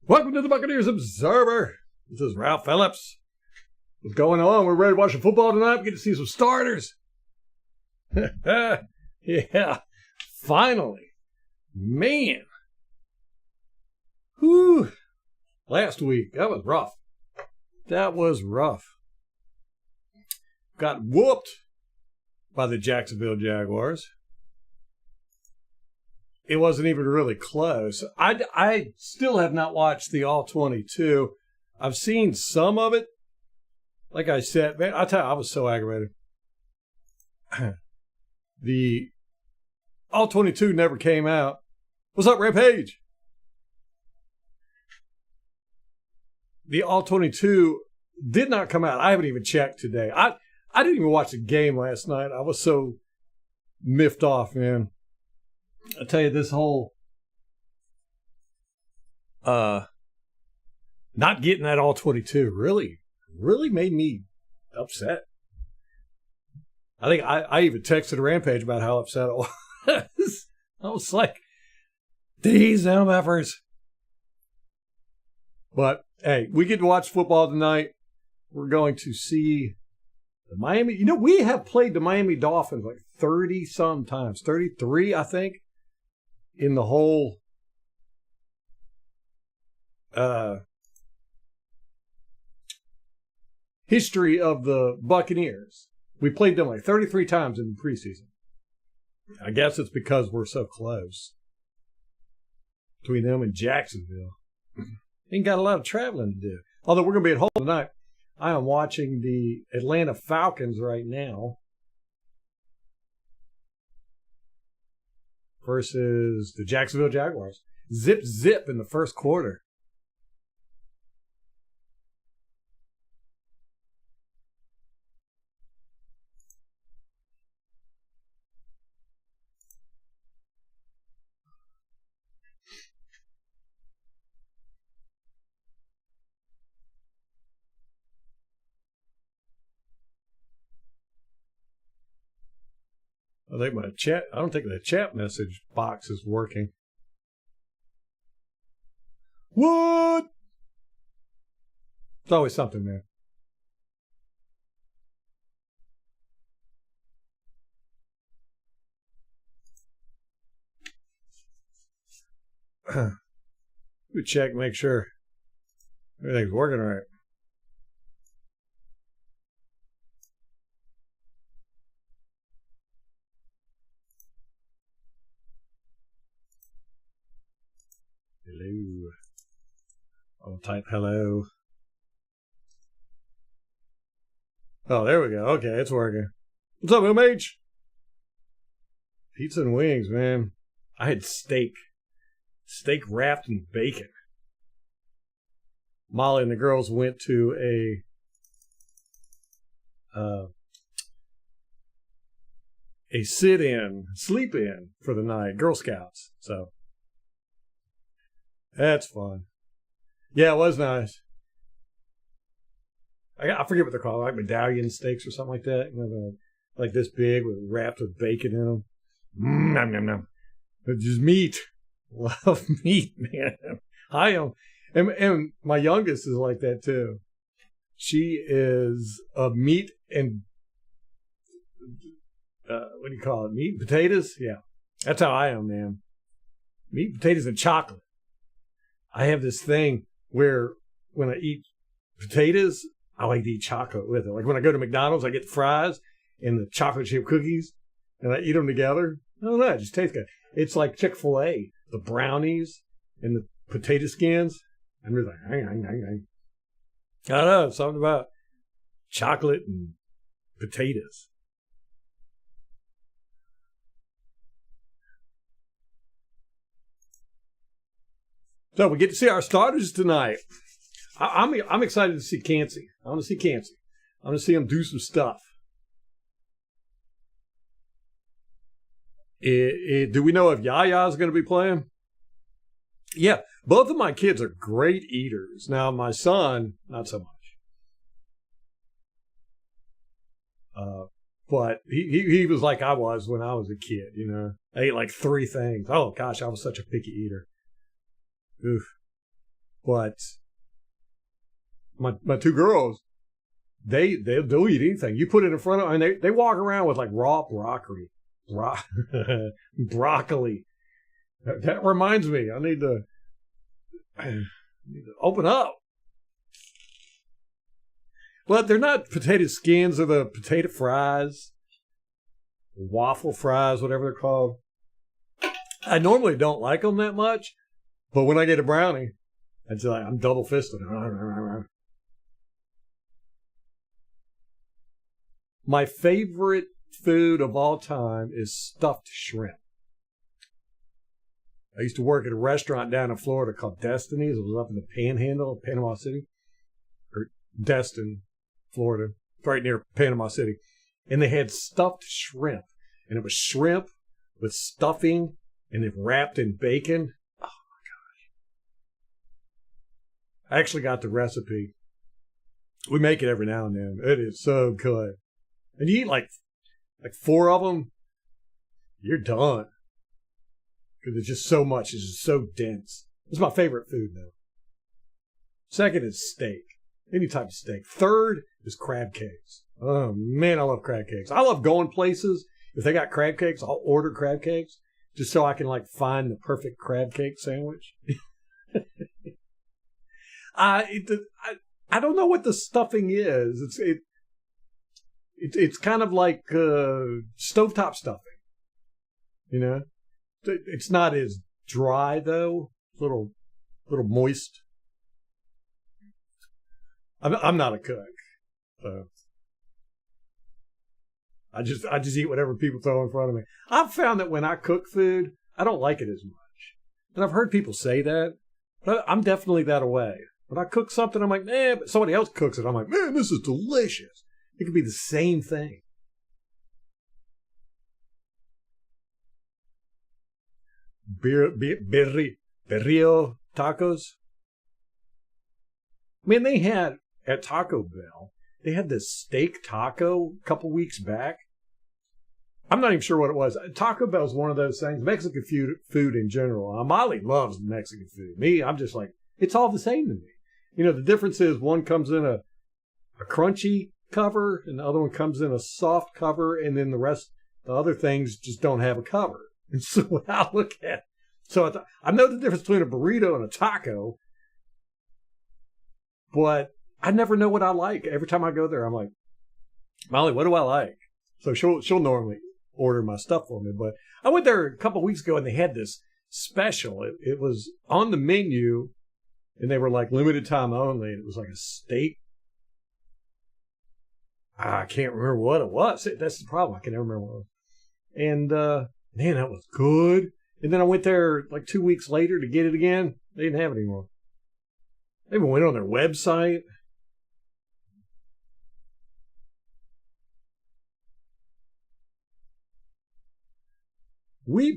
Welcome to the Buccaneers Observer. This is Ralph Phillips. What's going on? We're ready to watch some football tonight. We get to see some starters. Yeah, finally. Man. Whew. Last week, that was rough. That was rough. Got whooped by the Jacksonville Jaguars. It wasn't even really close. I still have not watched the All-22. I've seen some of it. Like I said, man, I tell you, I was so aggravated. The All-22 never came out. What's up, Rampage? The All-22 did not come out. I haven't even checked today. I didn't even watch the game last night. I was so miffed off, man. I tell you, this whole not getting that All-22 really made me upset. I think I even texted Rampage about how upset I was. I was like, these MFers. But hey, we get to watch football tonight. We're going to see the Miami. You know, we have played the Miami Dolphins like 30-some times, 33, I think. In the whole history of the Buccaneers. We played them like 33 times in the preseason. I guess it's because we're so close between them and Jacksonville. Ain't got a lot of traveling to do. Although we're going to be at home tonight. I am watching the Atlanta Falcons right now versus the Jacksonville Jaguars. Zip in the first quarter. I don't think the chat message box is working. What? It's always something there. We check, make sure everything's working right. Hello. I'll type hello. Oh, there we go. Okay, it's working. What's up, MH? Pizza and wings, man. I had steak. Steak wrapped in bacon. Molly and the girls went to a sit-in, sleep-in for the night, Girl Scouts. So that's fun. Yeah, it was nice. I forget what they're called, like medallion steaks or something like that. You know, like this big, wrapped with bacon in them. Nom, nom, nom. But just meat. Love meat, man. I am. And my youngest is like that, too. She is a meat and, what do you call it? Meat and potatoes? Yeah. That's how I am, man. Meat, potatoes, and chocolate. I have this thing where when I eat potatoes, I like to eat chocolate with it. Like when I go to McDonald's, I get the fries and the chocolate chip cookies, and I eat them together. I don't know, it just tastes good. It's like Chick-fil-A, the brownies and the potato skins. I'm really like, I don't know, something about chocolate and potatoes. So we get to see our starters tonight. I'm excited to see Cansey. I want to see Cansey. I want to see him do some stuff. Do we know if Yaya's going to be playing? Yeah, both of my kids are great eaters. Now, my son, not so much. But he was like I was when I was a kid, you know. I ate like 3 things. Oh, gosh, I was such a picky eater. Oof. But my 2 girls, they'll eat anything. You put it in front of them, and they walk around with like raw broccoli. Broccoli. That reminds me, I need to open up. But they're not potato skins or the potato fries, waffle fries, whatever they're called. I normally don't like them that much, but when I get a brownie, I'm double fisted. My favorite food of all time is stuffed shrimp. I used to work at a restaurant down in Florida called Destiny's. It was up in the Panhandle of Panama City, or Destin, Florida, right near Panama City. And they had stuffed shrimp. And it was shrimp with stuffing and it wrapped in bacon. Oh, my gosh. I actually got the recipe. We make it every now and then. It is so good. And you eat like 4 of them, you're done. Because it's just so much. It's just so dense. It's my favorite food, though. Second is steak. Any type of steak. Third is crab cakes. Oh, man, I love crab cakes. I love going places. If they got crab cakes, I'll order crab cakes just so I can, like, find the perfect crab cake sandwich. I don't know what the stuffing is. It's kind of like stovetop stuffing, you know. It's not as dry though. It's a little moist. I'm not a cook, so I just eat whatever people throw in front of me. I've found that when I cook food, I don't like it as much, and I've heard people say that, but I'm definitely that way. When I cook something, I'm like, but somebody else cooks it. I'm like, man, this is delicious. It could be the same thing. Birrio tacos. I mean, they had at Taco Bell, they had this steak taco a couple weeks back. I'm not even sure what it was. Taco Bell is one of those things. Mexican food in general. Molly loves Mexican food. Me, I'm just like, it's all the same to me. You know, the difference is one comes in a crunchy cover and the other one comes in a soft cover, and then the other things just don't have a cover. And so when I look at it, so I know the difference between a burrito and a taco, but I never know what I like. Every time I go there, I'm like, Molly, what do I like? So she'll normally order my stuff for me. But I went there a couple of weeks ago and they had this special. It was on the menu and they were like limited time only. And it was like a steak. I can't remember what it was. That's the problem. I can never remember what it was. And man, that was good. And then I went there like 2 weeks later to get it again. They didn't have it anymore. They even went on their website.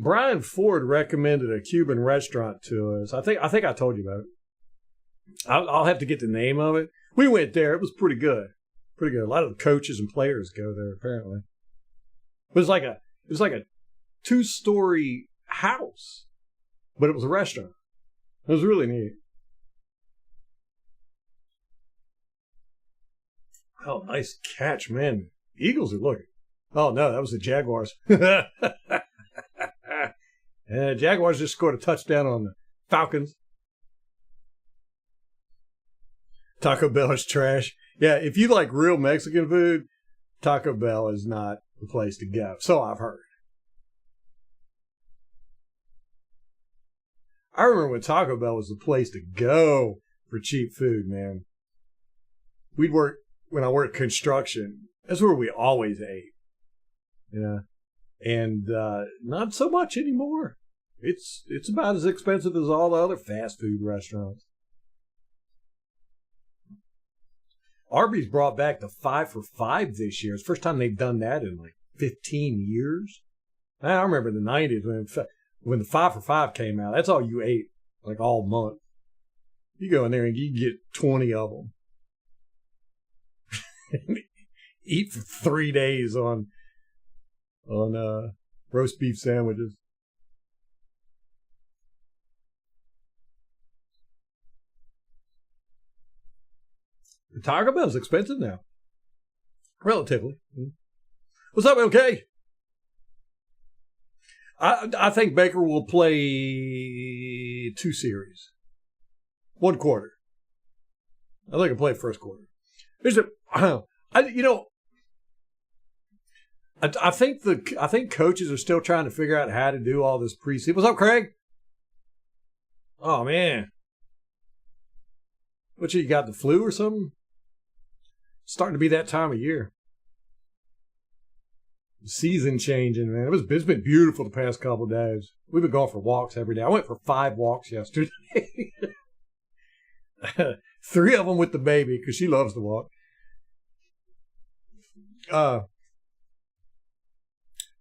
Brian Ford recommended a Cuban restaurant to us. I think I told you about it. I'll have to get the name of it. We went there. It was pretty good. Pretty good. A lot of the coaches and players go there, apparently. It was like a 2-story house, but it was a restaurant. It was really neat. Oh, nice catch, man. Eagles are looking. Oh, no, that was the Jaguars. Jaguars just scored a touchdown on the Falcons. Taco Bell is trash. Yeah, if you like real Mexican food, Taco Bell is not the place to go. So I've heard. I remember when Taco Bell was the place to go for cheap food, man. When I worked construction, that's where we always ate. You know? And not so much anymore. It's about as expensive as all the other fast food restaurants. Arby's brought back the 5 for $5 this year. It's the first time they've done that in like 15 years. I remember in the 90s when the 5 for $5 came out. That's all you ate like all month. You go in there and you get 20 of them. Eat for 3 days on roast beef sandwiches. The Taco Bell's expensive now. Relatively. What's up, okay? I think Baker will play 2 series. 1 quarter. I think he'll play first quarter. I think coaches are still trying to figure out how to do all this preseason. What's up, Craig? Oh man. What, you got the flu or something? It's starting to be that time of year. Season changing, man. It's been beautiful the past couple of days. We've been going for walks every day. I went for 5 walks yesterday. 3 of them with the baby because she loves to walk.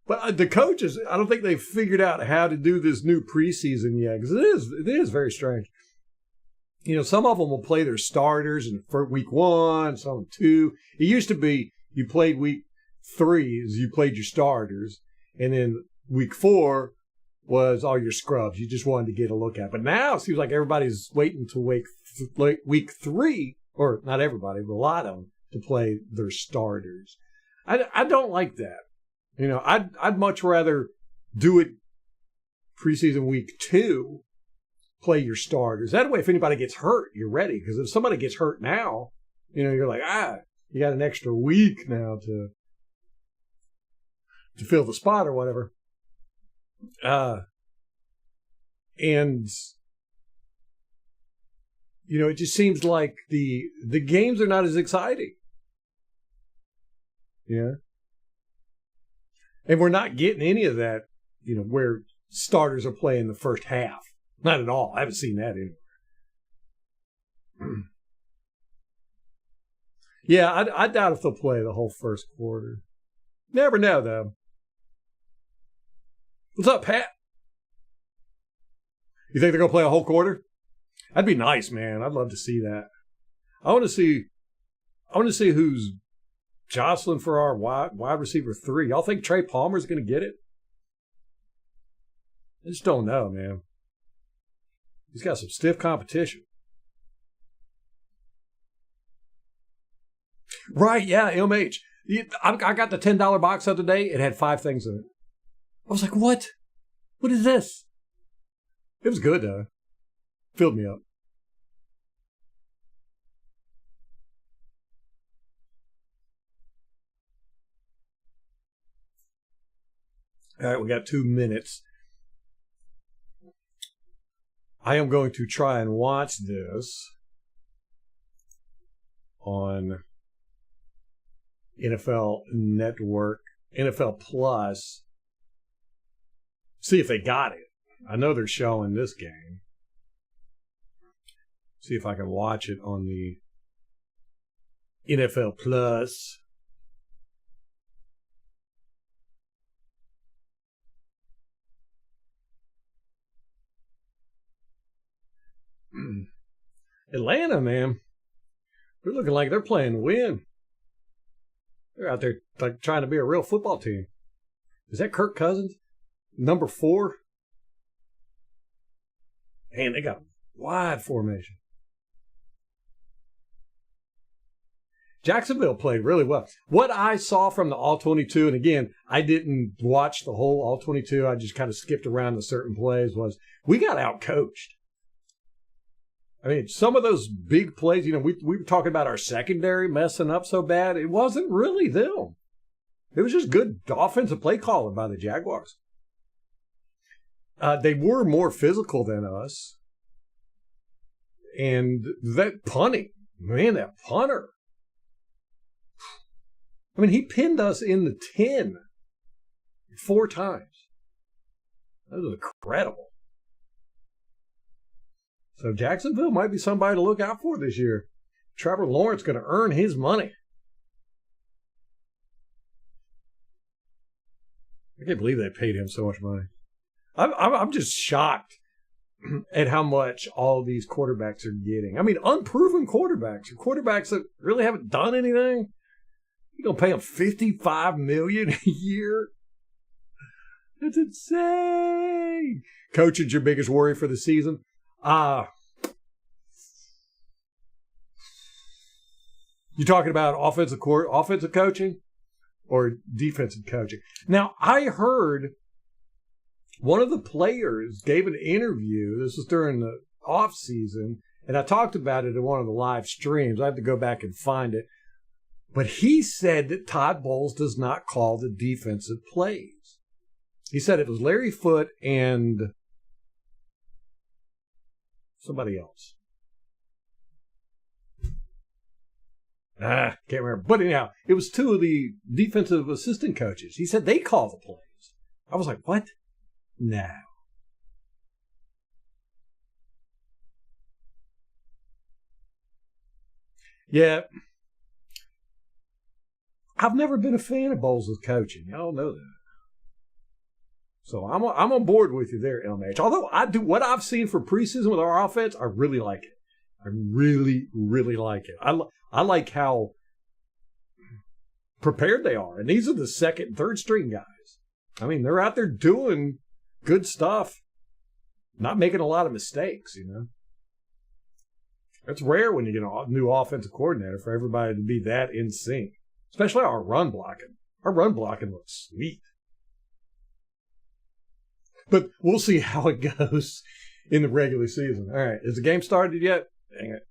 But the coaches, I don't think they've figured out how to do this new preseason yet, because it is very strange. You know, some of them will play their starters in week 1, some 2. It used to be you played week 3 you played your starters, and then week 4 was all your scrubs. You just wanted to get a look at. But now it seems like everybody's waiting to week 3, or not everybody, but a lot of them, to play their starters. I don't like that. You know, I'd much rather do it preseason week 2, play your starters. That way, if anybody gets hurt, you're ready. Because if somebody gets hurt now, you know, you're like, you got an extra week now to fill the spot or whatever. And you know, it just seems like the games are not as exciting. Yeah. And we're not getting any of that, you know, where starters are playing the first half. Not at all. I haven't seen that anywhere. Yeah, I doubt if they'll play the whole first quarter. Never know, though. What's up, Pat? You think they're going to play a whole quarter? That'd be nice, man. I'd love to see that. I want to see who's jostling for our wide receiver 3. Y'all think Trey Palmer's going to get it? I just don't know, man. He's got some stiff competition. Right, yeah, MH. I got the $10 box the other day. It had 5 things in it. I was like, what? What is this? It was good, though. Filled me up. All right, we got 2 minutes. I am going to try and watch this on NFL Network, NFL Plus. See if they got it. I know they're showing this game. See if I can watch it on the NFL Plus. Atlanta, man. They're looking like they're playing to win. They're out there like trying to be a real football team. Is that Kirk Cousins? Number 4? Man, they got wide formation. Jacksonville played really well. What I saw from the All-22, and again, I didn't watch the whole All-22. I just kind of skipped around to certain plays, was we got out-coached. I mean, some of those big plays, you know, we were talking about our secondary messing up so bad. It wasn't really them. It was just good offensive play calling by the Jaguars. They were more physical than us. And that punting, man, that punter. I mean, he pinned us in the 10 4 times. That was incredible. So Jacksonville might be somebody to look out for this year. Trevor Lawrence going to earn his money. I can't believe they paid him so much money. I'm just shocked at how much all these quarterbacks are getting. I mean, unproven quarterbacks, or quarterbacks that really haven't done anything. You're gonna pay them $55 million a year? That's insane. Coaching's your biggest worry for the season? You talking about offensive coaching or defensive coaching? Now, I heard one of the players gave an interview. This was during the off season, and I talked about it in one of the live streams. I have to go back and find it. But he said that Todd Bowles does not call the defensive plays. He said it was Larry Foote and somebody else. Can't remember. But anyhow, it was two of the defensive assistant coaches. He said they call the plays. I was like, what? No. Yeah. I've never been a fan of Bowles' coaching. Y'all know that. So I'm on board with you there, LMH. Although what I've seen for preseason with our offense, I really like it. I really, really like it. I like how prepared they are. And these are the second and third string guys. I mean, they're out there doing good stuff, not making a lot of mistakes, you know. It's rare when you get a new offensive coordinator for everybody to be that in sync, especially our run blocking. Our run blocking looks sweet. But we'll see how it goes in the regular season. All right, is the game started yet? Dang it.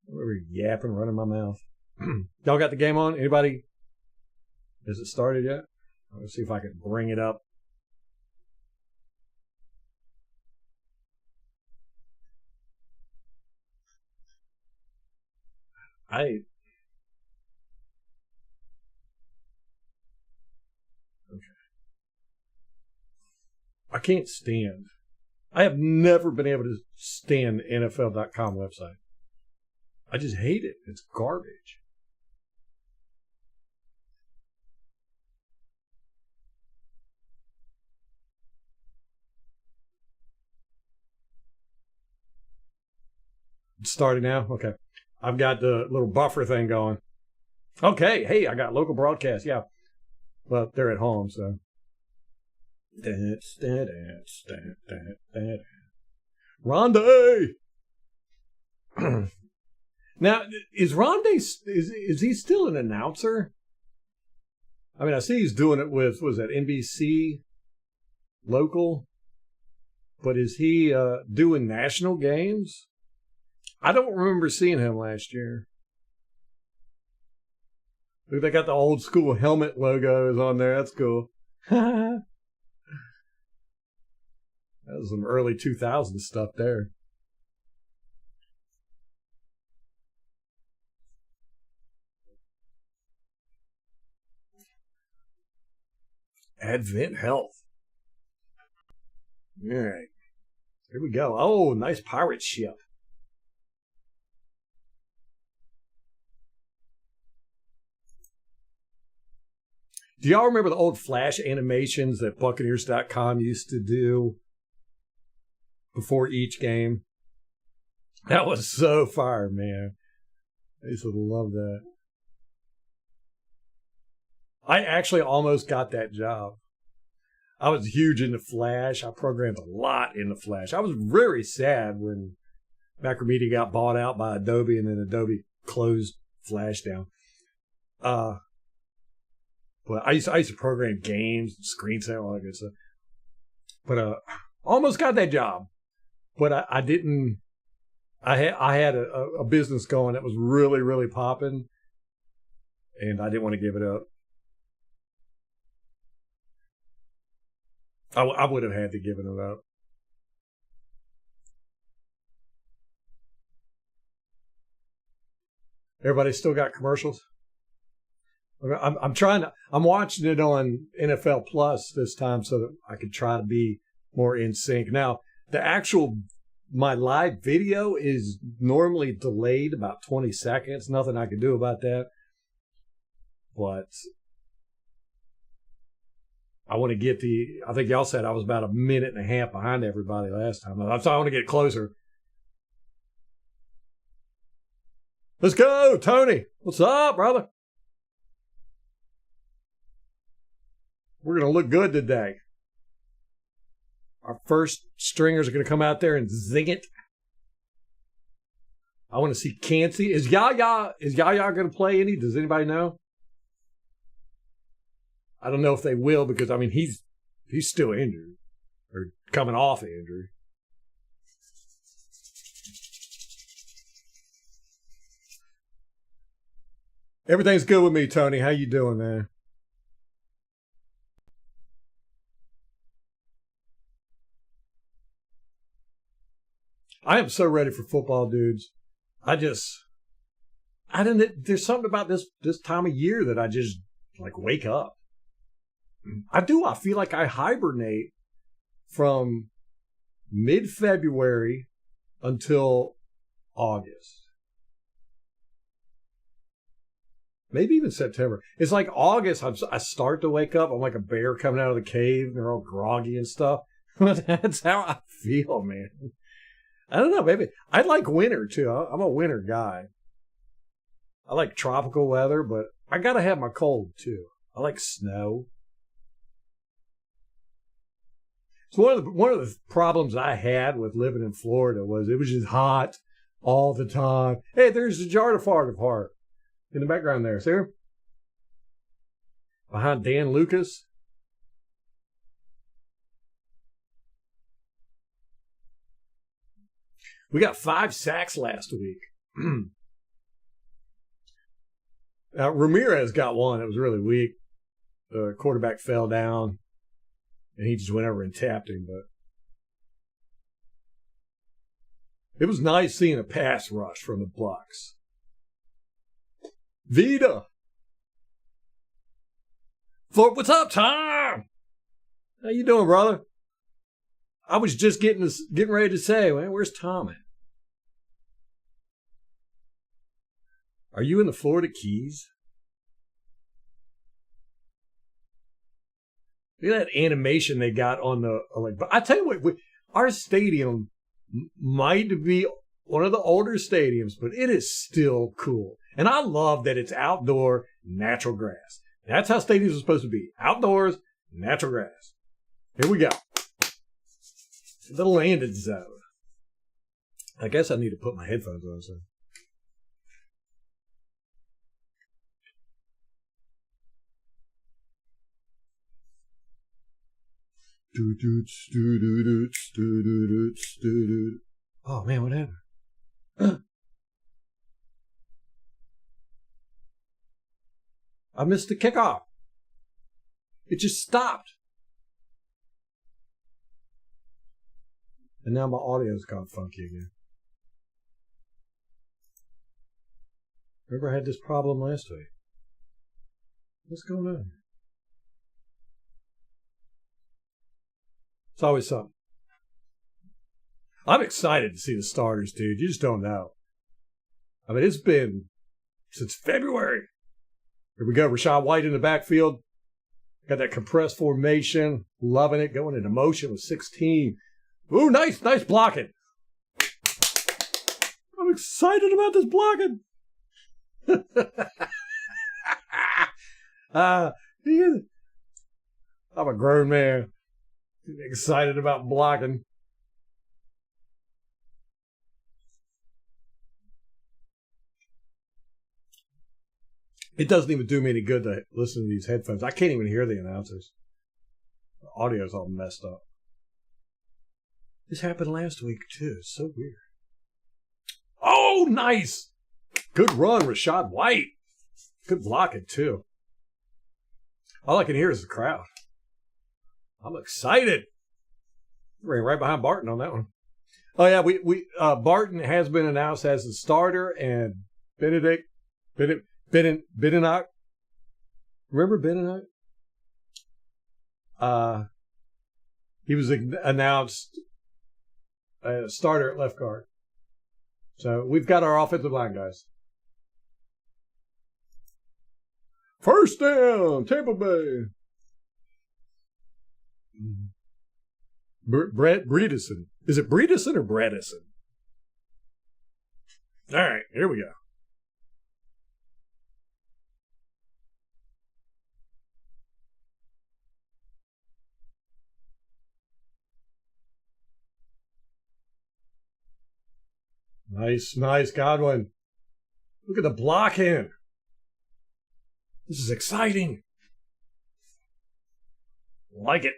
We're yapping, running my mouth. Y'all got the game on? Anybody? Is it started yet? Let's see if I can bring it up. Okay. I can't stand. I have never been able to stand the NFL.com website. I just hate it. It's garbage. It's starting now? Okay. I've got the little buffer thing going. Okay. Hey, I got local broadcast. Yeah. Well, they're at home, so. Rondé! Now, is Rondé, is he still an announcer? I mean, I see he's doing it with, was that NBC local? But is he doing national games? I don't remember seeing him last year. Look, they got the old school helmet logos on there. That's cool. That was some early 2000s stuff there. Advent Health. All right. Here we go. Oh, nice pirate ship. Do y'all remember the old Flash animations that Buccaneers.com used to do before each game? That was so fire, man. I used to love that. I actually almost got that job. I was huge into Flash. I programmed a lot in the Flash. I was very sad when Macromedia got bought out by Adobe and then Adobe closed Flash down. But I used to program games, screensaver, all that good stuff. But almost got that job. But I didn't. I had a business going that was really, really popping, and I didn't want to give it up. I would have had to give it up. Everybody still got commercials? I'm watching it on NFL Plus this time so that I could try to be more in sync. Now, my live video is normally delayed about 20 seconds. Nothing I can do about that. But I want to get I think y'all said I was about a minute and a half behind everybody last time. So I want to get closer. Let's go, Tony. What's up, brother? We're going to look good today. Our first stringers are going to come out there and zing it. I want to see Cansey. Is Yaya going to play any? Does anybody know? I don't know if they will because, I mean, he's still injured or coming off injury. Everything's good with me, Tony. How you doing, man? I am so ready for football, dudes. There's something about this time of year that I just like wake up. I feel like I hibernate from mid-February until August. Maybe even September. It's like August, I start to wake up. I'm like a bear coming out of the cave. And they're all groggy and stuff. That's how I feel, man. I don't know, maybe. I like winter, too. I'm a winter guy. I like tropical weather, but I got to have my cold, too. I like snow. So one of the problems I had with living in Florida was it was just hot all the time. Hey, there's the jar to fart apart in the background there. See her? Behind Dan Lucas. We got 5 sacks last week. Now, Ramirez got one. It was really weak. The quarterback fell down, and he just went over and tapped him. But it was nice seeing a pass rush from the Bucs. Vita. What's up, Tom? How you doing, brother? I was just getting ready to say, man, where's Tom at? Are you in the Florida Keys? Look at that animation they got on the. But I tell you what, our stadium might be one of the older stadiums, but it is still cool. And I love that it's outdoor, natural grass. That's how stadiums are supposed to be. Outdoors, natural grass. Here we go. The landing zone. I guess I need to put my headphones on. So. Oh man, what happened? I missed the kickoff. It just stopped. And now my audio's gone funky again. Remember I had this problem last week. What's going on here? It's always something. I'm excited to see the starters, dude. You just don't know. I mean, it's been since February. Here we go. Rachaad White in the backfield. Got that compressed formation. Loving it. Going into motion with 16. Ooh, nice blocking. I'm excited about this blocking. I'm a grown man. Excited about blocking. It doesn't even do me any good to listen to these headphones. I can't even hear the announcers. The audio's all messed up. This happened last week, too. It's so weird. Oh, nice. Good run, Rachaad White. Good blocking, too. All I can hear is the crowd. I'm excited. Ran right behind Barton on that one. Oh, yeah, we Barton has been announced as the starter, and Benedict, Benedict, remember Benedict? He was announced a starter at left guard. So we've got our offensive line, guys. First down, Tampa Bay. Bredesen. Is it Bredesen or Bredesen? All right, here we go. Nice, Godwin. Look at the blocking. This is exciting. Like it.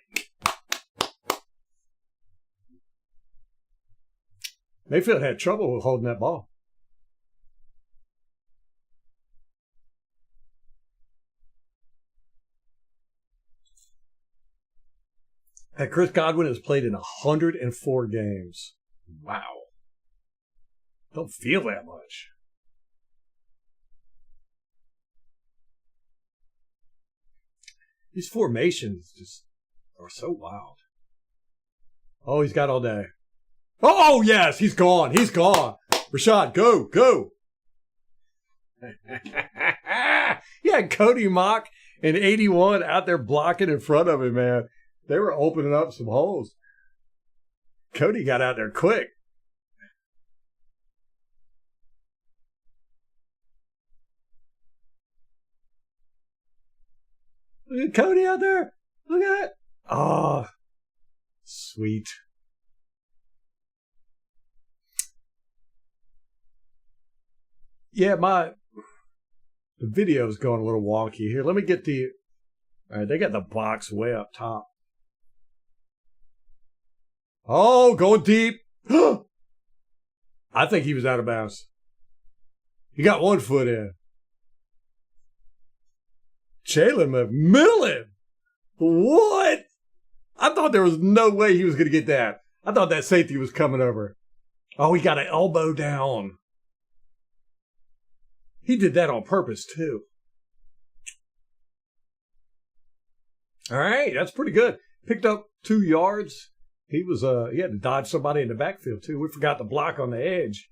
Mayfield had trouble with holding that ball. And Chris Godwin has played in 104 games. Wow. Don't feel that much. These formations just are so wild. Oh, he's got all day. Oh, yes, he's gone. He's gone. Rashad, go. Yeah, Cody Mock and 81 out there blocking in front of him, man. They were opening up some holes. Cody got out there quick. Look at Cody out there. Look at it. Oh, sweet. Yeah, the video is going a little wonky here. Let me get all right, they got the box way up top. Oh, going deep. I think he was out of bounds. He got one foot in. Jalen McMillan. What? I thought there was no way he was going to get that. I thought that safety was coming over. Oh, he got an elbow down. He did that on purpose, too. All right, that's pretty good. Picked up 2 yards. He had to dodge somebody in the backfield, too. We forgot to block on the edge.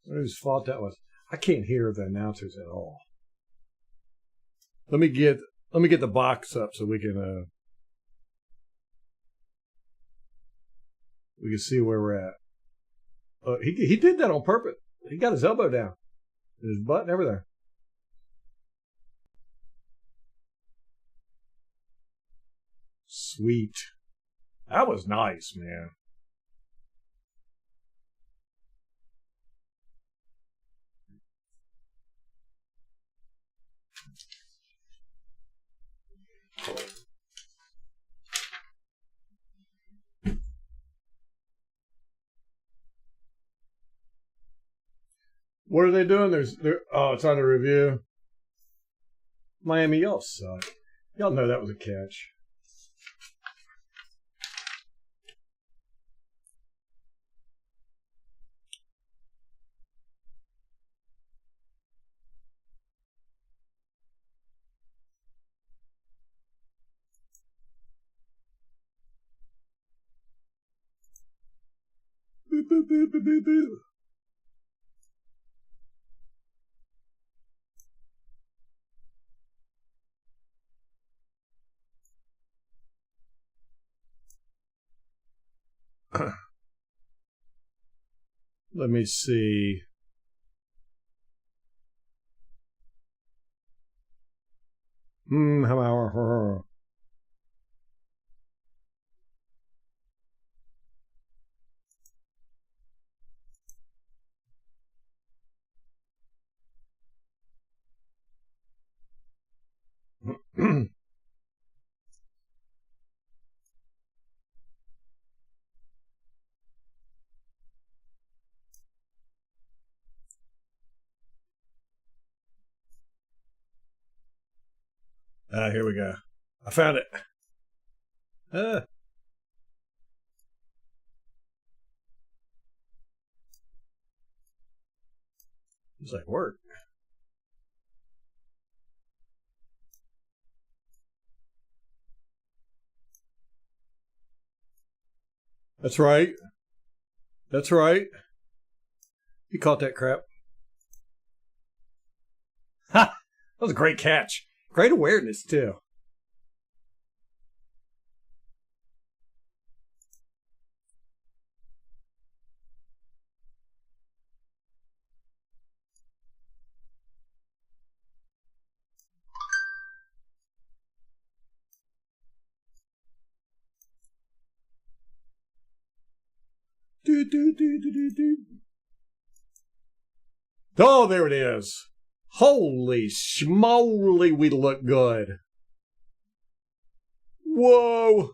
Whose fault that was? I can't hear the announcers at all. Let me get the box up so we can see where we're at. He did that on purpose. He got his elbow down, his butt and everything. Sweet. That was nice, man. What are they doing? It's on the review. Miami, y'all suck. Y'all know that was a catch. Boop, boop, boop, boop, boop, boop. Let me see. How here we go. I found it. It's like work. That's right. That's right. He caught that crap. Ha! That was a great catch. Great awareness, too. Oh, there it is. Holy schmoly, we look good. Whoa.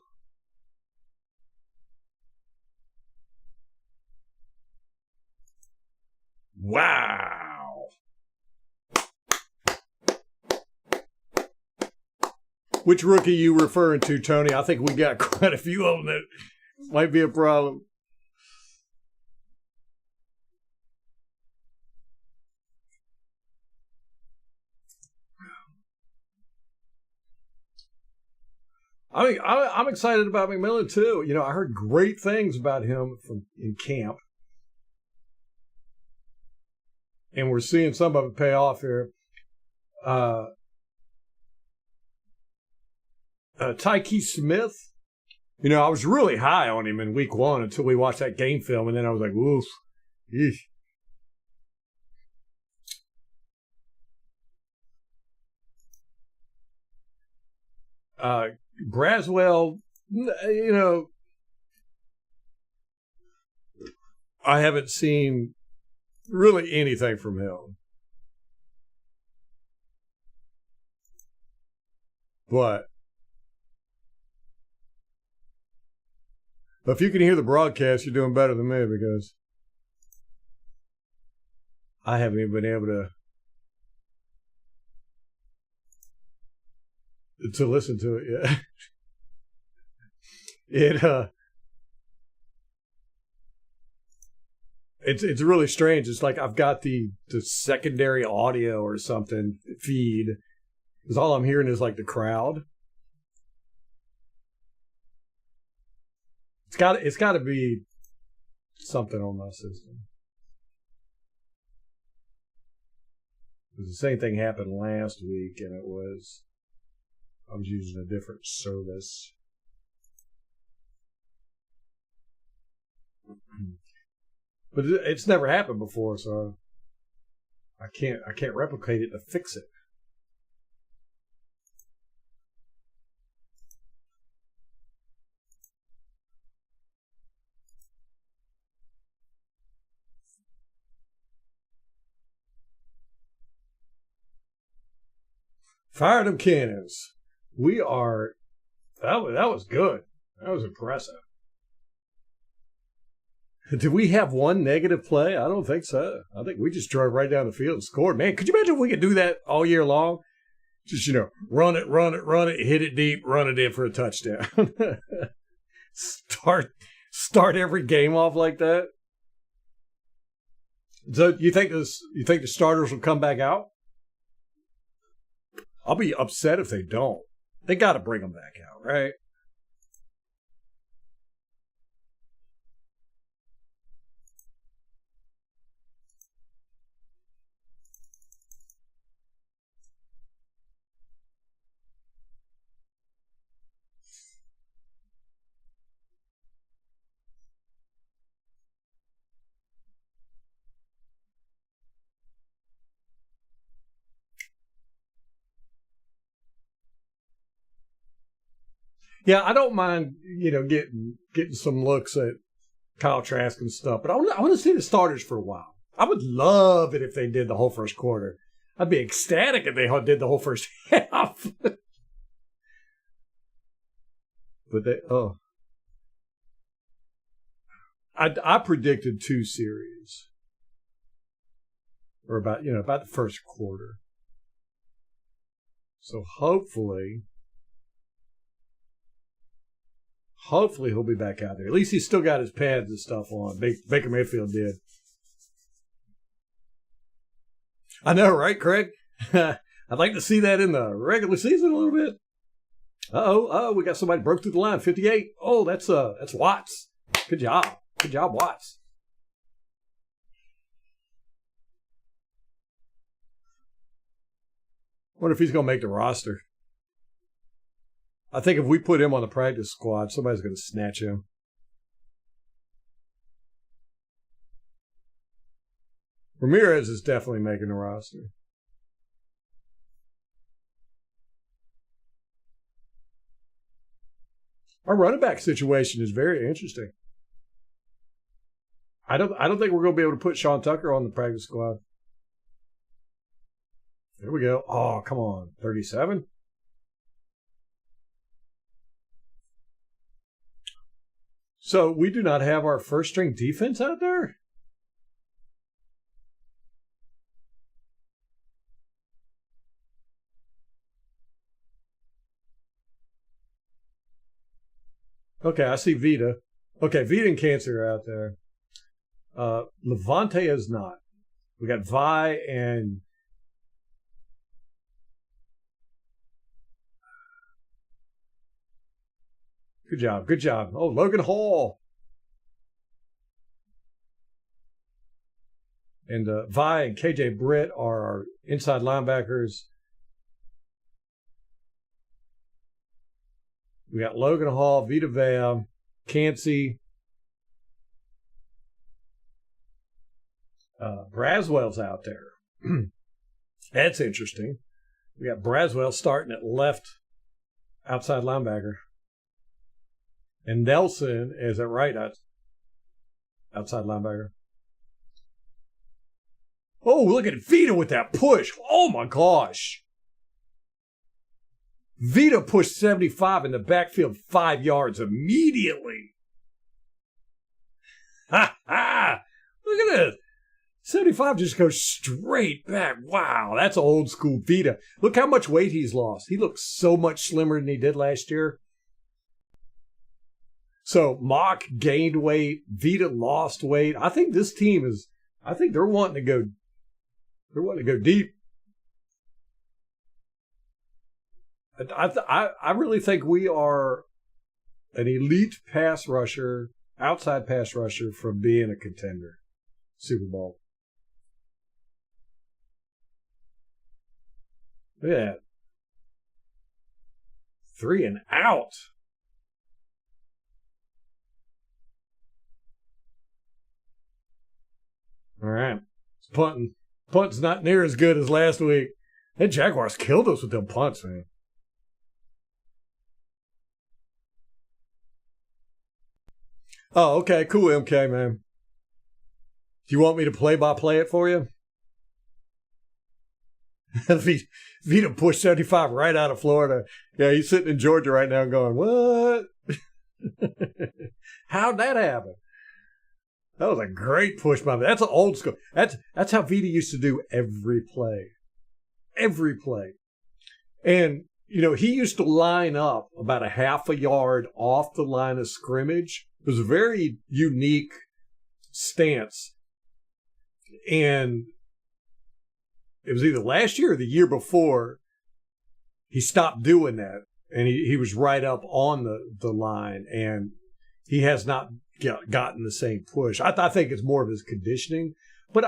Wow. Which rookie you referring to, Tony? I think we got quite a few of them that might be a problem. I mean, I'm excited about McMillan too. You know, I heard great things about him in camp, and we're seeing some of it pay off here. Tyke Smith. You know, I was really high on him in week 1 until we watched that game film, and then I was like, "Woof, eesh." Braswell, you know, I haven't seen really anything from him. But if you can hear the broadcast, you're doing better than me because I haven't even been able to listen to it yet. It's really strange. It's like I've got the secondary audio or something feed, because all I'm hearing is like the crowd. It's got to be something on my system. Because the same thing happened last week, and I was using a different service. But it's never happened before, so I can't replicate it to fix it. Fire them cannons. That was good. That was impressive. Did we have one negative play? I don't think so. I think we just drove right down the field and scored. Man, could you imagine if we could do that all year long? Just, you know, run it, hit it deep, run it in for a touchdown. Start every game off like that. So you think the starters will come back out? I'll be upset if they don't. They got to bring them back out, right? Yeah, I don't mind, you know, getting some looks at Kyle Trask and stuff, but I want to see the starters for a while. I would love it if they did the whole first quarter. I'd be ecstatic if they did the whole first half. But I predicted 2 series, or about the first quarter. So hopefully he'll be back out there. At least he's still got his pads and stuff on. Baker Mayfield did. I know, right, Craig? I'd like to see that in the regular season a little bit. Uh-oh, we got somebody broke through the line. 58. Oh, that's Watts. Good job. Good job, Watts. Wonder if he's going to make the roster. I think if we put him on the practice squad, somebody's going to snatch him. Ramirez is definitely making the roster. Our running back situation is very interesting. I don't think we're going to be able to put Sean Tucker on the practice squad. There we go. Oh, come on. 37? So we do not have our first string defense out there? Okay, I see Vita. Okay, Vita and Cancer are out there. Levante is not. We got Vi and good job, good job. Oh, Logan Hall. And Vi and KJ Britt are our inside linebackers. We got Logan Hall, Vita Vea, Cansey. Braswell's out there. That's interesting. We got Braswell starting at left outside linebacker. And Nelson is at right outside linebacker. Oh, look at Vita with that push. Oh, my gosh. Vita pushed 75 in the backfield 5 yards immediately. Ha ha! Look at this. 75 just goes straight back. Wow, that's old school Vita. Look how much weight he's lost. He looks so much slimmer than he did last year. So Mock gained weight. Vita lost weight. I think this team is, I think they're wanting to go deep. I really think we are an elite pass rusher, outside pass rusher from being a contender. Super Bowl. Look at that. 3 and out. All right. It's punting. Punt's not near as good as last week. That Jaguars killed us with them punts, man. Oh, okay. Cool, MK, man. Do you want me to play-by-play it for you? Vita pushed 75 right out of Florida. Yeah, he's sitting in Georgia right now going, what? How'd that happen? That was a great push by me. That's an old school. That's how Vita used to do every play. Every play. And, you know, he used to line up about a half a yard off the line of scrimmage. It was a very unique stance. And it was either last year or the year before he stopped doing that. And he was right up on the line. And he has not gotten the same push. I think it's more of his conditioning. But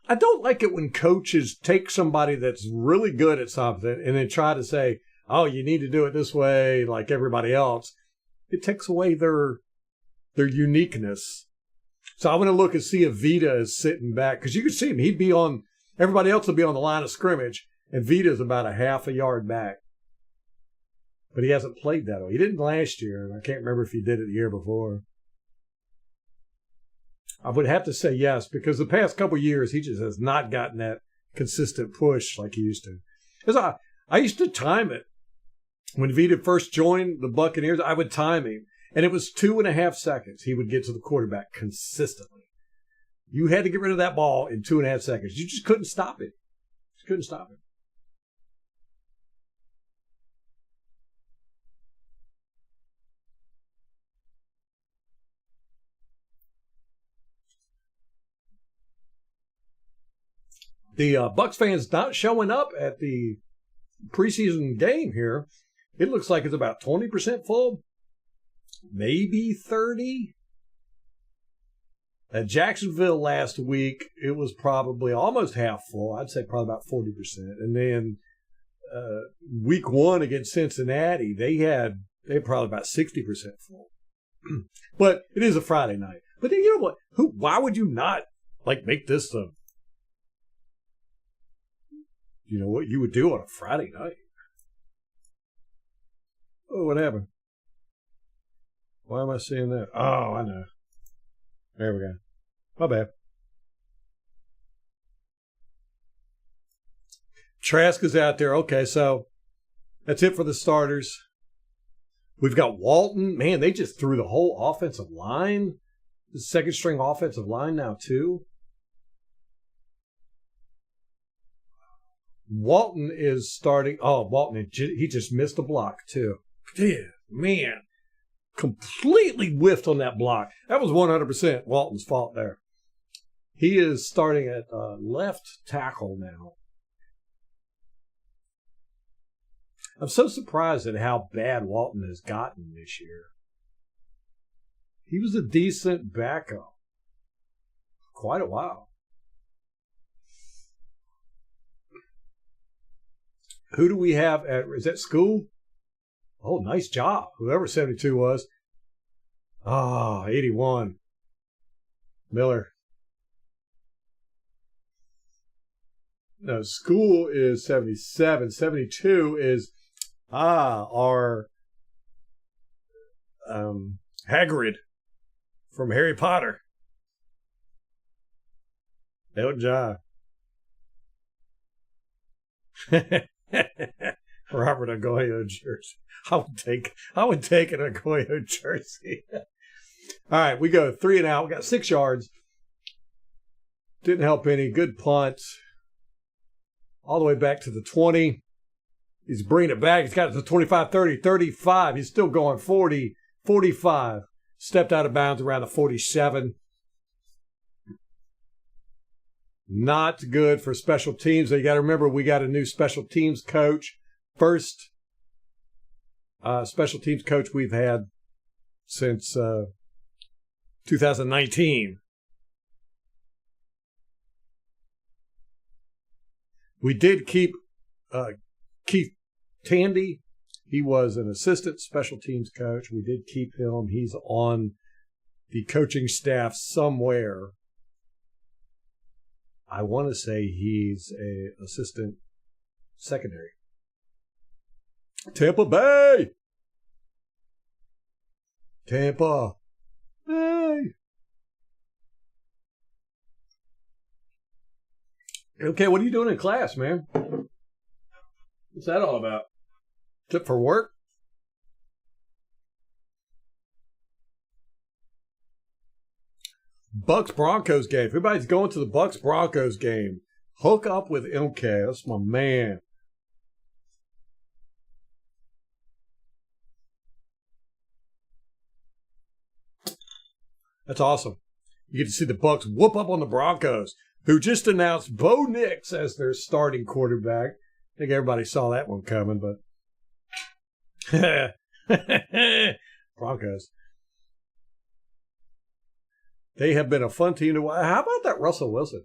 I don't like it when coaches take somebody that's really good at something and then try to say, oh, you need to do it this way like everybody else. It takes away their uniqueness. So I want to look and see if Vita is sitting back. Because you can see him. Everybody else will be on the line of scrimmage. And Vita's about a half a yard back. But he hasn't played that way. He didn't last year. And I can't remember if he did it the year before. I would have to say yes, because the past couple of years, he just has not gotten that consistent push like he used to. Because I used to time it. When Vita first joined the Buccaneers, I would time him. And it was 2.5 seconds he would get to the quarterback consistently. You had to get rid of that ball in 2.5 seconds. You just couldn't stop it. Just couldn't stop it. The Bucs fans not showing up at the preseason game here. It looks like it's about 20% full, maybe 30. At Jacksonville last week, it was probably almost half full. I'd say probably about 40%. And then week 1 against Cincinnati, they had probably about 60% full. But it is a Friday night. But then you know what? Why would you not make this what you would do on a Friday night? Oh, what happened? Why am I seeing that? Oh, I know. There we go. My bad. Trask is out there. Okay, so that's it for the starters. We've got Walton. Man, they just threw the whole offensive line. The second string offensive line now, too. Walton is starting. Oh, Walton, he just missed a block, too. Yeah, man. Completely whiffed on that block. That was 100% Walton's fault there. He is starting at left tackle now. I'm so surprised at how bad Walton has gotten this year. He was a decent backup for quite a while. Who do we have is that school? Oh, nice job. Whoever 72 was. 81. Miller. No, school is 77. 72 is our Hagrid from Harry Potter. Elton John. Robert Agoyo jersey. I would take an Agoyo jersey. All right, we go 3 and out. We got 6 yards. Didn't help any. Good punt. All the way back to the 20. He's bringing it back. He's got it to 25, 30, 35. He's still going 40, 45. Stepped out of bounds around the 47. Not good for special teams. You got to remember, we got a new special teams coach. First special teams coach we've had since 2019. We did keep Keith Tandy. He was an assistant special teams coach. We did keep him. He's on the coaching staff somewhere. I want to say he's an assistant secondary. Tampa Bay. Tampa Bay. Okay, what are you doing in class, man? What's that all about? Is it for work? Bucs Broncos game. Everybody's going to the Bucs Broncos game. Hook up with MK. That's my man. That's awesome. You get to see the Bucs whoop up on the Broncos, who just announced Bo Nix as their starting quarterback. I think everybody saw that one coming, but Broncos. They have been a fun team to watch. How about that Russell Wilson?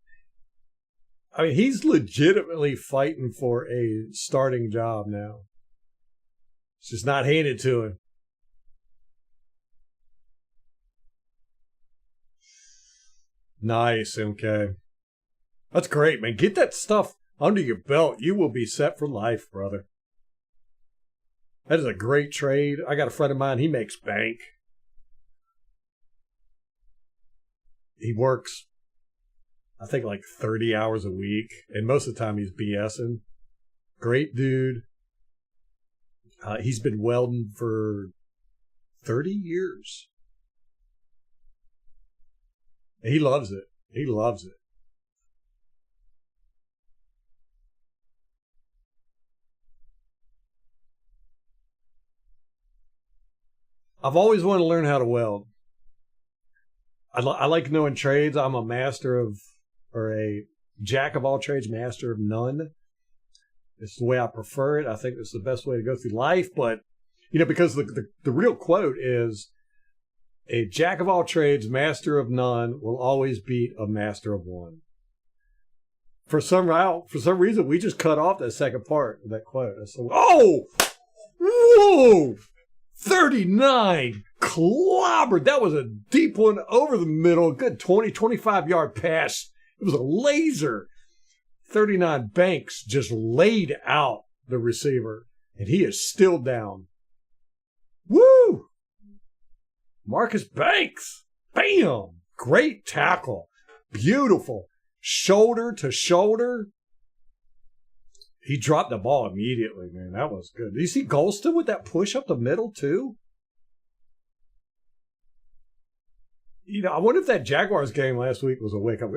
I mean, he's legitimately fighting for a starting job now. It's just not handed to him. Nice, MK. That's great, man. Get that stuff under your belt. You will be set for life, brother. That is a great trade. I got a friend of mine. He makes bank. He works, I think, like 30 hours a week. And most of the time he's BSing. Great dude. He's been welding for 30 years. He loves it. He loves it. I've always wanted to learn how to weld. I like knowing trades. I'm a master of, or a jack of all trades, master of none. It's the way I prefer it. I think it's the best way to go through life. But, you know, because the real quote is, A jack of all trades, master of none, will always beat a master of one. For some reason, we just cut off that second part of that quote. So, whoa, 39, clobbered. That was a deep one over the middle. Good 20, 25-yard pass. It was a laser. 39, Banks just laid out the receiver, and he is still down. Woo! Marcus Banks. Bam! Great tackle. Beautiful. Shoulder to shoulder. He dropped the ball immediately, man. That was good. Did you see Golston with that push up the middle, too? You know, I wonder if that Jaguars game last week was a wake-up.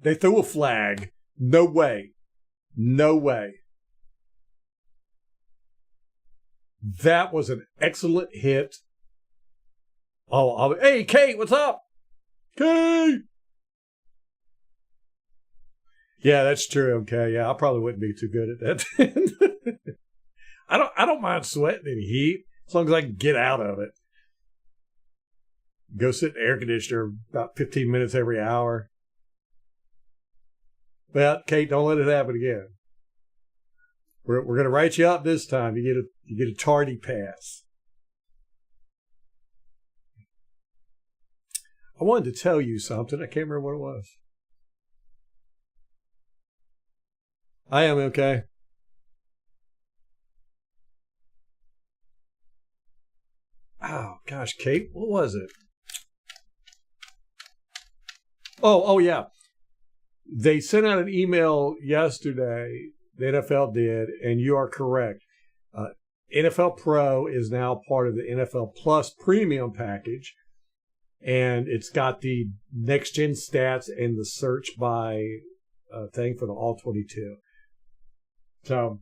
They threw a flag. No way. No way. That was an excellent hit. Hey, Kate, what's up? Kate! Yeah, that's true. Okay, yeah, I probably wouldn't be too good at that. I don't mind sweating in heat as long as I can get out of it. Go sit in the air conditioner about 15 minutes every hour. Well, Kate, don't let it happen again. We're going to write you up this time. You get a tardy pass. I wanted to tell you something. I can't remember what it was. I am okay. Oh, gosh, Kate, what was it? Oh, yeah. They sent out an email yesterday, the NFL did, and you are correct. NFL Pro is now part of the NFL Plus premium package, and it's got the next-gen stats and the search by thing for the All-22. So,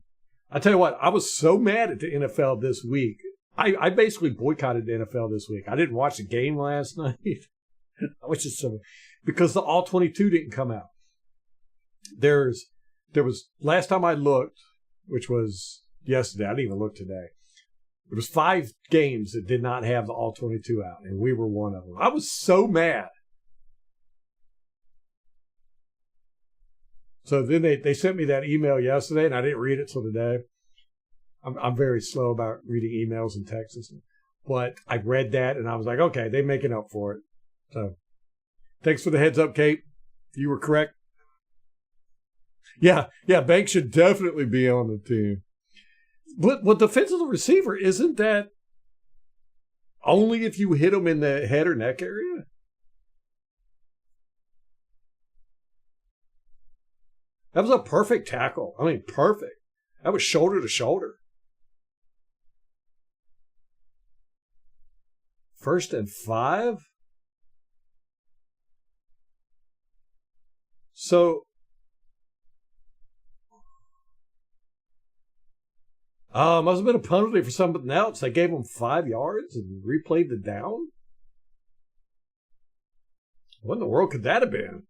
I tell you what, I was so mad at the NFL this week. I basically boycotted the NFL this week. I didn't watch the game last night. I was just so, because the All-22 didn't come out. There was, last time I looked, which was yesterday, I didn't even look today. There was 5 games that did not have the All-22 out, and we were one of them. I was so mad. So then they sent me that email yesterday, and I didn't read it till today. I'm very slow about reading emails and texts. But I read that, and I was like, okay, they're making up for it. So thanks for the heads up, Kate. You were correct. Yeah, Banks should definitely be on the team. But defensive receiver, isn't that only if you hit him in the head or neck area? That was a perfect tackle. I mean, perfect. That was shoulder to shoulder. 1st and 5? So, must have been a penalty for something else. They gave him 5 yards and replayed the down? What in the world could that have been?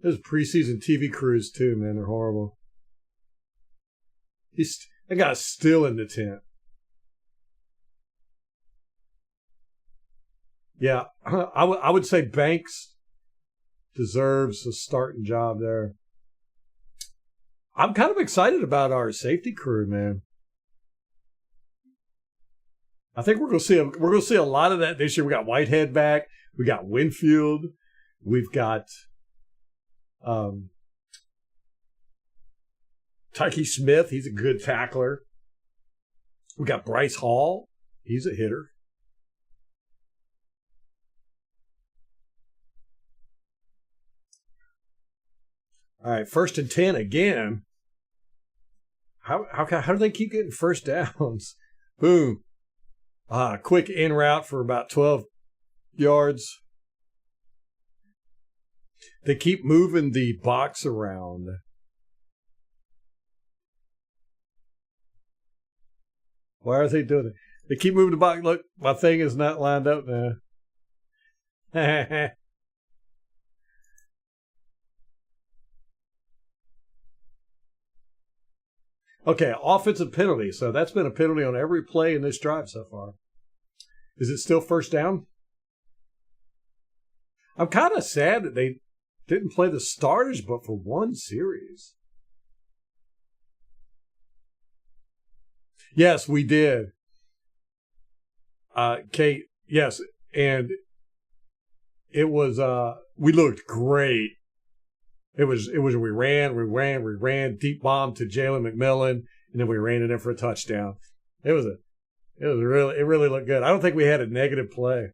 Those preseason TV crews, too, man. They're horrible. That guy's still in the tent. Yeah, I would say Banks deserves a starting job there. I'm kind of excited about our safety crew, man. I think we're gonna see a lot of that this year. We got Whitehead back. We got Winfield. We've got Tyke Smith. He's a good tackler. We got Bryce Hall. He's a hitter. All right, 1st and 10 again. How do they keep getting first downs? Boom. Quick in route for about 12 yards. They keep moving the box around. Why are they doing it? They keep moving the box. Look, my thing is not lined up now. Okay, offensive penalty. So that's been a penalty on every play in this drive so far. Is it still first down? I'm kind of sad that they didn't play the starters but for one series. Yes, we did. Kate, yes, and it was we looked great. It was we ran deep bomb to Jalen McMillan, and then we ran it in for a touchdown. It really looked good. I don't think we had a negative play.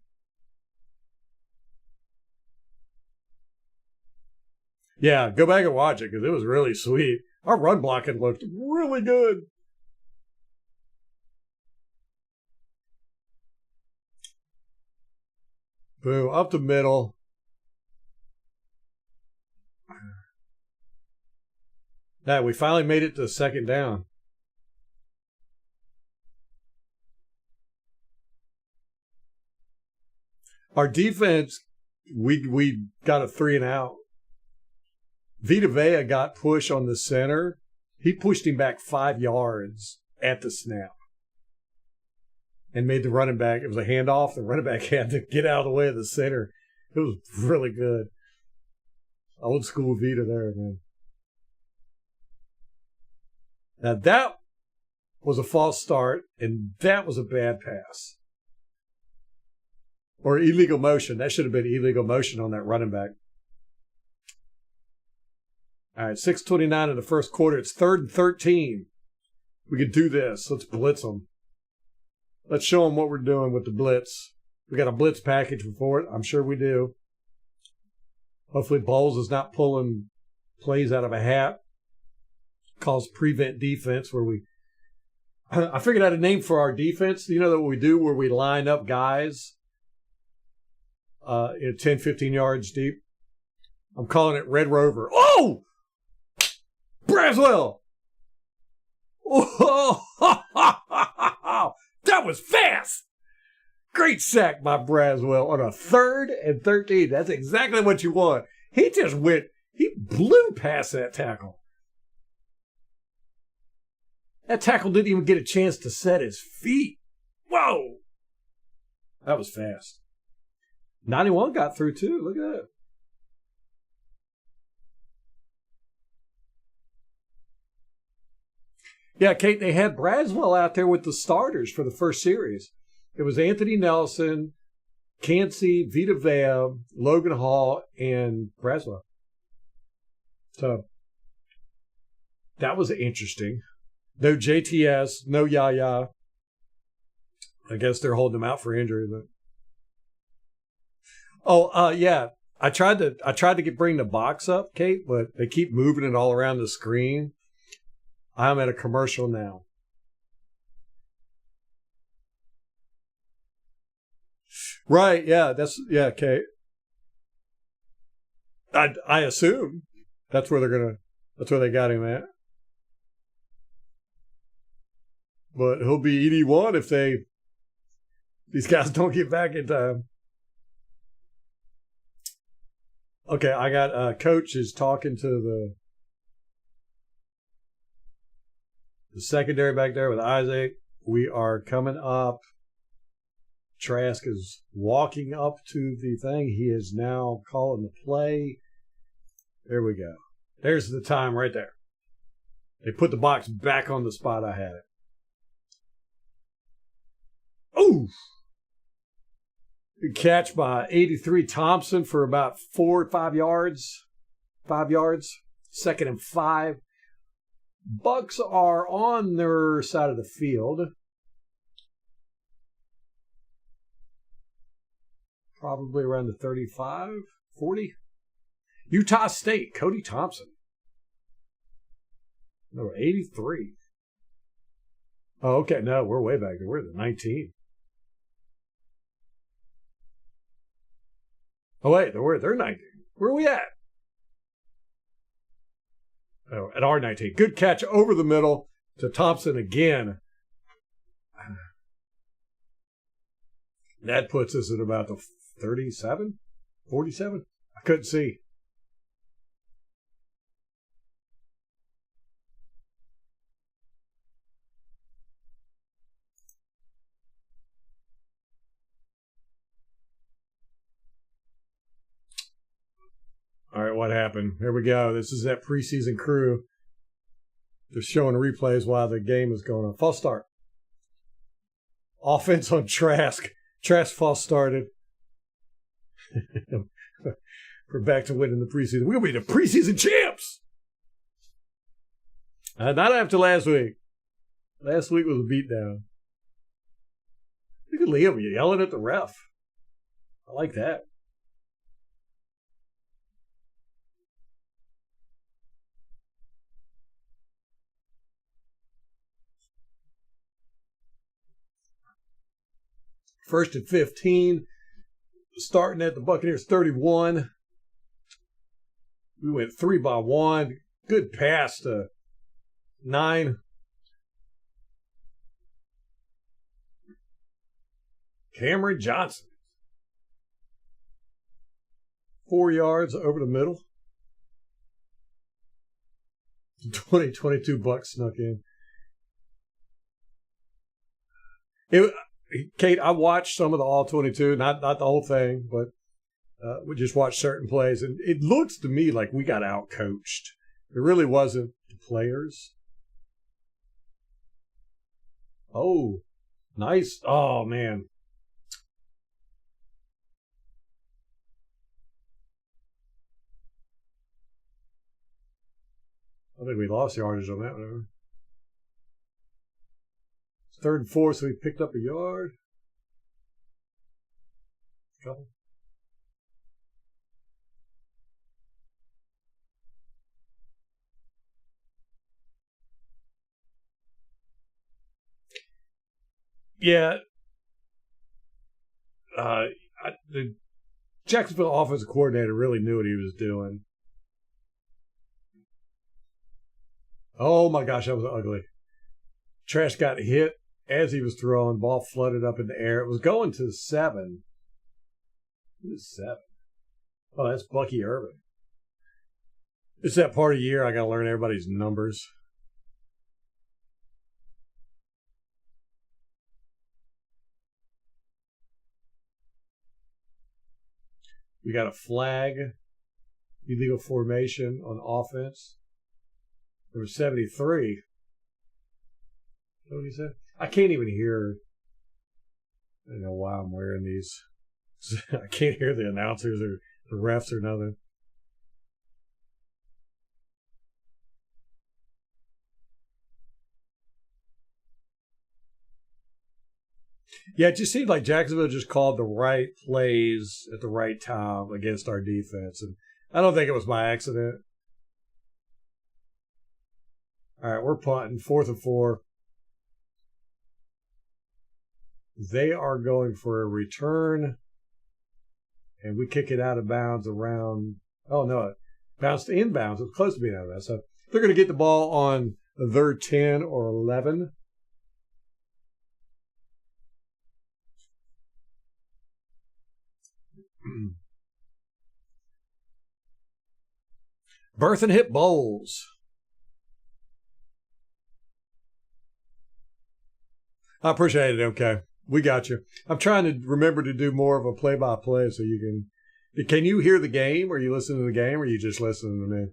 Yeah, go back and watch it because it was really sweet. Our run blocking looked really good. Boom, up the middle. Yeah, we finally made it to second down. Our defense, we got a 3 and out. Vita Vea got pushed on the center. He pushed him back 5 yards at the snap and made the running back. It was a handoff. The running back had to get out of the way of the center. It was really good. Old school Vita there, man. Now that was a false start, and that was a bad pass. Or illegal motion. That should have been illegal motion on that running back. All right, 6:29 in the first quarter. It's 3rd and 13. We can do this. Let's blitz them. Let's show them what we're doing with the blitz. We got a blitz package for it. I'm sure we do. Hopefully Bowles is not pulling plays out of a hat. Calls prevent defense where I figured out a name for our defense. You know that what we do where we line up guys 10, 15 yards deep? I'm calling it Red Rover. Oh! Braswell! Oh, that was fast! Great sack by Braswell on a 3rd and 13. That's exactly what you want. He blew past that tackle. That tackle didn't even get a chance to set his feet. Whoa! That was fast. 91 got through too. Look at that. Yeah, Kate, they had Braswell out there with the starters for the first series. It was Anthony Nelson, Cansey, Vita Vea, Logan Hall, and Braswell. So that was interesting. No JTS, no Yaya. I guess they're holding him out for injury. But yeah. I tried to bring the box up, Kate, but they keep moving it all around the screen. I'm at a commercial now. Right, yeah, Kate. I assume that's where they got him at. But he'll be 81 if these guys don't get back in time. Okay, I got coach is talking to the secondary back there with Isaac. We are coming up. Trask is walking up to the thing. He is now calling the play. There we go. There's the time right there. They put the box back on the spot I had it. Ooh! Good catch by 83 Thompson for about 4 or 5 yards. 5 yards. 2nd and 5. Bucs are on their side of the field. Probably around the 35, 40. Utah State, Cody Thompson. Number 83. Oh, okay. No, we're way back there. We're at the 19. Oh, wait. They're 19. Where are we at? Oh, at our 19. Good catch over the middle to Thompson again. That puts us at about the 37, 47. I couldn't see. what happened. Here we go. This is that preseason crew. They're showing replays while the game is going on. False start. Offense on Trask. Trask false started. We're back to winning the preseason. We'll be the preseason champs. Not after last week. Last week was a beatdown. Look at Liam yelling at the ref. I like that. First and 15. Starting at the Buccaneers 31. We went 3-by-1. Good pass to 9. Cameron Johnson. 4 yards over the middle. 2022 Bucs snuck in. Kate, I watched some of the All 22, not the whole thing, but we just watched certain plays, and it looks to me like we got out-coached. It really wasn't the players. Oh, nice. Oh, man. I think we lost yardage on that one. It's 3rd and 4, so we picked up a yard. Couple. Yeah. The Jacksonville offensive coordinator really knew what he was doing. Oh my gosh, that was ugly. Trash got hit as he was throwing. Ball flooded up in the air. It was going to 7. Who is 7? Oh, that's Bucky Irvin. It's that part of the year I got to learn everybody's numbers. We got a flag. Illegal formation on offense. Number 73. What did he say? I can't even hear. I don't know why I'm wearing these. I can't hear the announcers or the refs or nothing. Yeah, it just seemed like Jacksonville just called the right plays at the right time against our defense. And I don't think it was by accident. All right, we're punting. 4th and 4. They are going for a return. And we kick it out of bounds around. Oh, no. It bounced inbounds. It was close to being out of that. So they're going to get the ball on the 3rd 10 or 11. Birth and hip bowls. I appreciate it. Okay. We got you. I'm trying to remember to do more of a play-by-play so you can. Can you hear the game? Or you listen to the game? Or you just listening to me?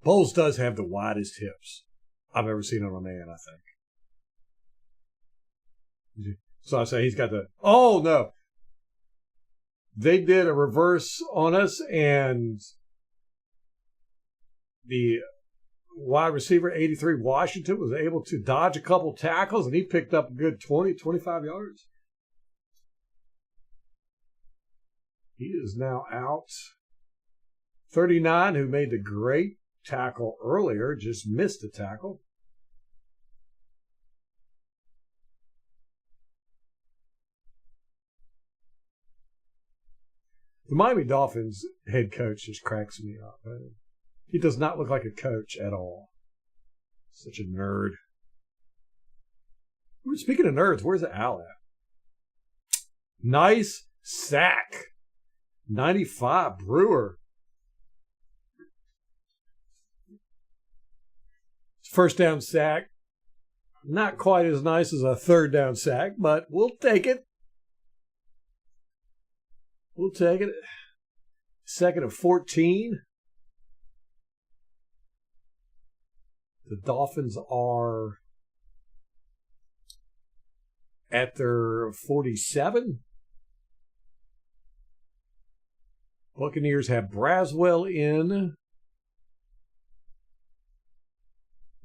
Bowles does have the widest hips I've ever seen on a man, I think. So I say he's got the. Oh, no. They did a reverse on us, and the wide receiver 83 Washington was able to dodge a couple tackles, and he picked up a good 20, 25 yards. He is now out. 39, who made the great tackle earlier, just missed the tackle. The Miami Dolphins head coach just cracks me up. He does not look like a coach at all. Such a nerd. Speaking of nerds, where's Al at? Nice sack. 95 Brewer. First down sack. Not quite as nice as a 3rd down sack, but we'll take it. We'll take it. Second and 14. The Dolphins are at their 47. Buccaneers have Braswell in.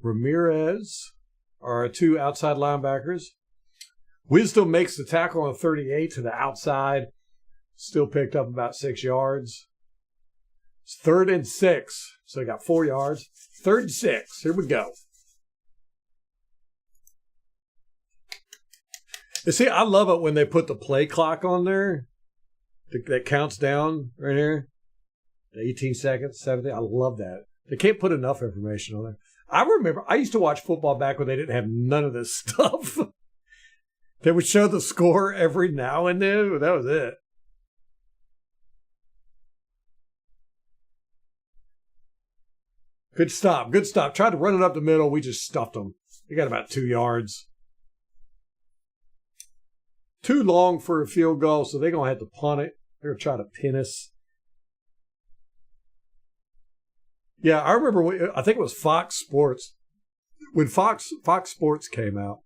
Ramirez are two outside linebackers. Wisdom makes the tackle on 38 to the outside. Still picked up about 6 yards. It's 3rd and 6. So they got 4 yards. 3rd and 6. Here we go. You see, I love it when they put the play clock on there. That counts down right here. 18 seconds, 17. I love that. They can't put enough information on there. I remember, I used to watch football back when they didn't have none of this stuff. They would show the score every now and then, but that was it. Good stop. Good stop. Tried to run it up the middle. We just stuffed them. They got about 2 yards. Too long for a field goal, so they're going to have to punt it. They're going to try to pin us. Yeah, I remember, I think it was Fox Sports. When Fox Sports came out,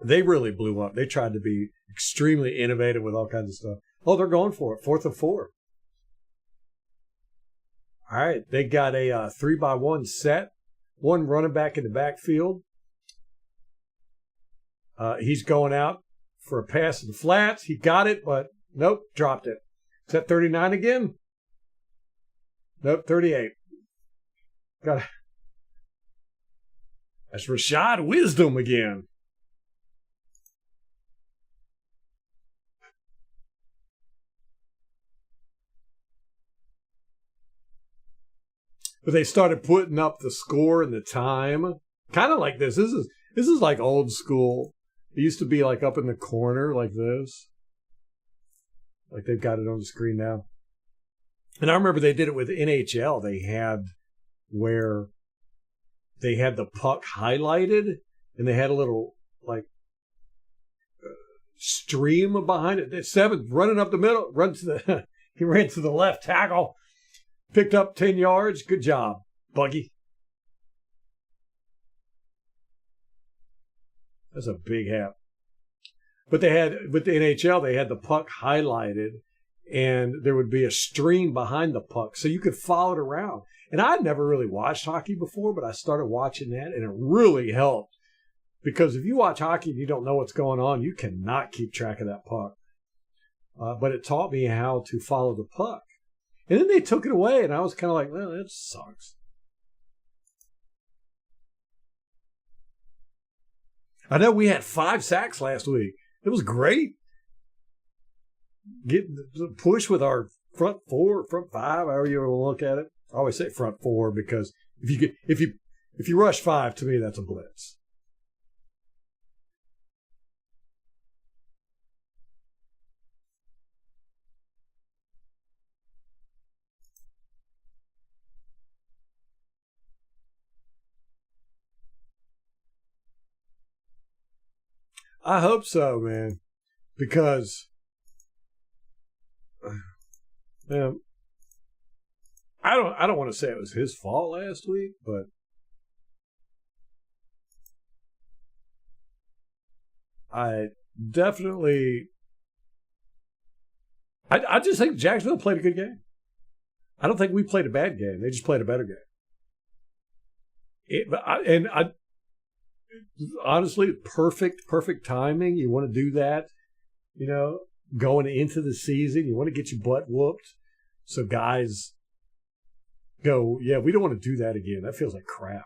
they really blew up. They tried to be extremely innovative with all kinds of stuff. Oh, they're going for it. 4th and 4. All right, they got a 3-by-1 set. One running back in the backfield. He's going out for a pass in the flats. He got it, but nope, dropped it. Is that 39 again? Nope, 38. Got it. That's Rashad Wisdom again. But they started putting up the score and the time, kind of like this. This is like old school. It used to be like up in the corner like this. Like they've got it on the screen now. And I remember they did it with NHL. They had where they had the puck highlighted and they had a little like stream behind it. 7 running up the middle, he ran to the left tackle, picked up 10 yards. Good job, Buggy. That's a big hat. But they had, with the NHL, they had the puck highlighted and there would be a stream behind the puck so you could follow it around. And I'd never really watched hockey before, but I started watching that and it really helped. Because if you watch hockey and you don't know what's going on, you cannot keep track of that puck. But it taught me how to follow the puck. And then they took it away and I was kind of like, well, that sucks. I know we had 5 sacks last week. It was great. Getting the push with our front 4, front 5, however you want to look at it. I always say front 4 because if you rush 5, to me that's a blitz. I hope so, man, because I don't want to say it was his fault last week, but I definitely I just think Jacksonville played a good game. I don't think we played a bad game. They just played a better game. Honestly, perfect timing. You want to do that, going into the season. You want to get your butt whooped. So guys go, yeah, we don't want to do that again. That feels like crap.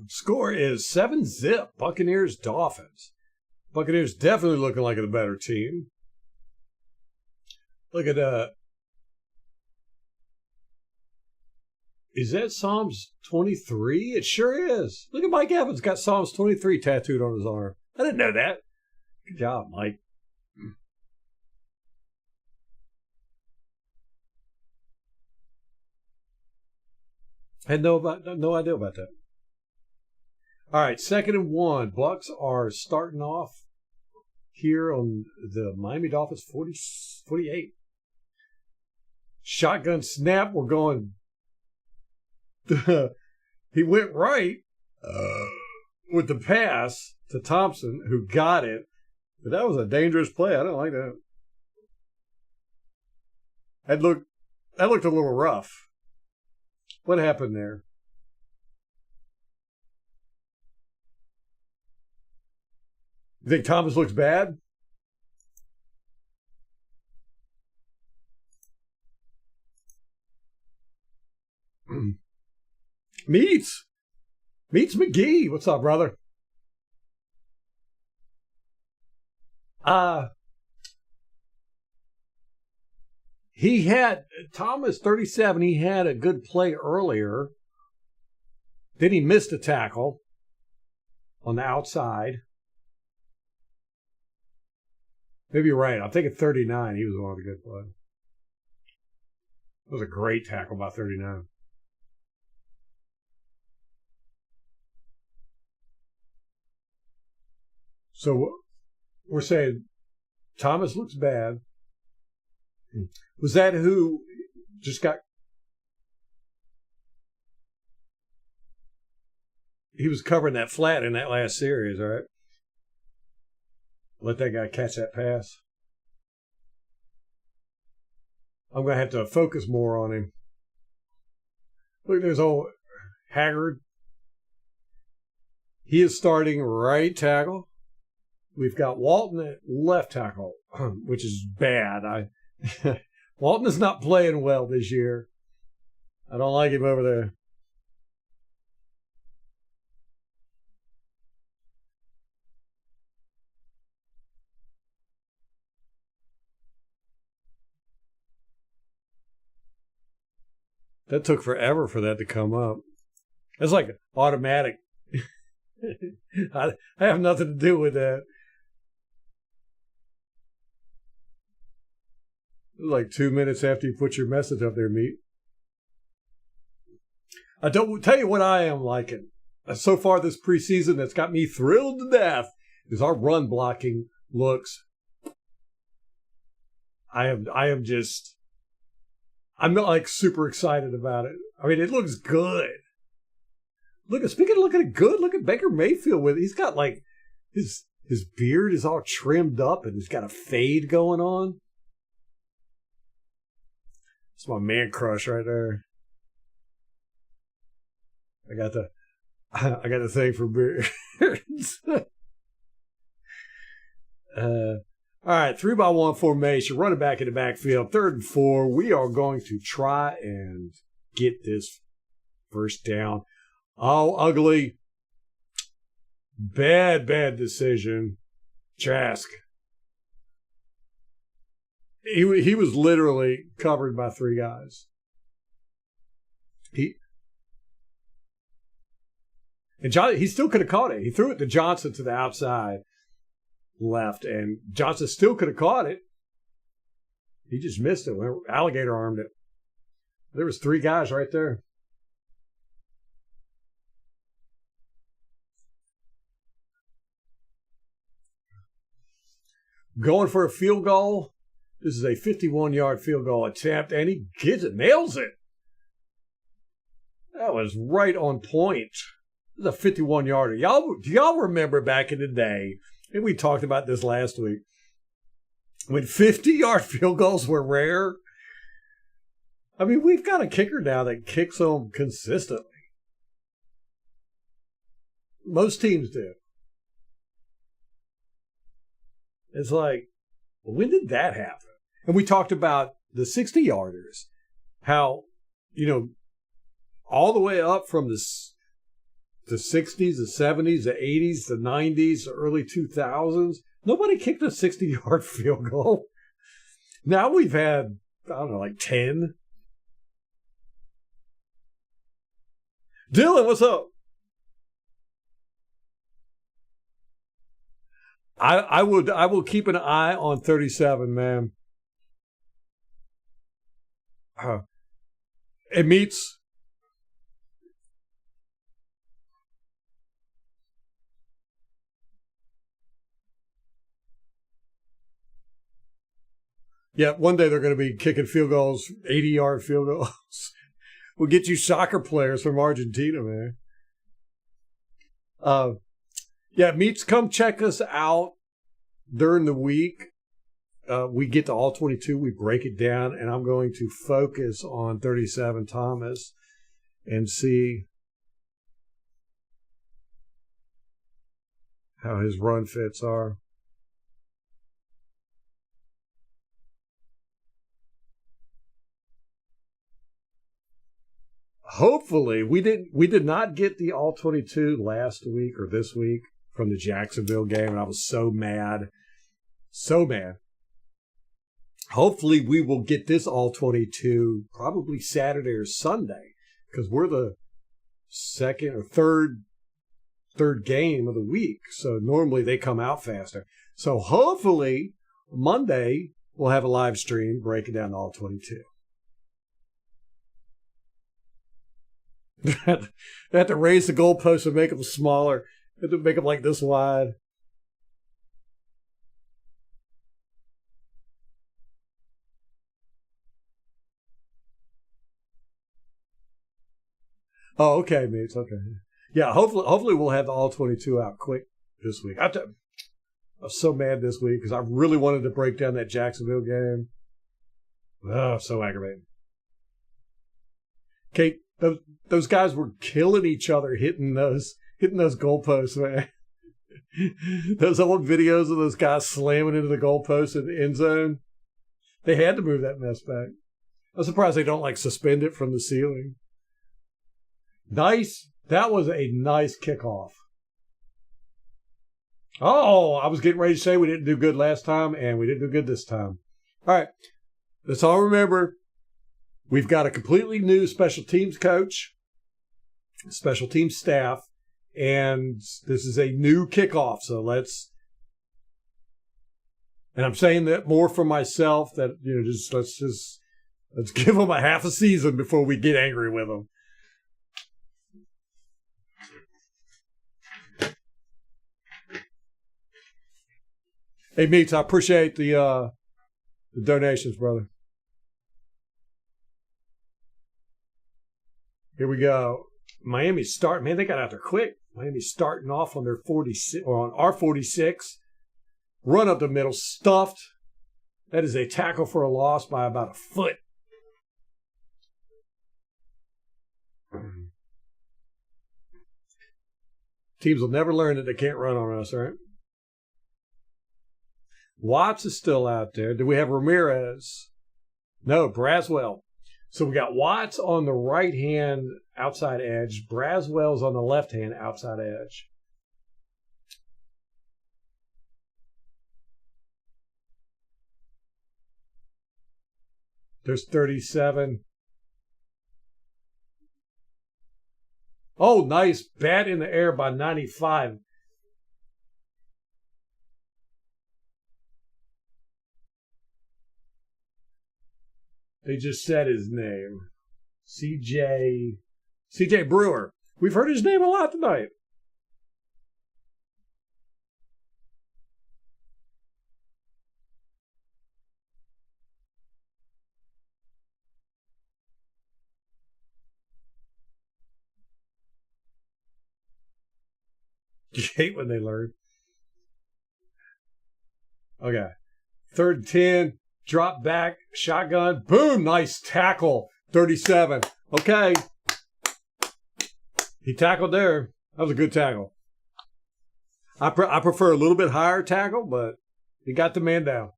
Score is 7-0. Buccaneers, Dolphins. Buccaneers definitely looking like the better team. Look at is that Psalms 23? It sure is. Look at Mike Evans got Psalms 23 tattooed on his arm. I didn't know that. Good job, Mike. Had no idea about that. All right, 2nd and 1. Bucs are starting off here on the Miami Dolphins 48. Shotgun snap. We're going. He went right with the pass to Thompson, who got it. But that was a dangerous play. I don't like that. That looked a little rough. What happened there? You think Thomas looks bad? Meats McGee. What's up, brother? He had Thomas 37. He had a good play earlier. Then he missed a tackle on the outside. Maybe you're right. I'm thinking 39. He was one of the good plays. It was a great tackle by 39. So we're saying Thomas looks bad. Was that who just got... He was covering that flat in that last series, right? Let that guy catch that pass. I'm going to have to focus more on him. Look, there's old Haggard. He is starting right tackle. We've got Walton at left tackle, which is bad. Walton is not playing well this year. I don't like him over there. That took forever for that to come up. It's like automatic. I have nothing to do with that. Like 2 minutes after you put your message up there, Meat. I don't tell you what I am liking. So far this preseason that's got me thrilled to death is our run blocking looks. I'm not like super excited about it. I mean, it looks good. Speaking of looking good, look at Baker Mayfield with it. He's got like his beard is all trimmed up and he's got a fade going on. It's my man crush right there. I got the thing for beards. All right, 3-by-1 formation, running back in the backfield, 3rd and 4. We are going to try and get this first down. Oh, ugly. Bad decision. Trask. He was literally covered by 3 guys. He still could have caught it. He threw it to Johnson to the outside left, and Johnson still could have caught it. He just missed it. Alligator armed it. There was 3 guys right there. Going for a field goal. This is a 51-yard field goal attempt, and he gets it, nails it. That was right on point. This is a 51-yarder. Do y'all remember back in the day, and we talked about this last week, when 50-yard field goals were rare? I mean, we've got a kicker now that kicks them consistently. Most teams do. It's like, well, when did that happen? And we talked about the 60-yarders, how, all the way up from the 60s, the 70s, the 80s, the 90s, the early 2000s, nobody kicked a 60-yard field goal. Now we've had, I don't know, like 10. Dylan, what's up? I will keep an eye on 37, man. It meets. Yeah, one day they're going to be kicking field goals, 80-yard field goals. We'll get you soccer players from Argentina, man. Yeah, Meats, come check us out during the week. We get to all 22, we break it down, and I'm going to focus on 37 Thomas and see how his run fits are. Hopefully, we did not get the all 22 last week or this week from the Jacksonville game, and I was so mad. So mad. Hopefully, we will get this all 22 probably Saturday or Sunday, because we're the second or third game of the week. So normally they come out faster. So hopefully Monday we'll have a live stream breaking down all 22. They have to raise the goalposts and make them smaller. They have to make them like this wide. Oh, okay, mates. Okay. Yeah, hopefully we'll have the all 22 out quick this week. I was so mad this week because I really wanted to break down that Jacksonville game. Oh, so aggravating. Kate, those guys were killing each other hitting those goalposts, man. Those old videos of those guys slamming into the goalposts in the end zone. They had to move that mess back. I'm surprised they don't like suspend it from the ceiling. Nice. That was a nice kickoff. Oh, I was getting ready to say we didn't do good last time, and we didn't do good this time. All right. Let's all remember, we've got a completely new special teams coach, special teams staff, and this is a new kickoff. So let's I'm saying that more for myself, that, let's give them a half a season before we get angry with them. Hey, Meats, I appreciate the donations, brother. Here we go. Miami's starting. Man, they got out there quick. Miami's starting off on their 46 or on our 46. Run up the middle, stuffed. That is a tackle for a loss by about a foot. Teams will never learn that they can't run on us, right? Watts is still out there. Do we have Ramirez? No, Braswell. So we got Watts on the right-hand outside edge. Braswell's on the left-hand outside edge. There's 37. Oh, nice. Bat in the air by 95. They just said his name. CJ Brewer. We've heard his name a lot tonight. You hate when they learn. Okay. 3rd and 10. Drop back, shotgun, boom, nice tackle, 37. Okay. He tackled there. That was a good tackle. I prefer a little bit higher tackle, but he got the man down.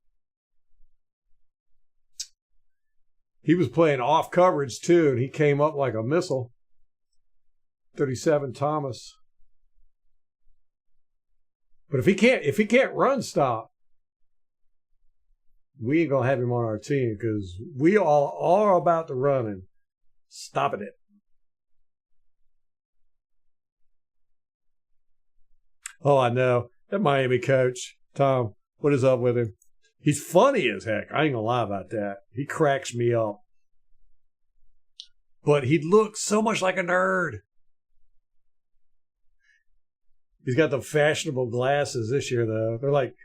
He was playing off coverage, too, and he came up like a missile. 37, Thomas. But if he can't run stop, we ain't going to have him on our team because we all are about the running. Stopping it. Oh, I know. That Miami coach, Tom, what is up with him? He's funny as heck. I ain't going to lie about that. He cracks me up. But he looks so much like a nerd. He's got the fashionable glasses this year, though. They're like,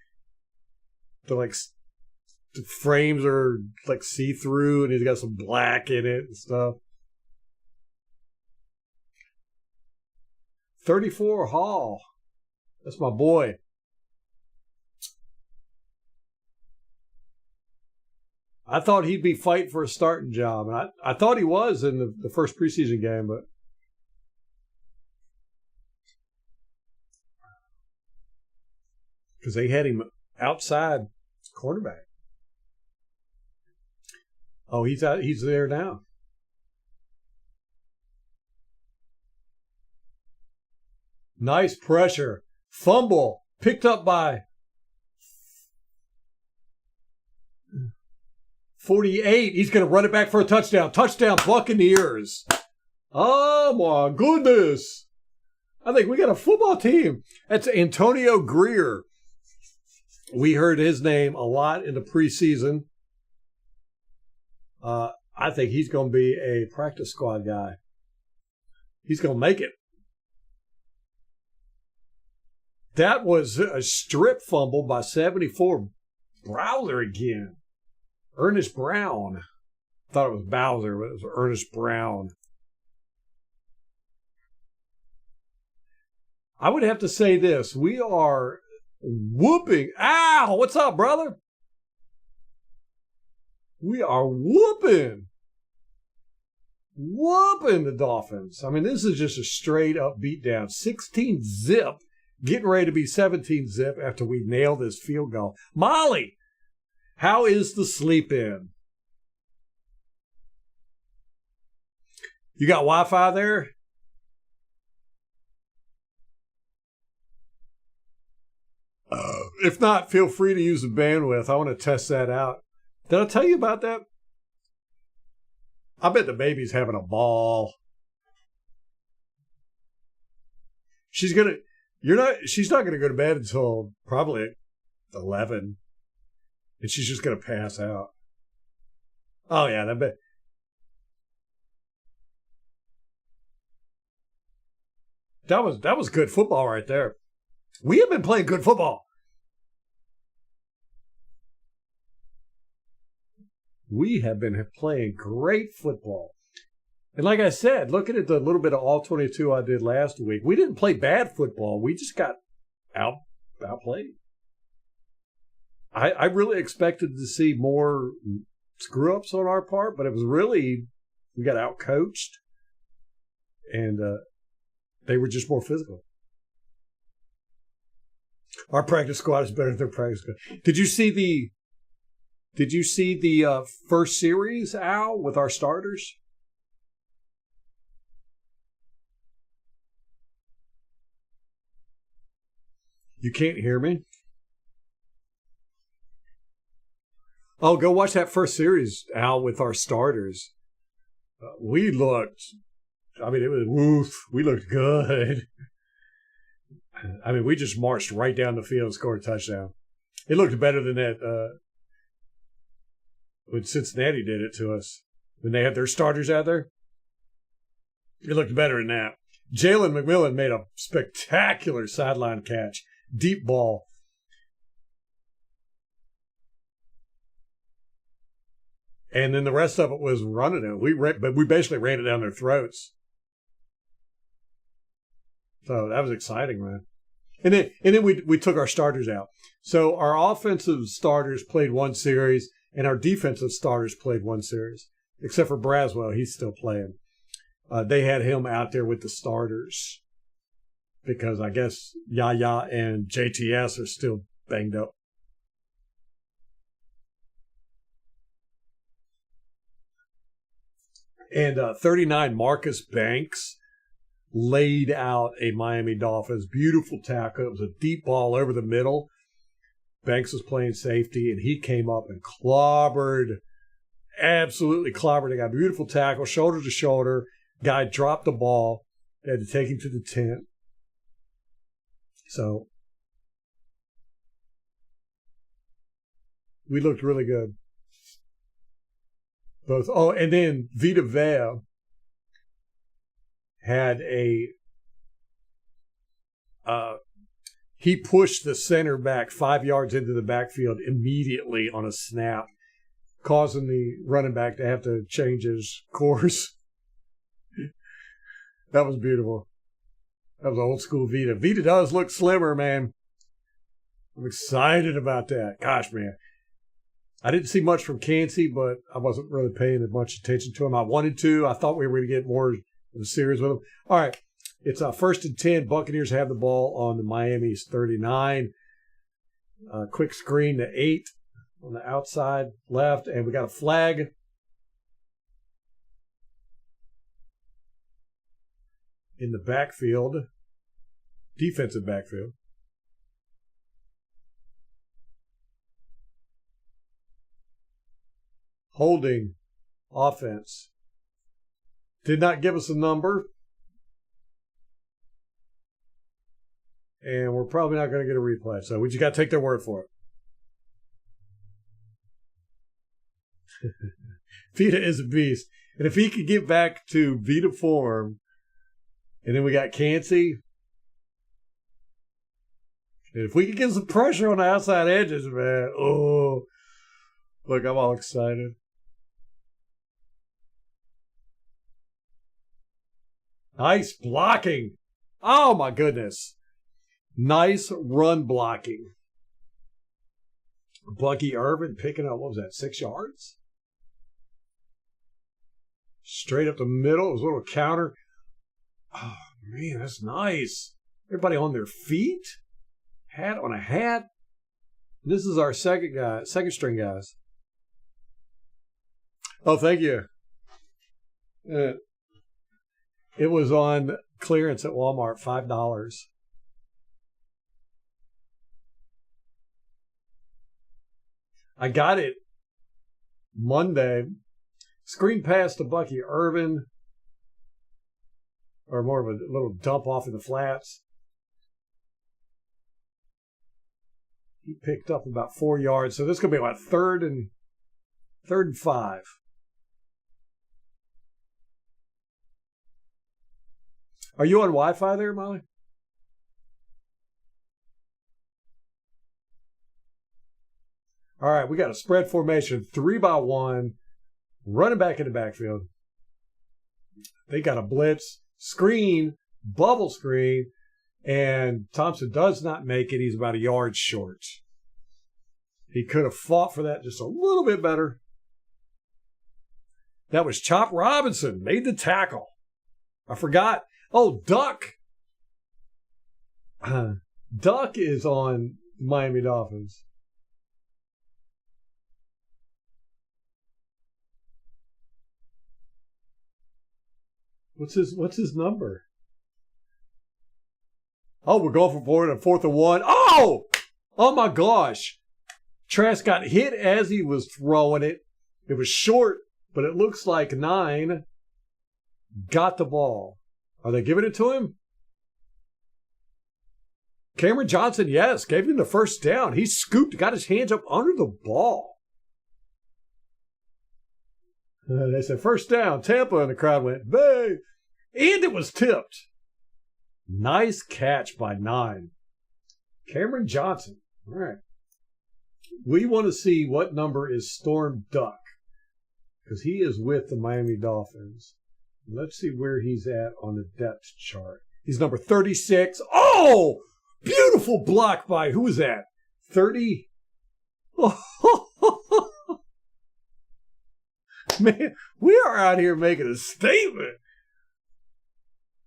the frames are like see-through, and he's got some black in it and stuff. 34 Hall. That's my boy. I thought he'd be fighting for a starting job, and I thought he was in the first preseason game, but because they had him outside cornerback. Oh, he's out. He's there now. Nice pressure. Fumble. Picked up by 48. He's going to run it back for a touchdown. Touchdown, Buccaneers. Oh, my goodness. I think we got a football team. That's Antonio Greer. We heard his name a lot in the preseason. I think he's going to be a practice squad guy. He's going to make it. That was a strip fumble by 74. Browser again. Ernest Brown. Thought it was Bowser, but it was Ernest Brown. I would have to say this. We are whooping. Ow! What's up, brother? We are whooping the Dolphins. I mean, this is just a straight up beatdown. 16 zip, getting ready to be 17 zip after we nail this field goal. Molly, how is the sleep in? You got Wi-Fi there? If not, feel free to use the bandwidth. I want to test that out. Did I tell you about that? I bet the baby's having a ball. She's not gonna go to bed until probably 11. And she's just gonna pass out. Oh yeah, that was good football right there. We have been playing good football. We have been playing great football. And like I said, looking at the little bit of all 22 I did last week, we didn't play bad football. We just got outplayed. I really expected to see more screw-ups on our part, but it was really, we got out-coached, and they were just more physical. Our practice squad is better than their practice squad. Did you see the first series, Al, with our starters? You can't hear me? Oh, go watch that first series, Al, with our starters. We looked, I mean, it was, woof, we looked good. I mean, we just marched right down the field and scored a touchdown. It looked better than that when Cincinnati did it to us. When they had their starters out there. It looked better than that. Jalen McMillan made a spectacular sideline catch. Deep ball. And then the rest of it was running it. But we basically ran it down their throats. So that was exciting, man. And then we took our starters out. So our offensive starters played one series, and our defensive starters played one series. Except for Braswell, he's still playing. They had him out there with the starters because I guess Yaya and JTS are still banged up. And 39 Marcus Banks laid out a Miami Dolphins beautiful tackle. It was a deep ball over the middle. Banks was playing safety, and he came up and clobbered, absolutely clobbered. They got a beautiful tackle, shoulder to shoulder. Guy dropped the ball. They had to take him to the tent. So we looked really good. Both. Oh, and then Vita Vea had he pushed the center back 5 yards into the backfield immediately on a snap, causing the running back to have to change his course. That was beautiful. That was old school Vita. Vita does look slimmer, man. I'm excited about that. Gosh, man. I didn't see much from Kancey, but I wasn't really paying much attention to him. I wanted to. I thought we were going to get more of a series with him. All right. It's 1st and 10. Buccaneers have the ball on the Miami's 39. Quick screen to 8 on the outside left, and we got a flag. In the backfield, defensive backfield. Holding offense. Did not give us a number. And we're probably not going to get a replay. So we just got to take their word for it. Vita is a beast. And if he could get back to Vita form, and then we got Kancey. And if we could get some pressure on the outside edges, man. Oh, look, I'm all excited. Nice blocking. Oh, my goodness. Nice run blocking. Bucky Irvin picking up, what was that, 6 yards? Straight up the middle. It was a little counter. Oh, man, that's nice. Everybody on their feet. Hat on a hat. This is our second string guys. Oh, thank you. It was on clearance at Walmart, $5. I got it Monday. Screen pass to Bucky Irvin. Or more of a little dump off in the flats. He picked up about 4 yards. So this is going to be about third and 5. Are you on Wi-Fi there, Molly? All right, we got a spread formation, 3-by-1, running back in the backfield. They got a blitz, screen, bubble screen, and Thompson does not make it. He's about a yard short. He could have fought for that just a little bit better. That was Chop Robinson, made the tackle. I forgot. Oh, Duck. Duck is on Miami Dolphins. What's his number? Oh, we're going for forward on 4th and 1. Oh! Oh my gosh. Trask got hit as he was throwing it. It was short, but it looks like 9 got the ball. Are they giving it to him? Cameron Johnson, yes, gave him the first down. He scooped, got his hands up under the ball. They said, first down, Tampa, and the crowd went, bae. And it was tipped. Nice catch by 9. Cameron Johnson. All right. We want to see what number is Storm Duck, because he is with the Miami Dolphins. Let's see where he's at on the depth chart. He's number 36. Oh! Beautiful block by, who is that? 30? Man, we are out here making a statement.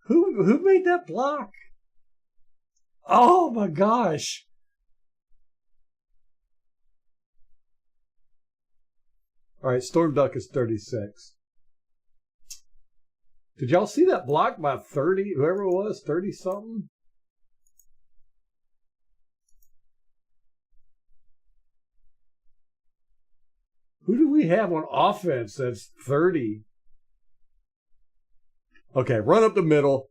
Who made that block? Oh my gosh. All right, Storm Duck is 36. Did y'all see that block by 30, whoever it was, 30-something? Who do we have on offense that's 30? Okay, run up the middle.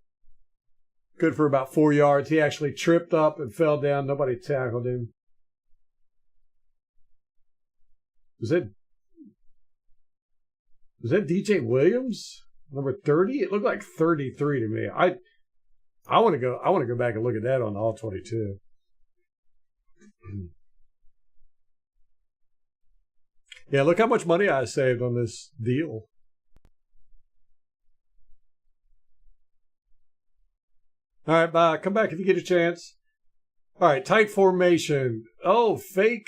Good for about 4 yards. He actually tripped up and fell down. Nobody tackled him. Was that DJ Williams? Number 30? It looked like 33 to me. I want to go back and look at that on all 22. Yeah, look how much money I saved on this deal. All right, bye. Come back if you get a chance. All right, tight formation. Oh, fake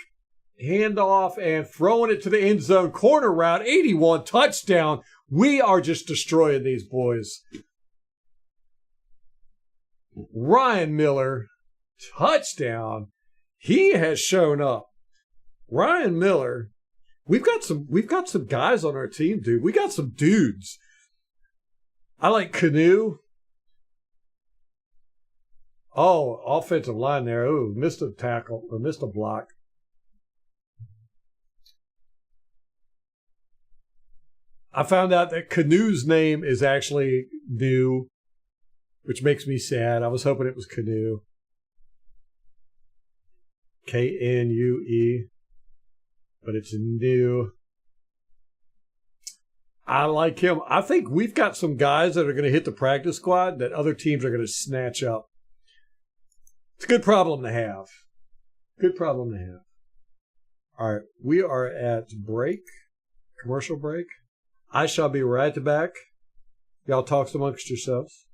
handoff and throwing it to the end zone. Corner route, 81, touchdown. We are just destroying these boys. Ryan Miller, touchdown. He has shown up. Ryan Miller. We've got some guys on our team, dude. We got some dudes. I like Canoe. Oh, offensive line there. Oh, missed a tackle or missed a block. I found out that Canoe's name is actually New, which makes me sad. I was hoping it was Canoe. Knue, but it's New. I like him. I think we've got some guys that are going to hit the practice squad that other teams are going to snatch up. It's a good problem to have. Good problem to have. All right, we are at break, commercial break. I shall be right back. Y'all talk amongst yourselves.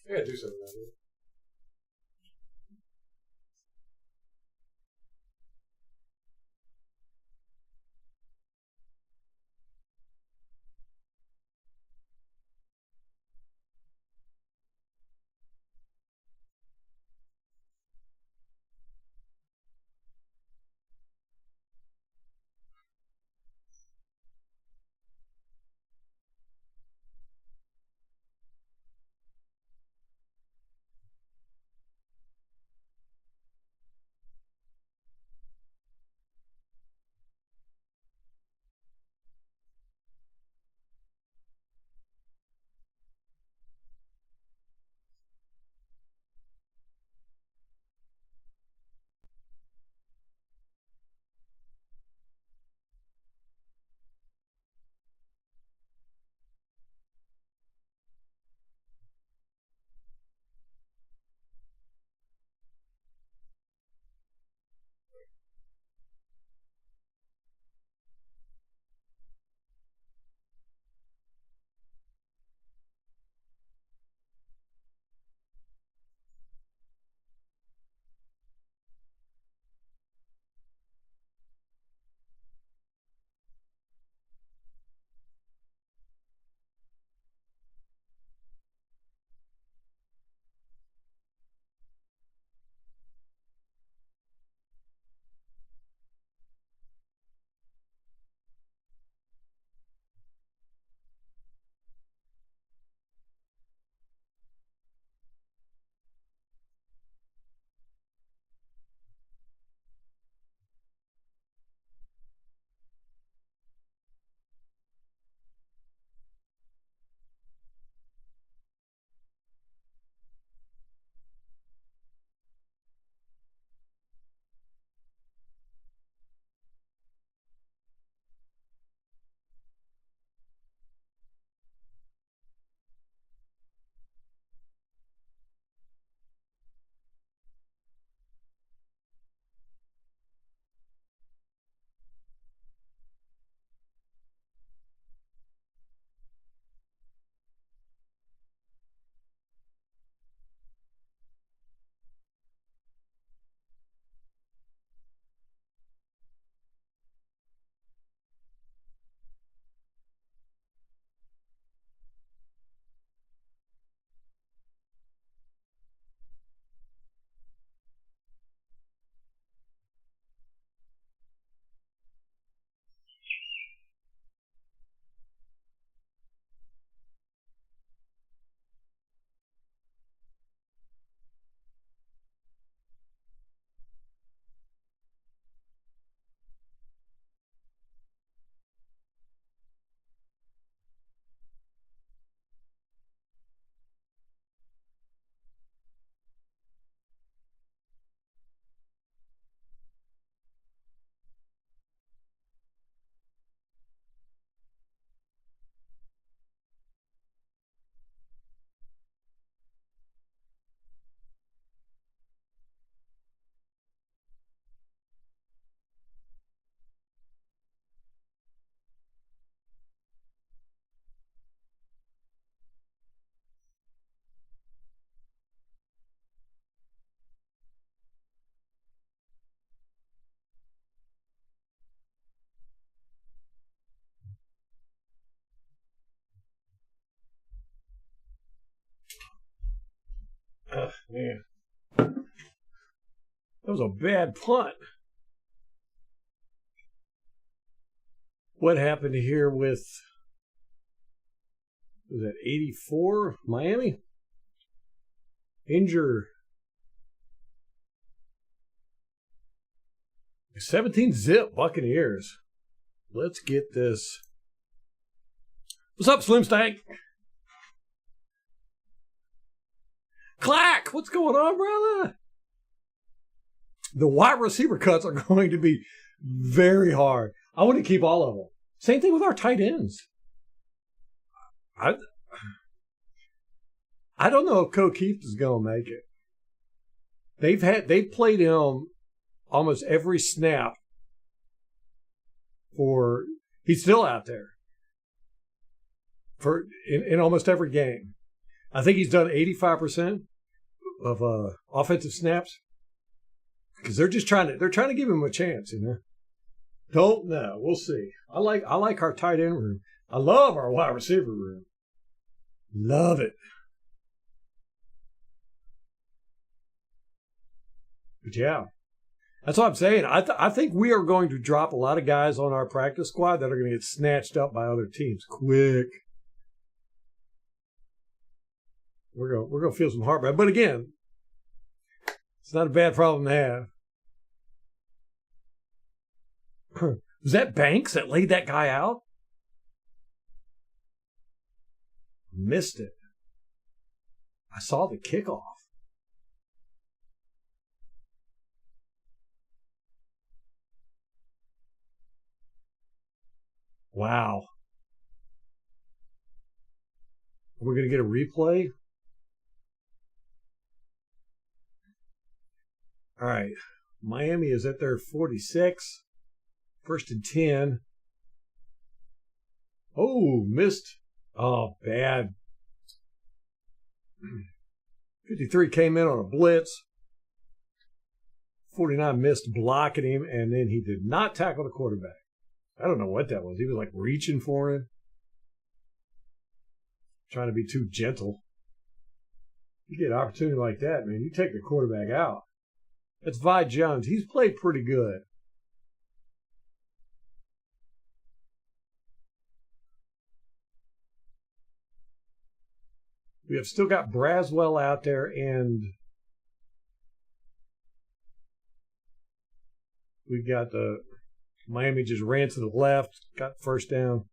I gotta do something about it. man. That was a bad punt. What happened here with, was that 84 Miami? Injure. 17-zip Buccaneers. Let's get this. What's up, Slim Stank? Clack! What's going on, brother? The wide receiver cuts are going to be very hard. I want to keep all of them. Same thing with our tight ends. I don't know if Keith is going to make it. They've played him almost every snap. He's still out there in almost every game. I think he's done 85% of offensive snaps because they're trying to give him a chance, you know. Don't know. We'll see. I like our tight end room. I love our wide receiver room. Love it. But yeah, that's what I'm saying. I think we are going to drop a lot of guys on our practice squad that are going to get snatched up by other teams quick. We're going to feel some heartburn. But again, it's not a bad problem to have. Was that Banks that laid that guy out? Missed it. I saw the kickoff. Wow. We're going to get a replay? All right. Miami is at their 46. 1st and 10. Oh, missed. Oh, bad. 53 came in on a blitz. 49 missed blocking him, and then he did not tackle the quarterback. I don't know what that was. He was like reaching for him. Trying to be too gentle. You get an opportunity like that, man, you take the quarterback out. That's Vi Jones. He's played pretty good. We have still got Braswell out there, and we got the Miami just ran to the left, got first down.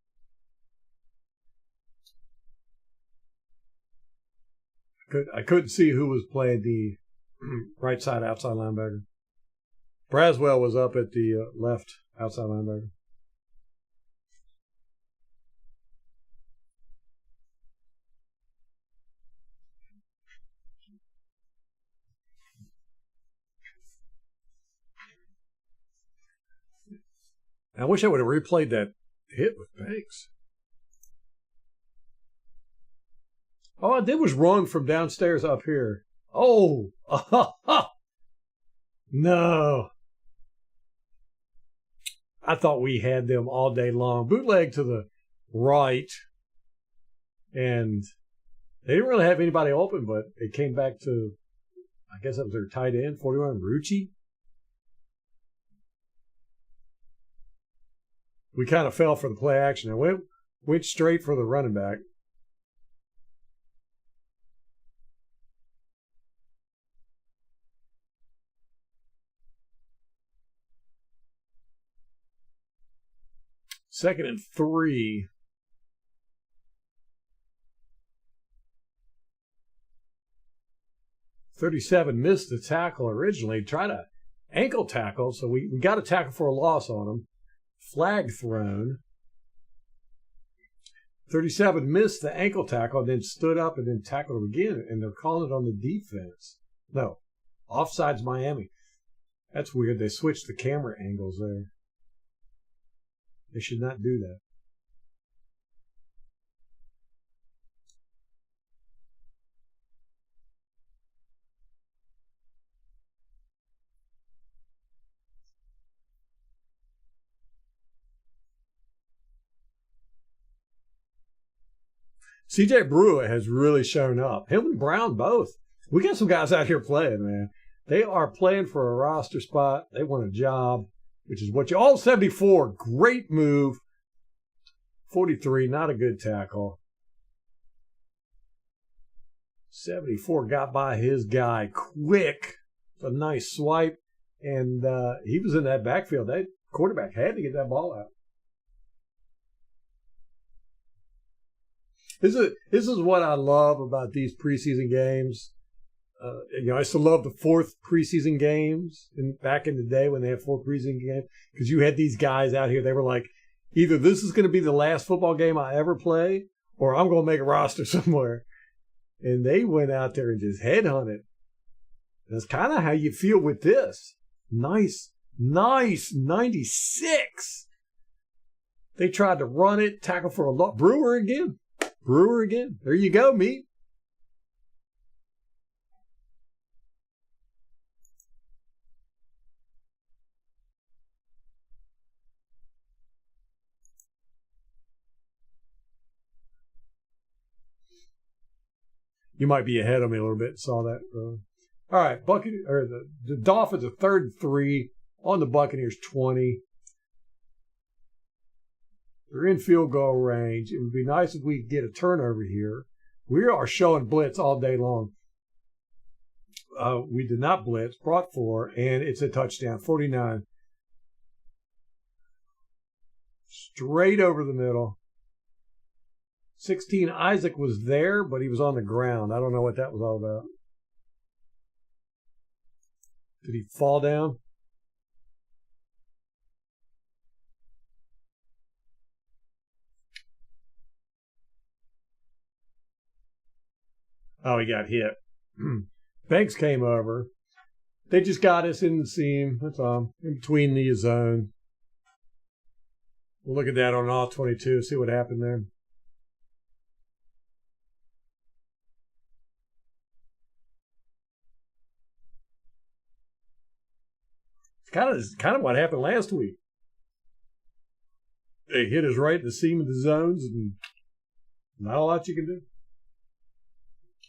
I couldn't see who was playing the right side outside linebacker. Braswell was up at the left outside linebacker. I wish I would have replayed that hit with Banks. All I did was run from downstairs up here. Oh! No. I thought we had them all day long. Bootleg to the right. And they didn't really have anybody open, but it came back to, I guess that was their tight end, 41, Rucci. We kind of fell for the play action and went straight for the running back. Second and 3. $37 missed the tackle originally. Tried a ankle tackle, so we got a tackle for a loss on him. Flag thrown. 37 missed the ankle tackle and then stood up and then tackled him again, and they're calling it on the defense. No, offsides Miami. That's weird. They switched the camera angles there. They should not do that. CJ Brewer has really shown up. Him and Brown both. We got some guys out here playing, man. They are playing for a roster spot. They want a job, which is what you all 74. Great move. 43, not a good tackle. 74 got by his guy quick. It's a nice swipe. And he was in that backfield. That quarterback had to get that ball out. This is what I love about these preseason games. I used to love the fourth preseason games back in the day when they had 4 preseason games, because you had these guys out here. They were like, either this is going to be the last football game I ever play, or I'm going to make a roster somewhere. And they went out there and just headhunted. That's kind of how you feel with this. Nice 96. They tried to run it, tackle for a lot. Brewer again. There you go, meat. You might be ahead of me a little bit. Saw that. All right, the Dolphins are 3rd and 3 on the Buccaneers 20. They're in field goal range. It would be nice if we could get a turnover here. We are showing blitz all day long. We did not blitz, brought 4, and it's a touchdown, 49. Straight over the middle. 16, Isaac was there, but he was on the ground. I don't know what that was all about. Did he fall down? Oh, he got hit. Banks came over. They just got us in the seam. That's all. In between the zone. We'll look at that on all 22, see what happened there. It's kind of what happened last week. They hit us right in the seam of the zones, and not a lot you can do.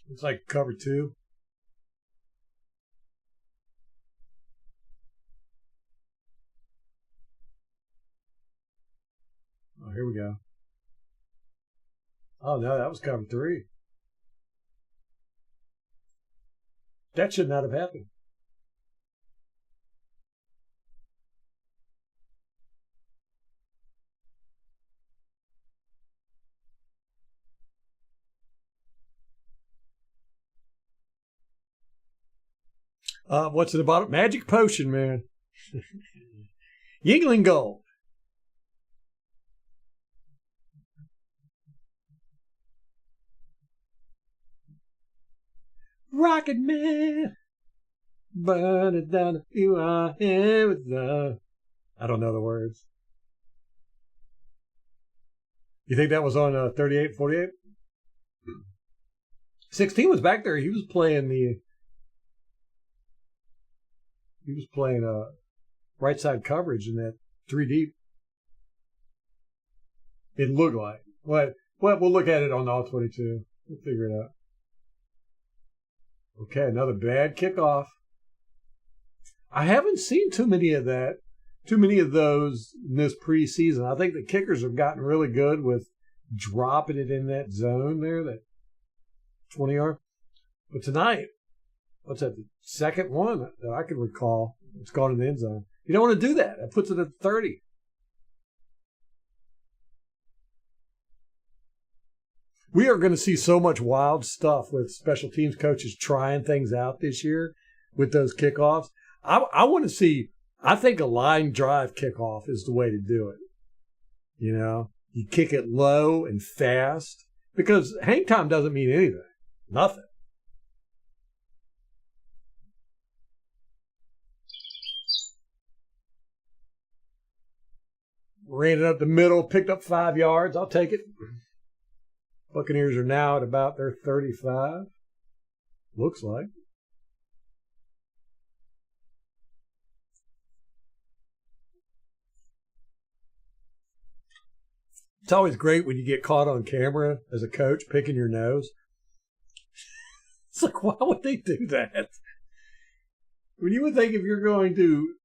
It's like cover 2. Oh, here we go. Oh, no, that was cover 3. That should not have happened. What's at the bottom? Magic potion, man. Yingling gold. Rocket Man. Burn it down. You are here with the... I don't know the words. You think that was on 38, 48? 16 was back there. He was playing right side coverage in that 3 deep. It looked like. Well, we'll look at it on all 22. We'll figure it out. Okay, another bad kickoff. I haven't seen too many of those in this preseason. I think the kickers have gotten really good with dropping it in that zone there, that 20-yard. But tonight, what's that, the second one that I can recall, it's gone in the end zone. You don't want to do that. That puts it at 30. We are going to see so much wild stuff with special teams coaches trying things out this year with those kickoffs. I want to see, I think a line drive kickoff is the way to do it. You know, you kick it low and fast, because hang time doesn't mean anything. Nothing. Ran it up the middle, picked up 5 yards. I'll take it. Buccaneers are now at about their 35. Looks like. It's always great when you get caught on camera as a coach picking your nose. It's like, why would they do that? When you would think if you're going to,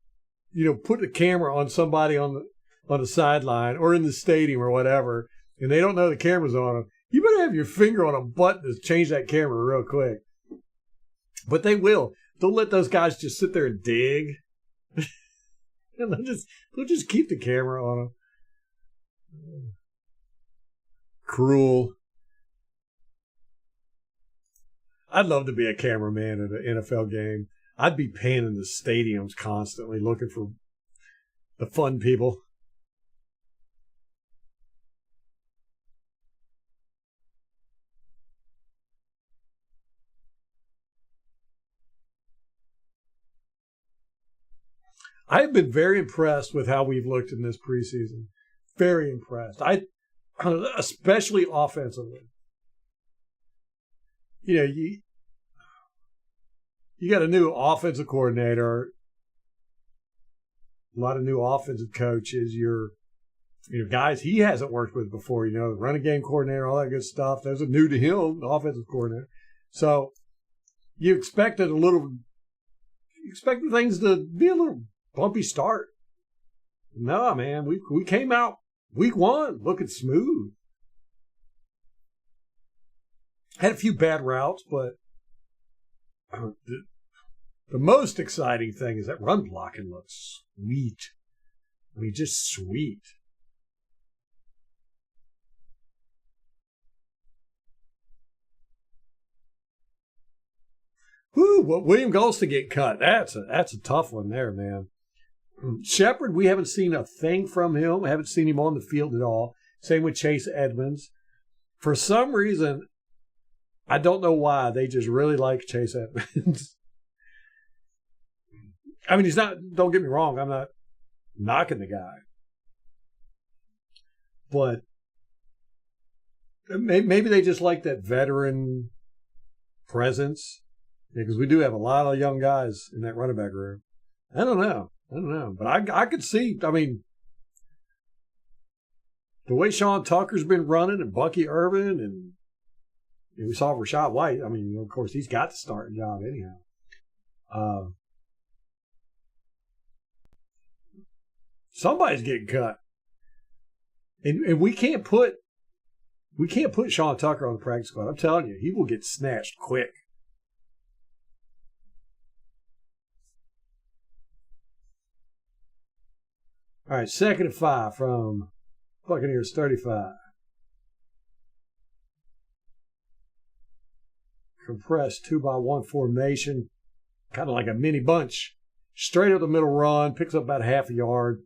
put a camera on somebody on the sideline or in the stadium or whatever, and they don't know the camera's on them, you better have your finger on a button to change that camera real quick. But they will. They'll let those guys just sit there and dig. And they'll just keep the camera on them. Cruel. I'd love to be a cameraman at an NFL game. I'd be panning the stadiums constantly looking for the fun people. I've been very impressed with how we've looked in this preseason. Very impressed. Especially offensively. You got a new offensive coordinator, a lot of new offensive coaches. Guys he hasn't worked with before. The running game coordinator, all that good stuff. Those are new to him, the offensive coordinator. So you expected things to be a little bumpy start. No, man, we came out week one looking smooth. Had a few bad routes, but the most exciting thing is that run blocking looks sweet. I mean, just sweet. Whew, William Golston get cut. That's a tough one there, man. Shepard, we haven't seen a thing from him. I haven't seen him on the field at all. Same with Chase Edmonds. For some reason, I don't know why, they just really like Chase Edmonds. I mean, don't get me wrong, I'm not knocking the guy. But maybe they just like that veteran presence. Because we do have a lot of young guys in that running back room. I don't know. But I could see, I mean, the way Sean Tucker's been running and Bucky Irvin and we saw Rashad White. I mean, of course, he's got the starting job anyhow. Somebody's getting cut. And we can't put Sean Tucker on the practice squad. I'm telling you, he will get snatched quick. All right, 2nd and 5 from Buccaneers 35. Compressed 2-by-1 formation, kind of like a mini bunch. Straight up the middle run, picks up about half a yard.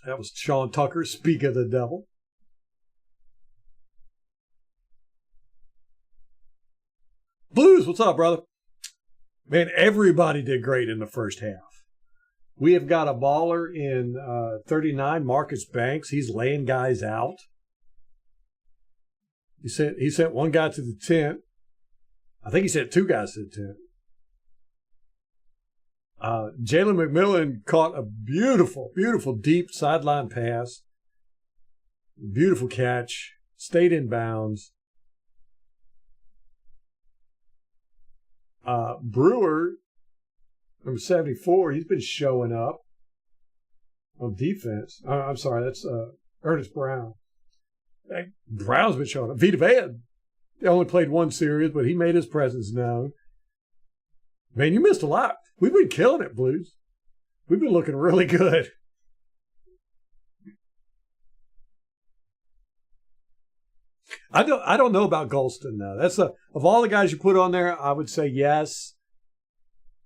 That was Sean Tucker, speak of the devil. Blues, what's up, brother? Man, everybody did great in the first half. We have got a baller in 39, Marcus Banks. He's laying guys out. He sent one guy to the tent. I think he sent two guys to the tent. Jalen McMillan caught a beautiful, beautiful deep sideline pass. Beautiful catch. Stayed in bounds. Brewer, number 74, he's been showing up on defense. I'm sorry, that's Ernest Brown. Brown's been showing up. Vita Vea only played one series, but he made his presence known. Man, you missed a lot. We've been killing it, Blues. We've been looking really good. I don't know about Golston though. That's of all the guys you put on there, I would say yes.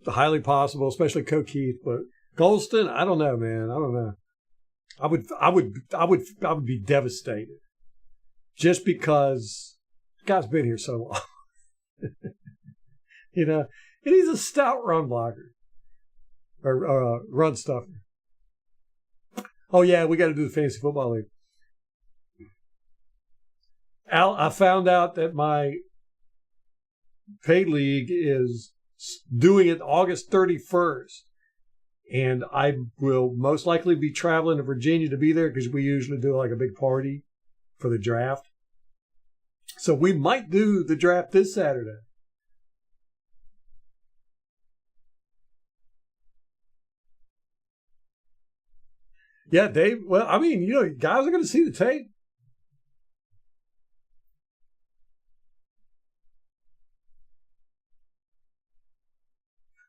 Highly possible, especially Keith. But Golston, I don't know, man. I don't know. I would be devastated just because the guy's been here so long. And he's a stout run blocker or run stuffer. Oh yeah, we got to do the fantasy football league. Al, I found out that my paid league is doing it August 31st. And I will most likely be traveling to Virginia to be there because we usually do like a big party for the draft. So we might do the draft this Saturday. Yeah, Dave. Well, I mean, guys are going to see the tape.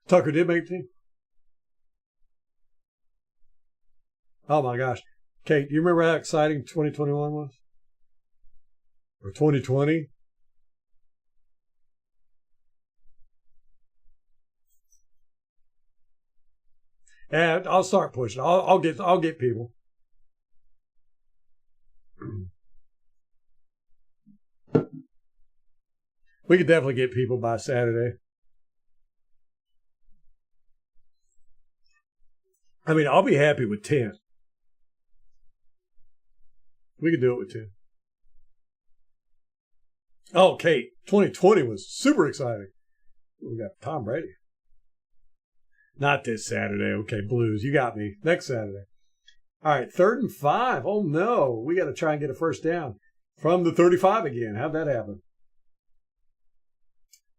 Tucker did make the team. Oh my gosh. Kate, do you remember how exciting 2021 was? Or 2020? And I'll start pushing. I'll get people. We could definitely get people by Saturday. I mean, I'll be happy with 10. We could do it with 10. Oh, Kate, 2020 was super exciting. We got Tom Brady. Not this Saturday. Okay, Blues, you got me. Next Saturday. All right, 3rd and 5. Oh, no. We got to try and get a first down from the 35 again. How'd that happen?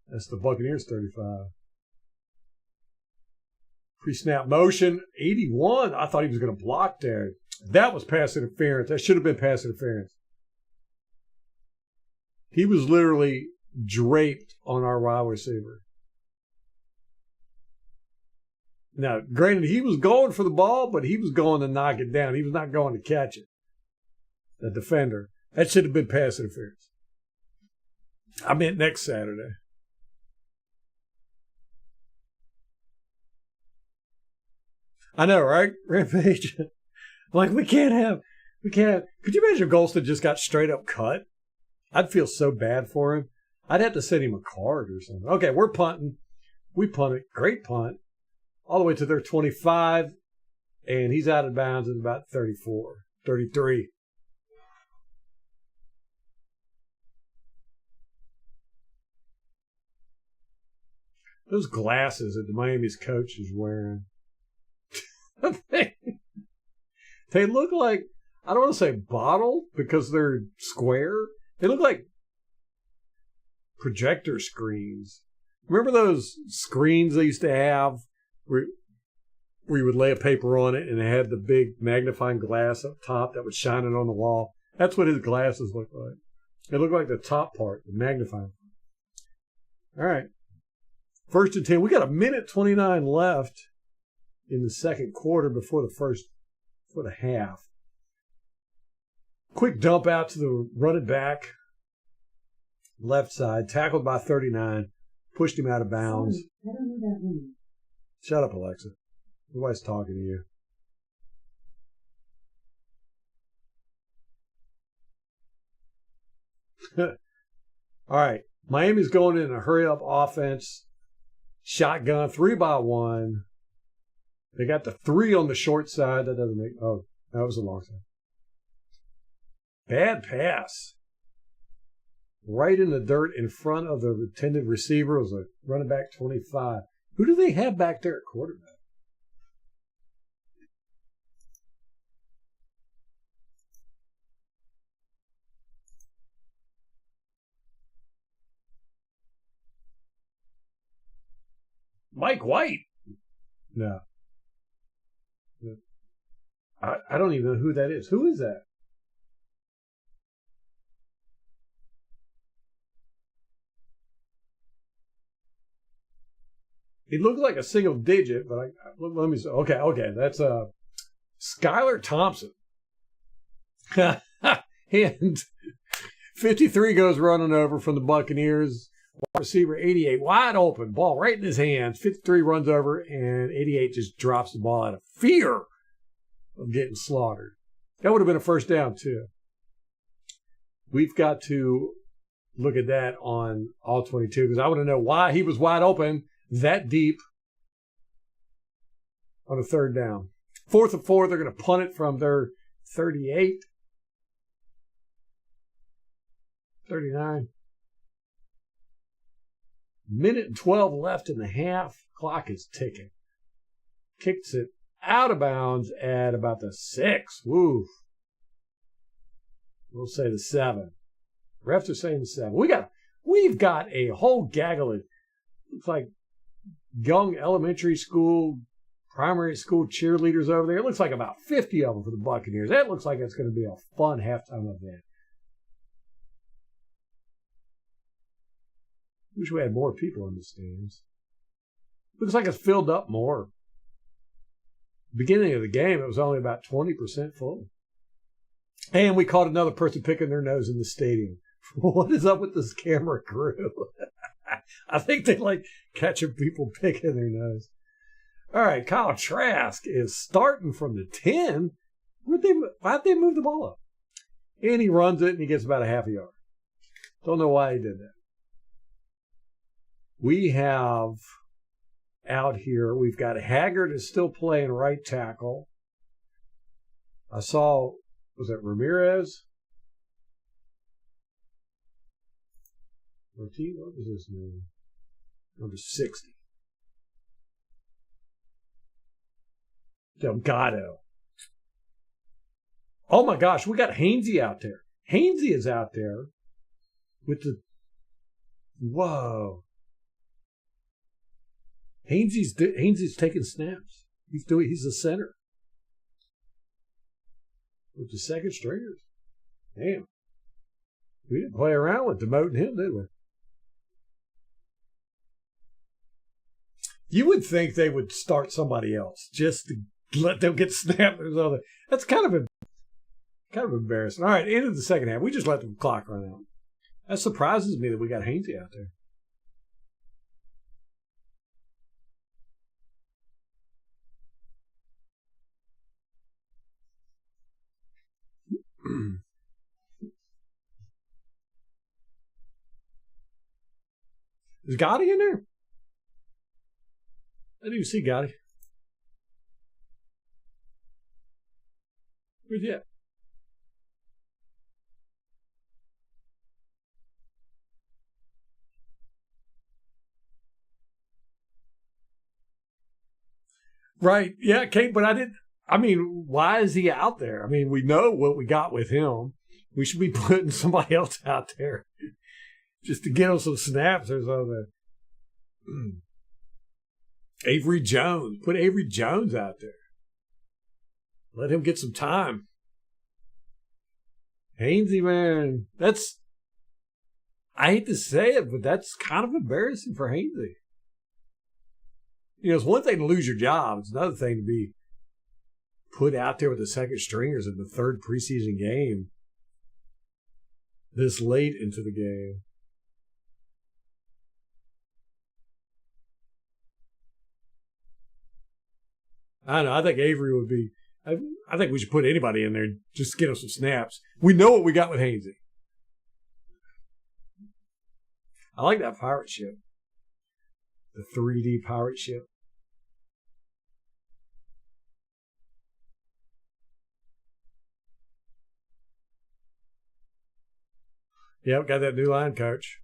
That's the Buccaneers 35. Pre-snap motion, 81. I thought he was going to block there. That was pass interference. That should have been pass interference. He was literally draped on our wide receiver. Now, granted, he was going for the ball, but he was going to knock it down. He was not going to catch it. The defender. That should have been pass interference. I meant next Saturday. I know, right? Rampage. Like, we can't. Could you imagine if Golston just got straight up cut? I'd feel so bad for him. I'd have to send him a card or something. Okay, we're punting. We punted. Great punt. All the way to their 25. And he's out of bounds at about 34, 33. Those glasses that the Miami's coach is wearing. They look like, I don't want to say bottle because they're square. They look like projector screens. Remember those screens they used to have where you would lay a paper on it and it had the big magnifying glass up top that would shine it on the wall? That's what his glasses look like. They look like the top part, the magnifying. All right. 1st and 10. We got 1:29 left in the second quarter before the half. Quick dump out to the running back, left side, tackled by 39, pushed him out of bounds. Sorry, I don't know that name. Shut up, Alexa. Nobody's talking to you. All right. Miami's going in a hurry-up offense. Shotgun, 3-by-1. They got the 3 on the short side. That doesn't make... Oh, that was a long side. Bad pass. Right in the dirt in front of the intended receiver. It was a running back 25. Who do they have back there at quarterback? Mike White. No. I don't even know who that is. Who is that? He looks like a single digit, but let me see. Okay. That's Skylar Thompson. And 53 goes running over from the Buccaneers. Wide receiver 88, wide open, ball right in his hands. 53 runs over, and 88 just drops the ball out of fear of getting slaughtered. That would have been a first down, too. We've got to look at that on all 22 because I want to know why he was wide open that deep on a 3rd down. 4th and 4, they're going to punt it from their 38. 39. 1:12 left in the half. Clock is ticking. Kicks it out of bounds at about the 6. Woo. We'll say the 7. Refs are saying the 7. We've got a whole gaggle of, looks like young elementary school, primary school cheerleaders over there. It looks like about 50 of them for the Buccaneers. That looks like it's going to be a fun halftime event. Wish we had more people in the stands. Looks like it's filled up more. Beginning of the game, it was only about 20% full. And we caught another person picking their nose in the stadium. What is up with this camera crew? I think they like catching people picking their nose. All right, Kyle Trask is starting from the 10. Why'd they move the ball up? And he runs it, and he gets about a half a yard. Don't know why he did that. We have out here, we've got Haggard is still playing right tackle. I saw, was that Ramirez? What was his name? Number 60. Delgado. Oh my gosh, we got Hainsey out there. Hainsey is out there with the. Whoa. Hainsey's taking snaps. He's the center. With the second stringers. Damn. We didn't play around with demoting him, did we? You would think they would start somebody else just to let them get snapped. That's kind of embarrassing. All right, end of the second half. We just let the clock run out. That surprises me that we got Hainsey out there. Is Gotti in there? I didn't even see Gotti. Where's he at? Right. Yeah, Kate, but why is he out there? I mean, we know what we got with him. We should be putting somebody else out there just to get him some snaps or something. Avery Jones. Put Avery Jones out there. Let him get some time. Hainsey, man, I hate to say it, but that's kind of embarrassing for Hainsey. You know, it's one thing to lose your job. It's another thing to be put out there with the second stringers in the third preseason game this late into the game. I don't know. I think Avery would be. I think we should put anybody in there just to get us some snaps. We know what we got with Hainsey. I like that pirate ship. The 3D pirate ship. Yep, got that new line coach.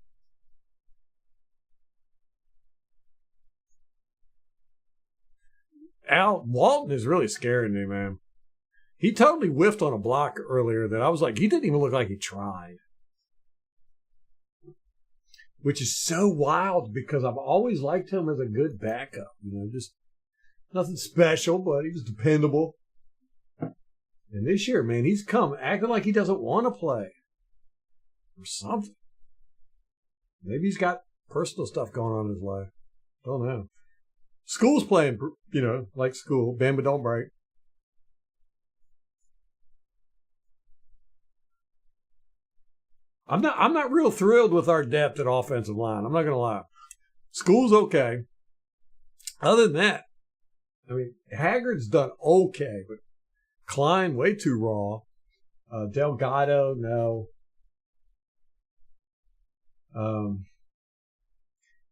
Al Walton is really scaring me, man. He totally whiffed on a block earlier that I was like, he didn't even look like he tried. Which is so wild because I've always liked him as a good backup. You know, just nothing special, but he was dependable. And this year, man, he's come acting like he doesn't want to play. Or something. Maybe he's got personal stuff going on in his life. Don't know. School's playing, you know, like school. Bend but don't break. I'm not real thrilled with our depth at offensive line. I'm not gonna lie. School's okay. Other than that, I mean, Haggard's done okay, but Klein way too raw. Delgado, no.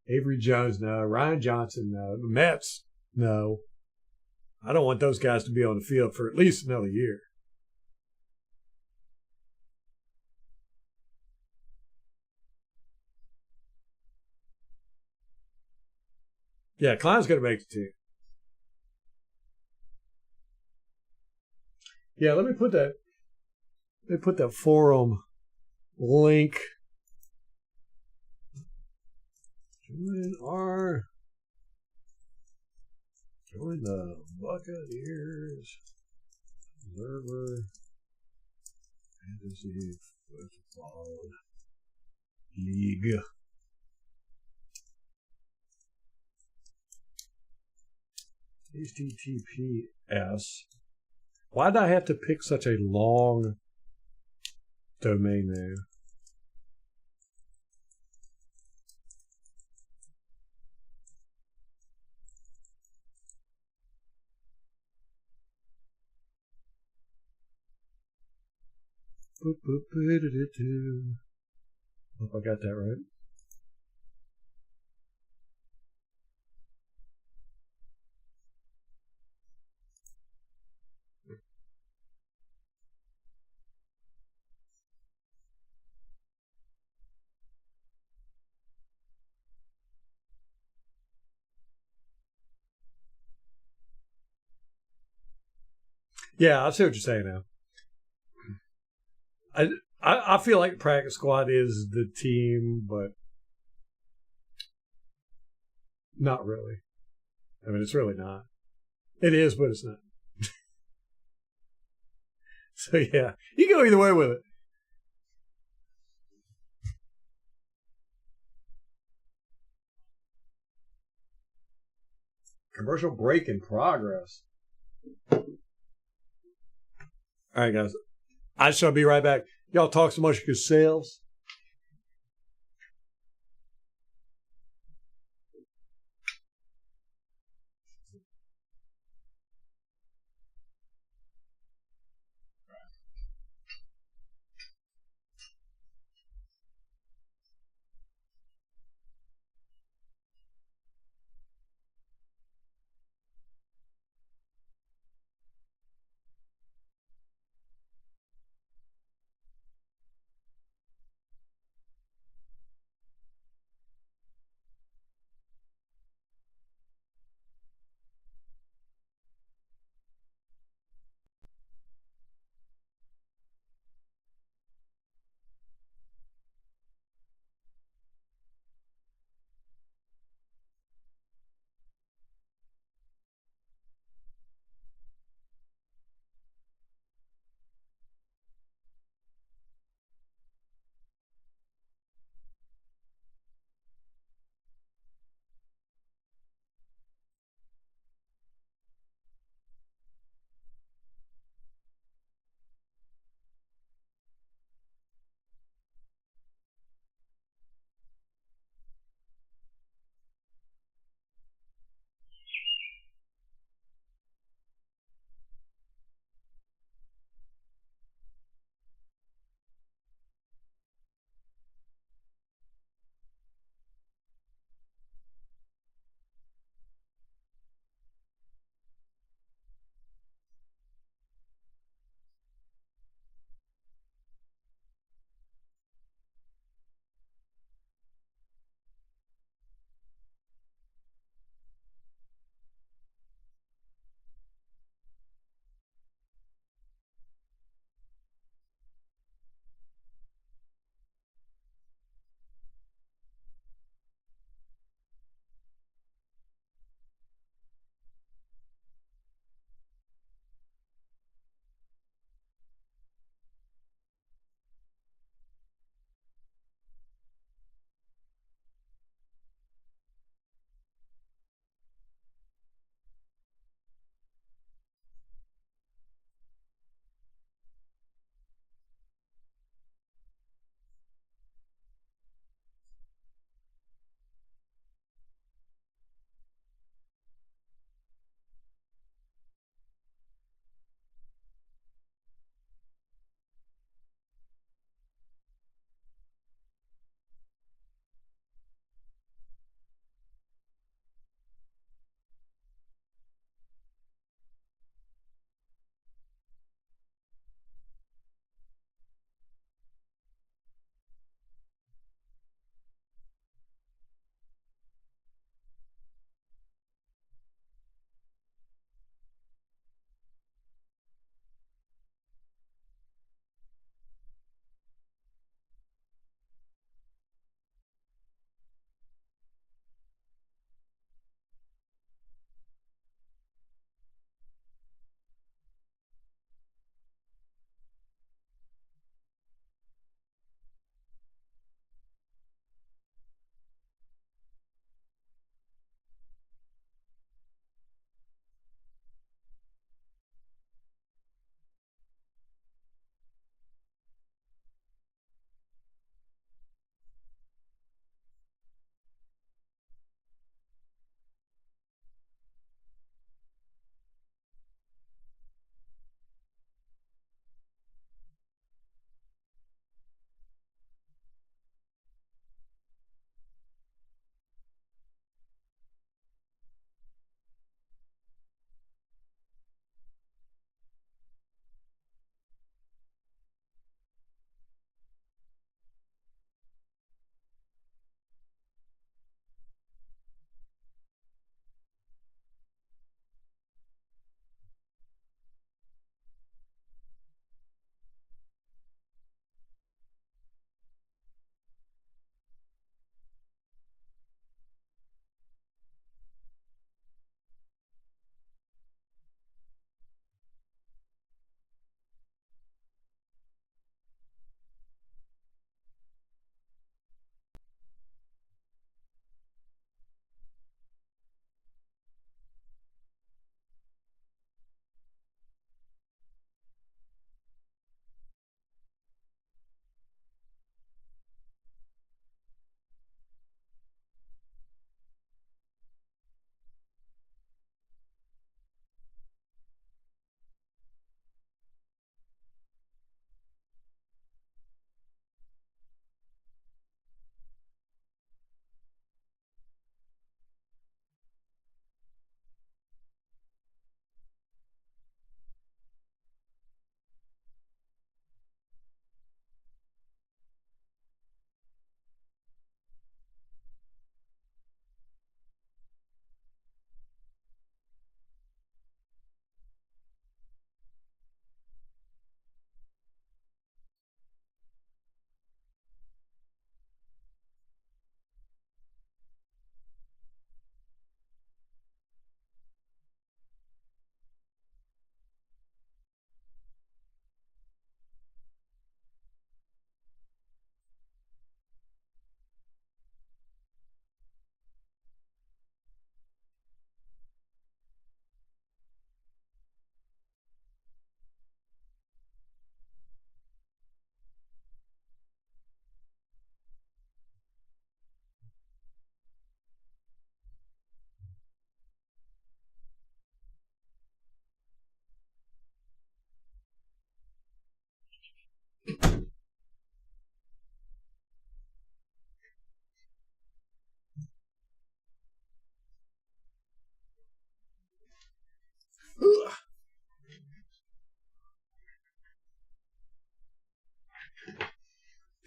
Avery Jones, no. Ryan Johnson, no. The Mets, no. I don't want those guys to be on the field for at least another year. Yeah, Klein's going to make the team. Yeah, let me put that forum link. Join our Join the Buccaneers Observer Fantasy Football League. HTTPS. Why did I have to pick such a long domain name? Hope I got that right. Yeah, I see what you're saying now. I feel like practice squad is the team, but not really. I mean, it's really not. It is, but it's not. So yeah, you go either way with it. Commercial break in progress. All right, guys. I shall be right back. Y'all talk so much yourselves.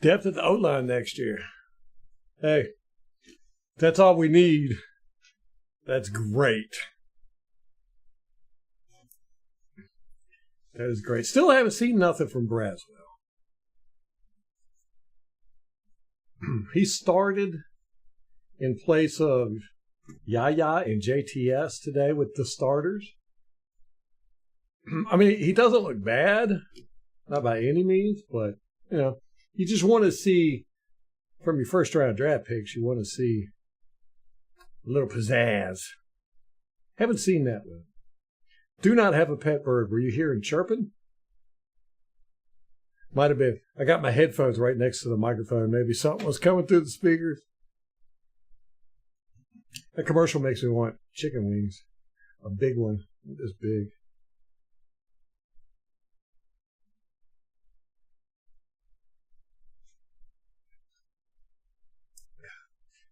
Depth at the O-line next year. Hey, that's all we need. That's great. That is great. Still haven't seen nothing from Braswell. He started in place of Yaya and JTS today with the starters. I mean, he doesn't look bad, not by any means, but, you know, you just want to see, from your first round draft picks, you want to see a little pizzazz. Haven't seen that one. Do not have a pet bird. Were you hearing chirping? Might have been. I got my headphones right next to the microphone. Maybe something was coming through the speakers. That commercial makes me want chicken wings. A big one. This big.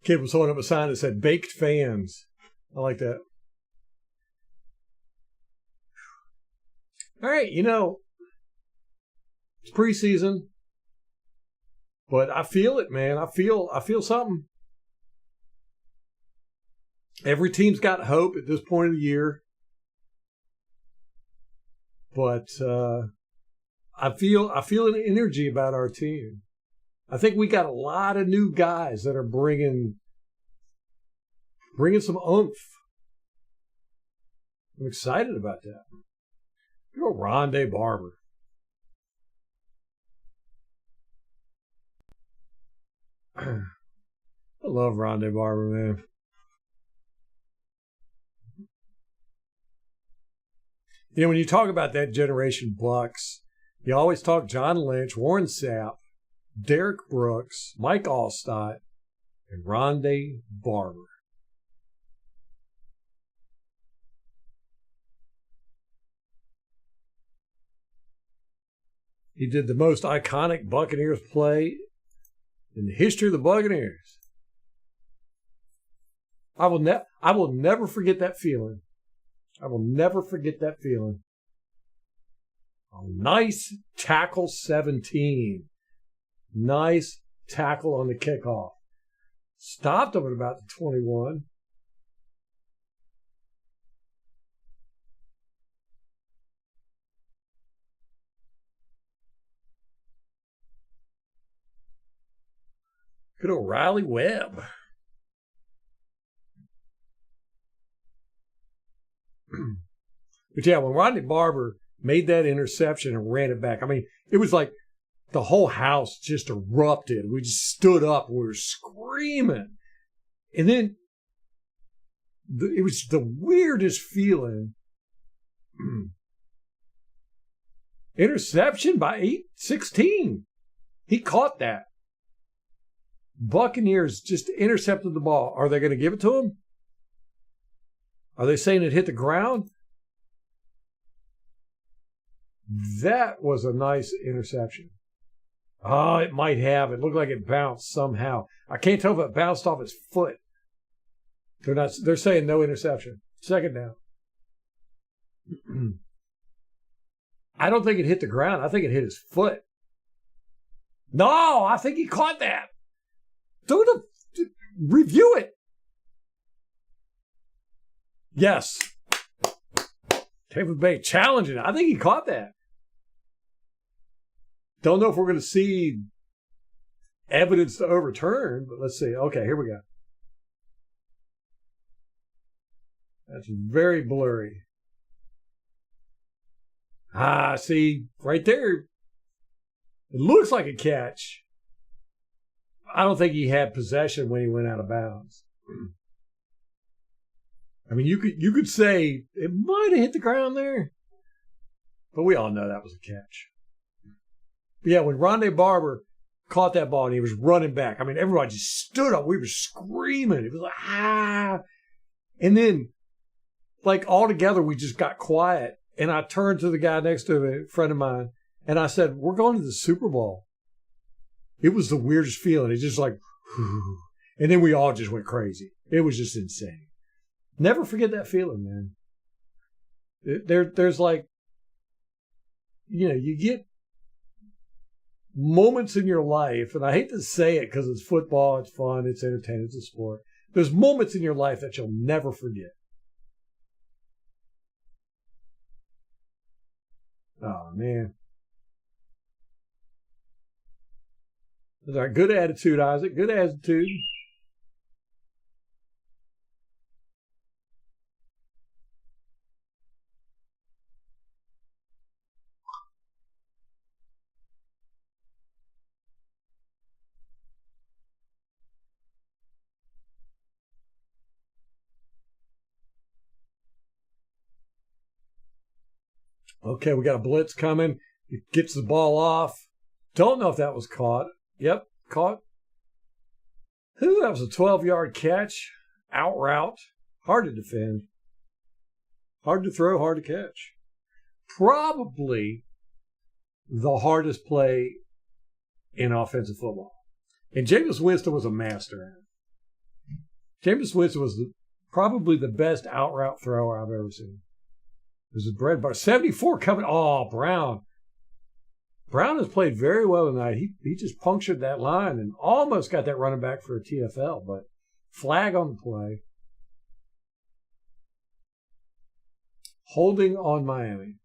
Kid was holding up a sign that said baked fans. I like that. All right, you know, it's preseason, but I feel it, man. I feel something. Every team's got hope at this point of the year, but I feel an energy about our team. I think we got a lot of new guys that are bringing some oomph. I'm excited about that. Go Rondé Barber. I love Rondé Barber, man. You know, when you talk about that generation Bucs, you always talk John Lynch, Warren Sapp, Derek Brooks, Mike Allstott, and Rondé Barber. He did the most iconic Buccaneers play in the history of the Buccaneers. I will never forget that feeling. I will never forget that feeling. A nice tackle 17. Nice tackle on the kickoff. Stopped him at about the 21. Good old Riley Webb. But yeah, when Rondé Barber made that interception and ran it back, I mean, it was like the whole house just erupted. We just stood up. We were screaming. And then it was the weirdest feeling. Interception by 16. He caught that. Buccaneers just intercepted the ball. Are they going to give it to him? Are they saying it hit the ground? That was a nice interception. Oh, it might have. It looked like it bounced somehow. I can't tell if it bounced off his foot. They're saying no interception. Second down. I don't think it hit the ground. I think it hit his foot. No, I think he caught that. Review it. Yes. Tampa Bay challenging it. I think he caught that. Don't know if we're going to see evidence to overturn, but let's see. Okay, here we go. That's very blurry. See, right there. It looks like a catch. I don't think he had possession when he went out of bounds. I mean, you could say it might have hit the ground there, but we all know that was a catch. But yeah, when Rondé Barber caught that ball and he was running back, I mean, everybody just stood up. We were screaming. It was like, ah. And then, like, all together, we just got quiet. And I turned to the guy next to me, a friend of mine, and I said, we're going to the Super Bowl. It was the weirdest feeling. It's just like, whew. And then we all just went crazy. It was just insane. Never forget that feeling, man. There's like, you know, you moments in your life, and I hate to say it because it's football, it's fun, it's entertaining, it's a sport. There's moments in your life that you'll never forget. Oh, man. Good attitude, Isaac. Good attitude. Okay, we got a blitz coming. He gets the ball off. Don't know if that was caught. Yep, caught. Ooh, that was a 12-yard catch. Out route. Hard to defend. Hard to throw, hard to catch. Probably the hardest play in offensive football. And Jameis Winston was a master at it. Jameis Winston was probably the best out route thrower I've ever seen. This is bread bar. 74 coming. Oh, Brown. Brown has played very well tonight. He just punctured that line and almost got that running back for a TFL, but flag on the play. Holding on Miami.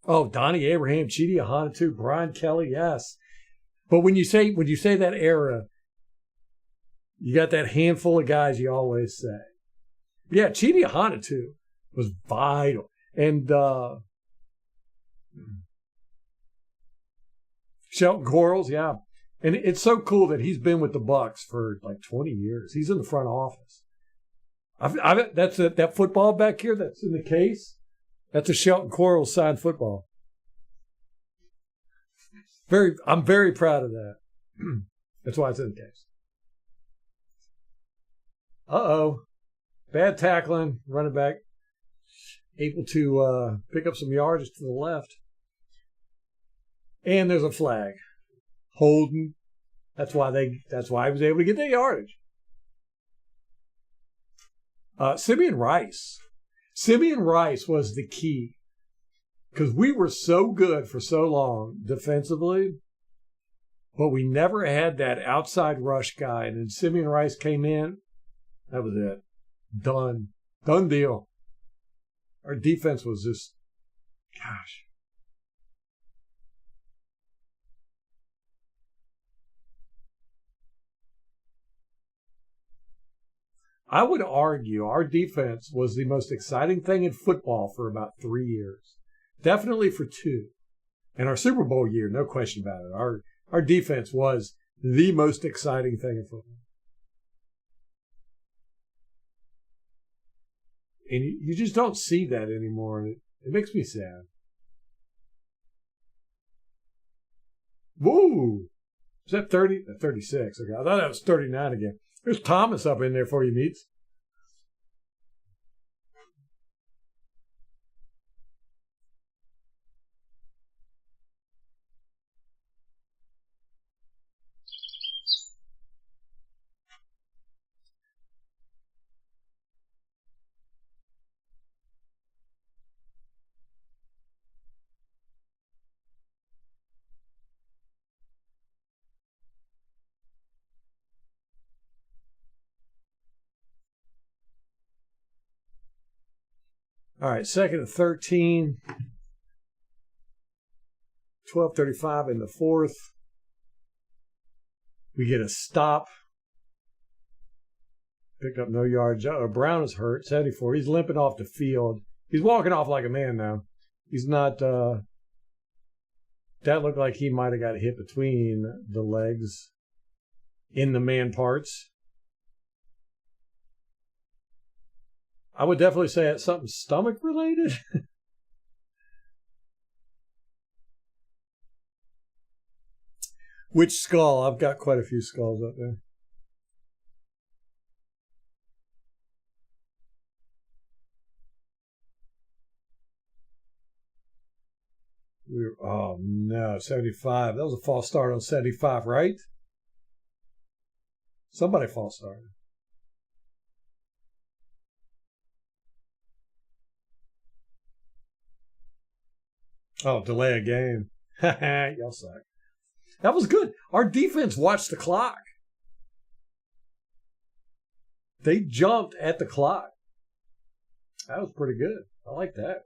Oh, Donnie Abraham, Chidi Ahanotu, Brian Kelly, yes. But when you say that era, you got that handful of guys you always say. Yeah, Chidi Ahanotu was vital. And Shelton Quarles, yeah. And it's so cool that he's been with the Bucs for like 20 years. He's in the front office. That's that football back here that's in the case. That's a Shelton Quarles signed football. I'm very proud of that. That's why it's in the case. Uh-oh. Bad tackling. Running back able to pick up some yardage to the left. And there's a flag. Holding. That's why he was able to get that yardage. Simeon Rice. Simeon Rice was the key. Because we were so good for so long defensively, but we never had that outside rush guy. And then Simeon Rice came in. That was it. Done. Done deal. Our defense was just, gosh. I would argue our defense was the most exciting thing in football for about 3 years. Definitely for 2. And our Super Bowl year, no question about it. Our defense was the most exciting thing in football. And you just don't see that anymore. And it makes me sad. Woo! Is that 30? 36. Okay. I thought that was 39 again. There's Thomas up in there for you, Meats. All right, 2nd and 13. 12:35 in the 4th. We get a stop. Picked up no yards. Brown is hurt, 74. He's limping off the field. He's walking off like a man now. He's not. That looked like he might have got hit between the legs in the man parts. I would definitely say it's something stomach related. Which skull? I've got quite a few skulls up there. Oh no, 75. That was a false start on 75, right? Somebody false started. Oh, delay a game. Y'all suck. That was good. Our defense watched the clock. They jumped at the clock. That was pretty good. I like that.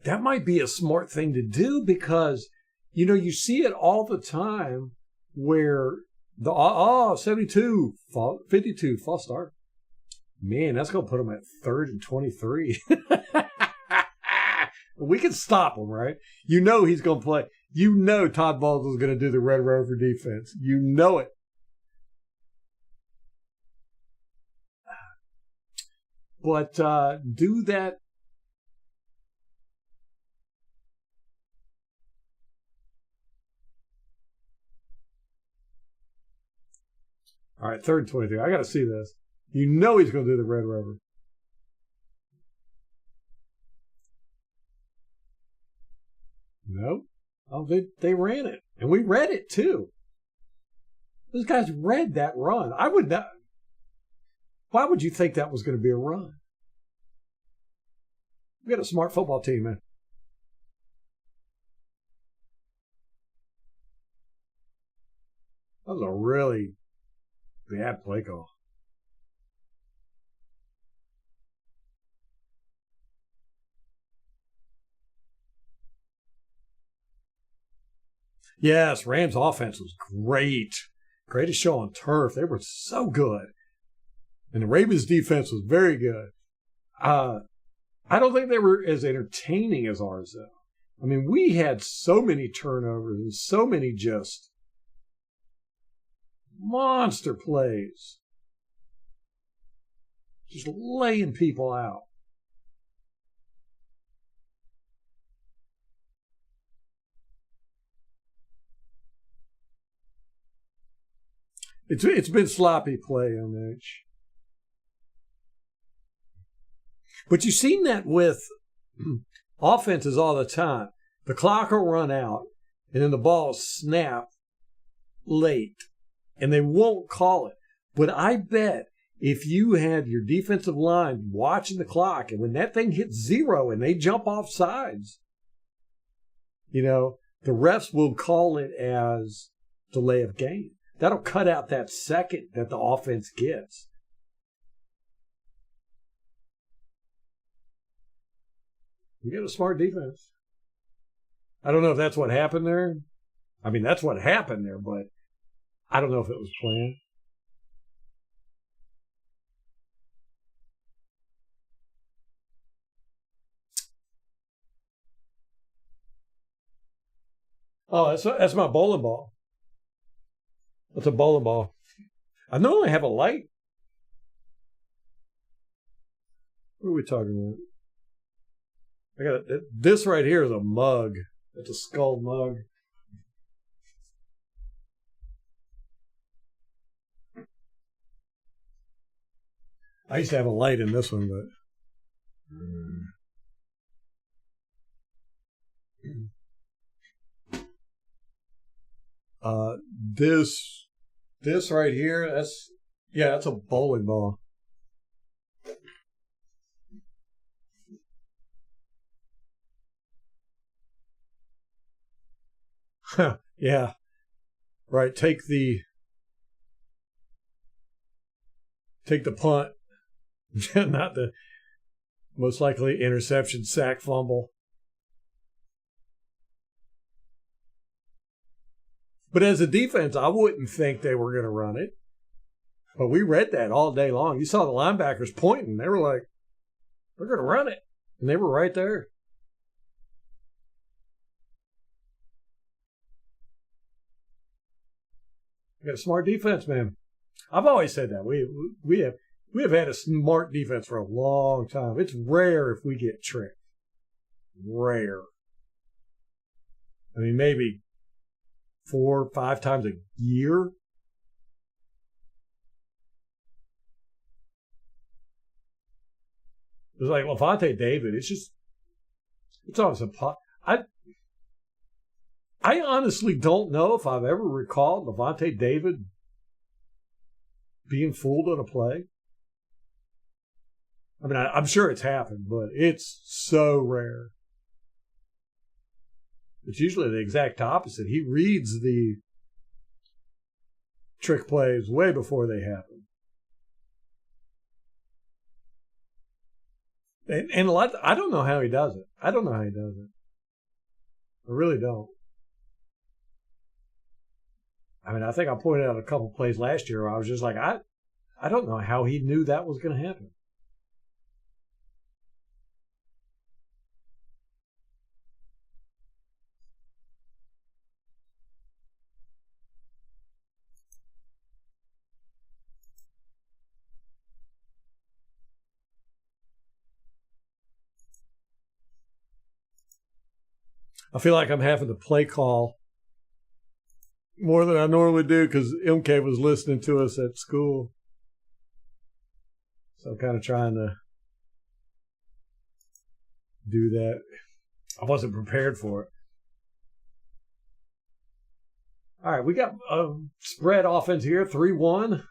That might be a smart thing to do because, you see it all the time where 72, 52, false start. Man, that's going to put them at 3rd and 23. We can stop him, right? He's going to play. Todd Bowles is going to do the Red Rover defense. You know it. But do that. All right, 3rd and 23. I got to see this. He's going to do the Red Rover. Nope. Oh, they ran it. And we read it, too. Those guys read that run. I would not. Why would you think that was going to be a run? We got a smart football team, man. That was a really bad play call. Yes, Rams' offense was great. Greatest show on turf. They were so good. And the Ravens' defense was very good. I don't think they were as entertaining as ours, though. I mean, we had so many turnovers and so many just monster plays. Just laying people out. It's been sloppy play on that. But you've seen that with offenses all the time. The clock will run out, and then the ball snap late, and they won't call it. But I bet if you had your defensive line watching the clock, and when that thing hits 0 and they jump off sides, the refs will call it as delay of game. That'll cut out that second that the offense gets. You get a smart defense. I don't know if that's what happened there. I mean, that's what happened there, but I don't know if it was planned. Oh, that's my bowling ball. That's a bowling ball. I normally have a light. What are we talking about? This right here is a mug. It's a skull mug. I used to have a light in this one, but this right here, that's a bowling ball. Yeah. Right, take the punt. Not the most likely interception, sack, fumble. But as a defense, I wouldn't think they were going to run it. But we read that all day long. You saw the linebackers pointing. They were like, we're going to run it. And they were right there. We got a smart defense, man. I've always said that. We have had a smart defense for a long time. It's rare if we get tricked. Rare. I mean, maybe 4 or 5 times a year. It's like Levante David. It's always a pot. I honestly don't know if I've ever recalled Levante David being fooled on a play. I mean, I'm sure it's happened, but it's so rare. It's usually the exact opposite. He reads the trick plays way before they happen. And a lot, I don't know how he does it. I really don't. I mean, I think I pointed out a couple plays last year where I was just like, I don't know how he knew that was going to happen. I feel like I'm having to play call more than I normally do because MK was listening to us at school. So I'm kind of trying to do that. I wasn't prepared for it. All right, we got a spread offense here, 3-1.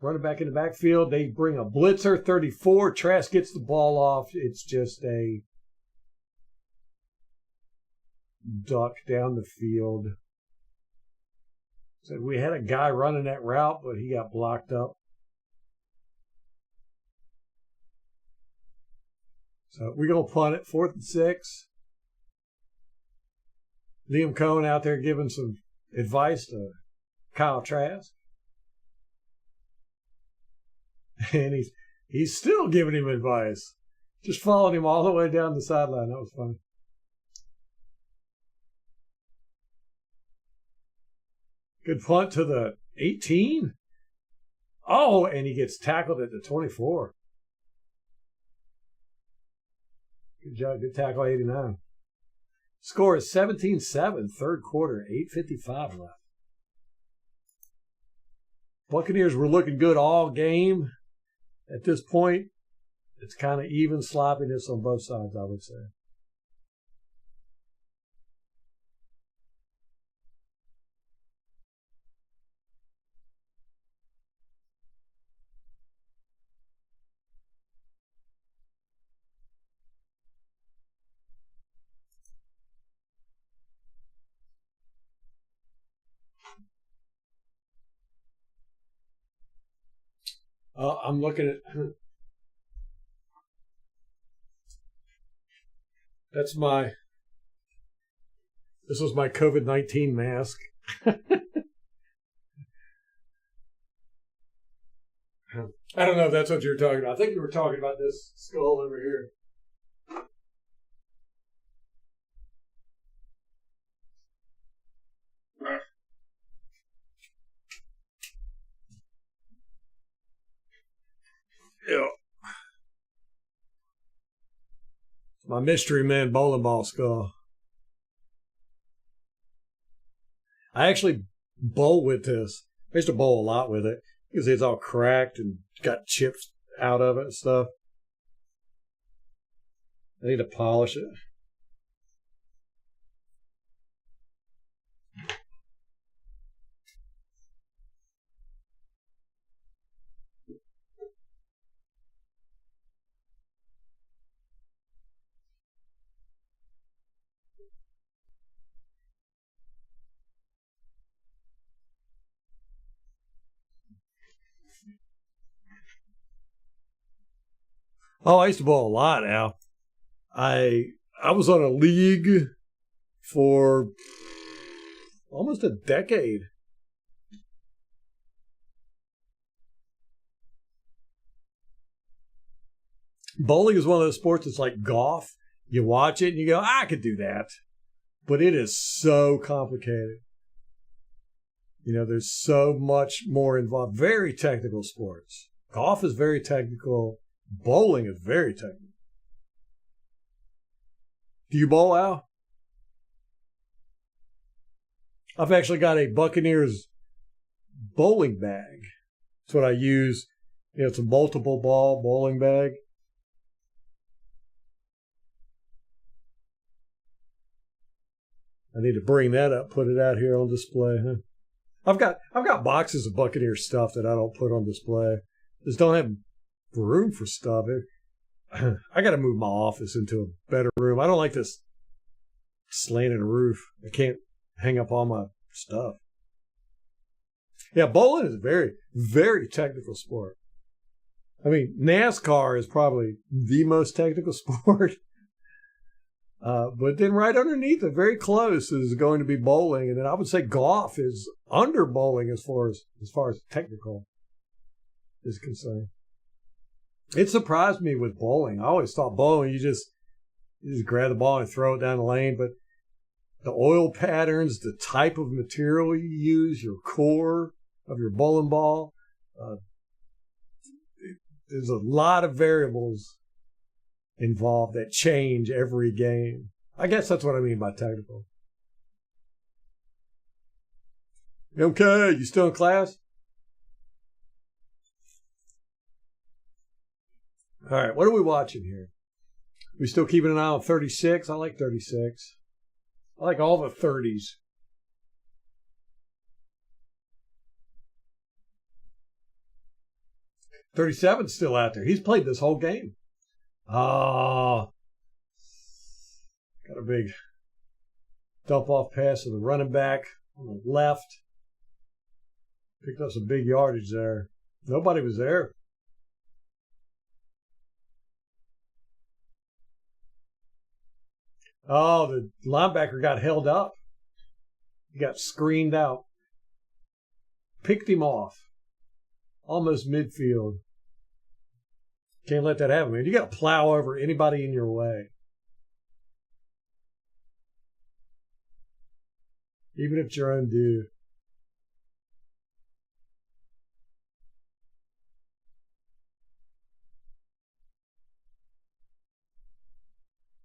Running back in the backfield. They bring a blitzer, 34. Trask gets the ball off. It's just a duck down the field. So we had a guy running that route, but he got blocked up. So we're going to punt it, 4th and 6. Liam Cohen out there giving some advice to Kyle Trask. And he's still giving him advice. Just followed him all the way down the sideline. That was funny. Good punt to the 18. Oh, and he gets tackled at the 24. Good job. Good tackle, 89. Score is 17-7, third quarter, 8:55 left. Buccaneers were looking good all game. At this point, it's kind of even sloppiness on both sides, I would say. I'm looking at. This was my COVID-19 mask. I don't know if that's what you were talking about. I think you were talking about this skull over here. Yeah. My mystery man bowling ball skull. I actually bowl with this. I used to bowl a lot with it because it's all cracked and got chips out of it and stuff. I need to polish it. Oh, I used to bowl a lot, Al. I was on a league for almost a decade. Bowling is one of those sports that's like golf. You watch it and you go, I could do that. But it is so complicated. You know, there's so much more involved. Very technical sports. Golf is very technical. Bowling is very technical. Do you bowl, Al? I've actually got a Buccaneers bowling bag. That's what I use. You know, it's a multiple ball bowling bag. I need to bring that up, put it out here on display. Huh? I've got boxes of Buccaneers stuff that I don't put on display. Just don't have room for stuff. I got to move my office into a better room. I don't like this slanted roof. I can't hang up all my stuff. Yeah, bowling is a very, very technical sport. I mean, NASCAR is probably the most technical sport. But then right underneath it, very close, is going to be bowling. And then I would say golf is under bowling as far as technical is concerned. It surprised me with bowling. I always thought bowling, you just grab the ball and throw it down the lane. But the oil patterns, the type of material you use, your core of your bowling ball, there's a lot of variables involved that change every game. I guess that's what I mean by technical. Okay, you still in class? All right, what are we watching here? We still keeping an eye on 36? I like 36. I like all the 30s. 37's still out there. He's played this whole game. Got a big dump off pass to the running back on the left. Picked up some big yardage there. Nobody was there. Oh, the linebacker got held up. He got screened out. Picked him off. Almost midfield. Can't let that happen, man. You got to plow over anybody in your way. Even if it's your own dude.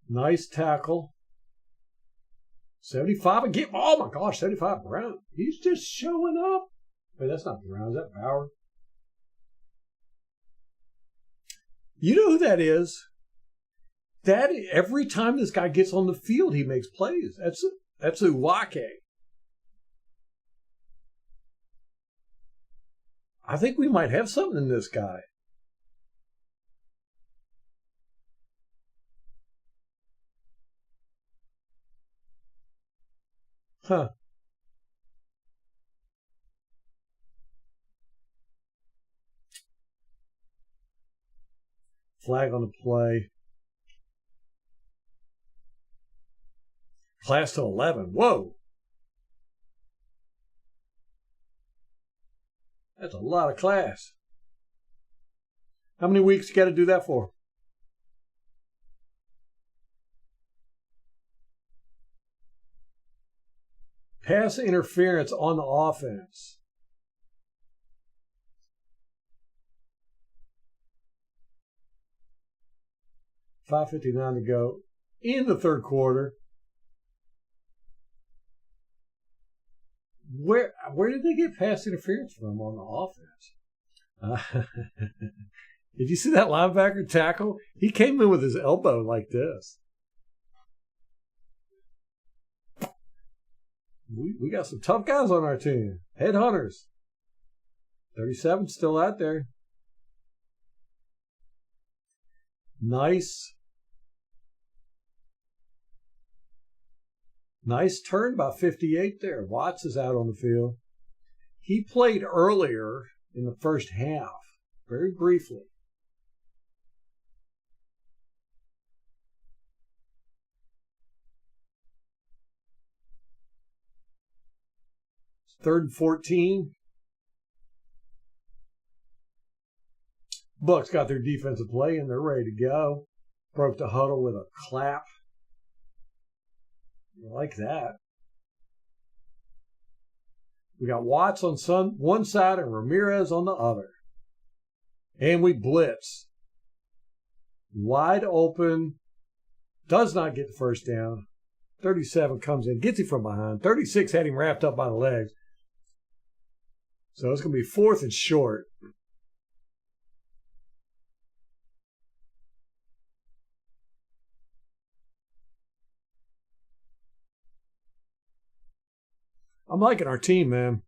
Nice tackle. 75 again. Oh my gosh, 75 Brown. He's just showing up. Wait, that's not Brown. Is that Bauer? You know who that is? That every time this guy gets on the field, he makes plays. That's Uwake. I think we might have something in this guy. Huh. Flag on the play. Class to 11. Whoa. That's a lot of class. How many weeks you got to do that for? Pass interference on the offense. $5:59 to go in the third quarter. Where did they get pass interference from on the offense? Did you see that linebacker tackle? He came in with his elbow like this. We got some tough guys on our team. Headhunters. 37 still out there. Nice turn by 58 there. Watts is out on the field. He played earlier in the first half, very briefly. Third and 14. Bucs got their defensive play and they're ready to go. Broke the huddle with a clap. I like that. We got Watts on one side and Ramirez on the other. And we blitz. Wide open. Does not get the first down. 37 comes in, gets him from behind. 36 had him wrapped up by the legs. So it's going to be 4th and short. I'm liking our team, man.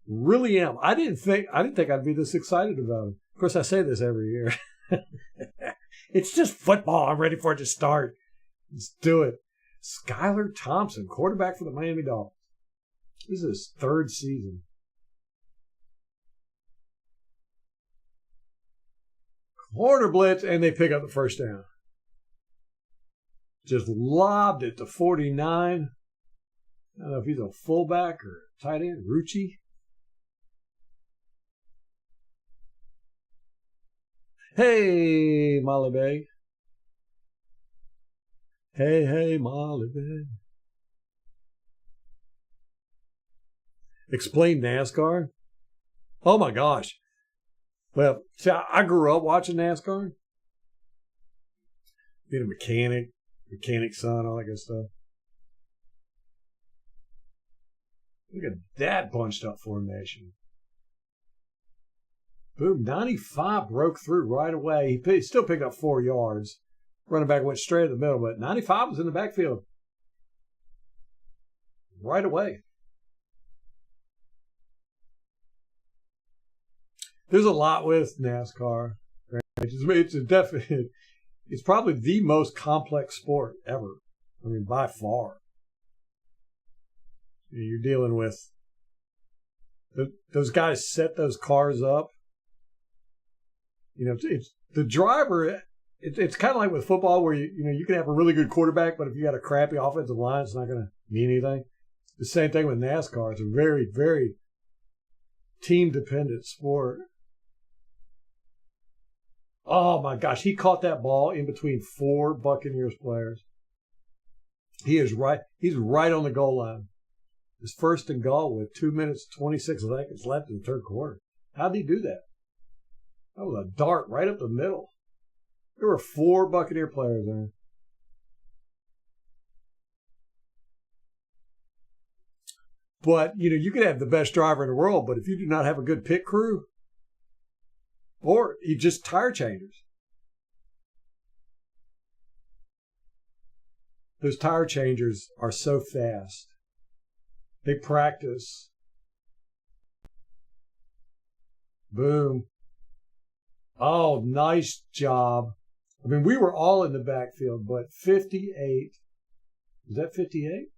Really am. I didn't think I'd be this excited about him. Of course, I say this every year. It's just football. I'm ready for it to start. Let's do it. Skylar Thompson, quarterback for the Miami Dolphins. This is his third season. Corner blitz, and they pick up the first down. Just lobbed it to 49. I don't know if he's a fullback or tight end. Rucci. Hey, Molly Bay. Hey, Molly Bay. Explain NASCAR? Oh my gosh. Well, see, I grew up watching NASCAR. Being a mechanic son, all that good stuff. Look at that bunched up formation. Boom, 95 broke through right away. He still picked up 4 yards. Running back went straight in the middle, but 95 was in the backfield right away. There's a lot with NASCAR. It's probably the most complex sport ever. I mean, by far. You're dealing with those guys set those cars up. You know, it's the driver. It's kind of like with football, where you can have a really good quarterback, but if you got a crappy offensive line, it's not going to mean anything. The same thing with NASCAR. It's a very, very team-dependent sport. Oh my gosh, he caught that ball in between 4 Buccaneers players. He's right on the goal line. It's first and goal with 2 minutes, 26 seconds left in the third quarter. How did he do that? That was a dart right up the middle. There were 4 Buccaneer players there. But, you could have the best driver in the world, but if you do not have a good pit crew, or you just tire changers. Those tire changers are so fast. They practice. Boom. Oh, nice job. I mean, we were all in the backfield, but 58. Was that 58?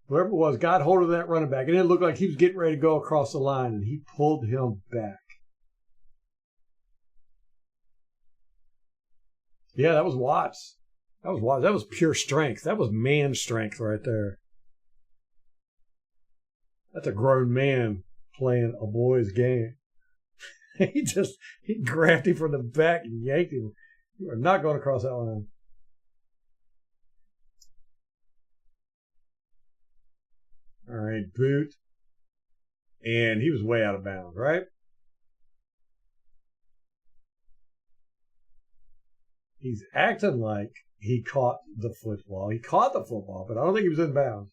Whoever it was got hold of that running back, and it looked like he was getting ready to go across the line, and he pulled him back. Yeah, that was Watts. That was pure strength. That was man strength right there. That's a grown man playing a boy's game. He grabbed him from the back and yanked him. You are not going across that line. All right, boot. And he was way out of bounds, right? He's acting like he caught the football. He caught the football, but I don't think he was in bounds.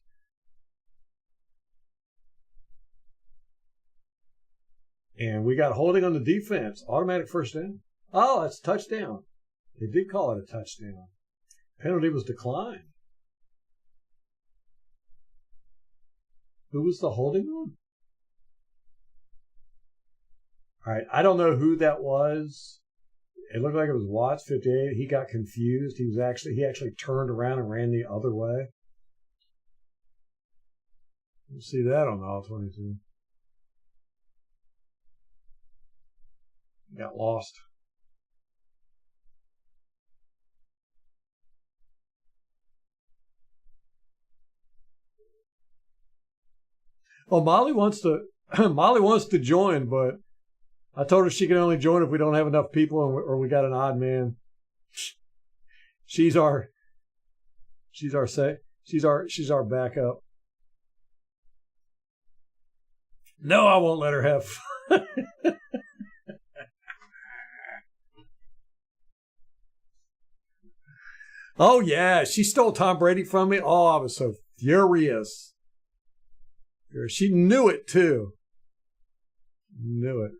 And we got holding on the defense. Automatic first down. Oh, that's a touchdown. They did call it a touchdown. Penalty was declined. Who was the holding on? All right, I don't know who that was. It looked like it was Watts, 58. He got confused. He actually turned around and ran the other way. You see that on all 22. Got lost. Well, Molly wants to join, but I told her she can only join if we don't have enough people or we got an odd man. She's our backup. No, I won't let her have fun. Oh yeah, she stole Tom Brady from me. Oh, I was so furious. She knew it too. Knew it.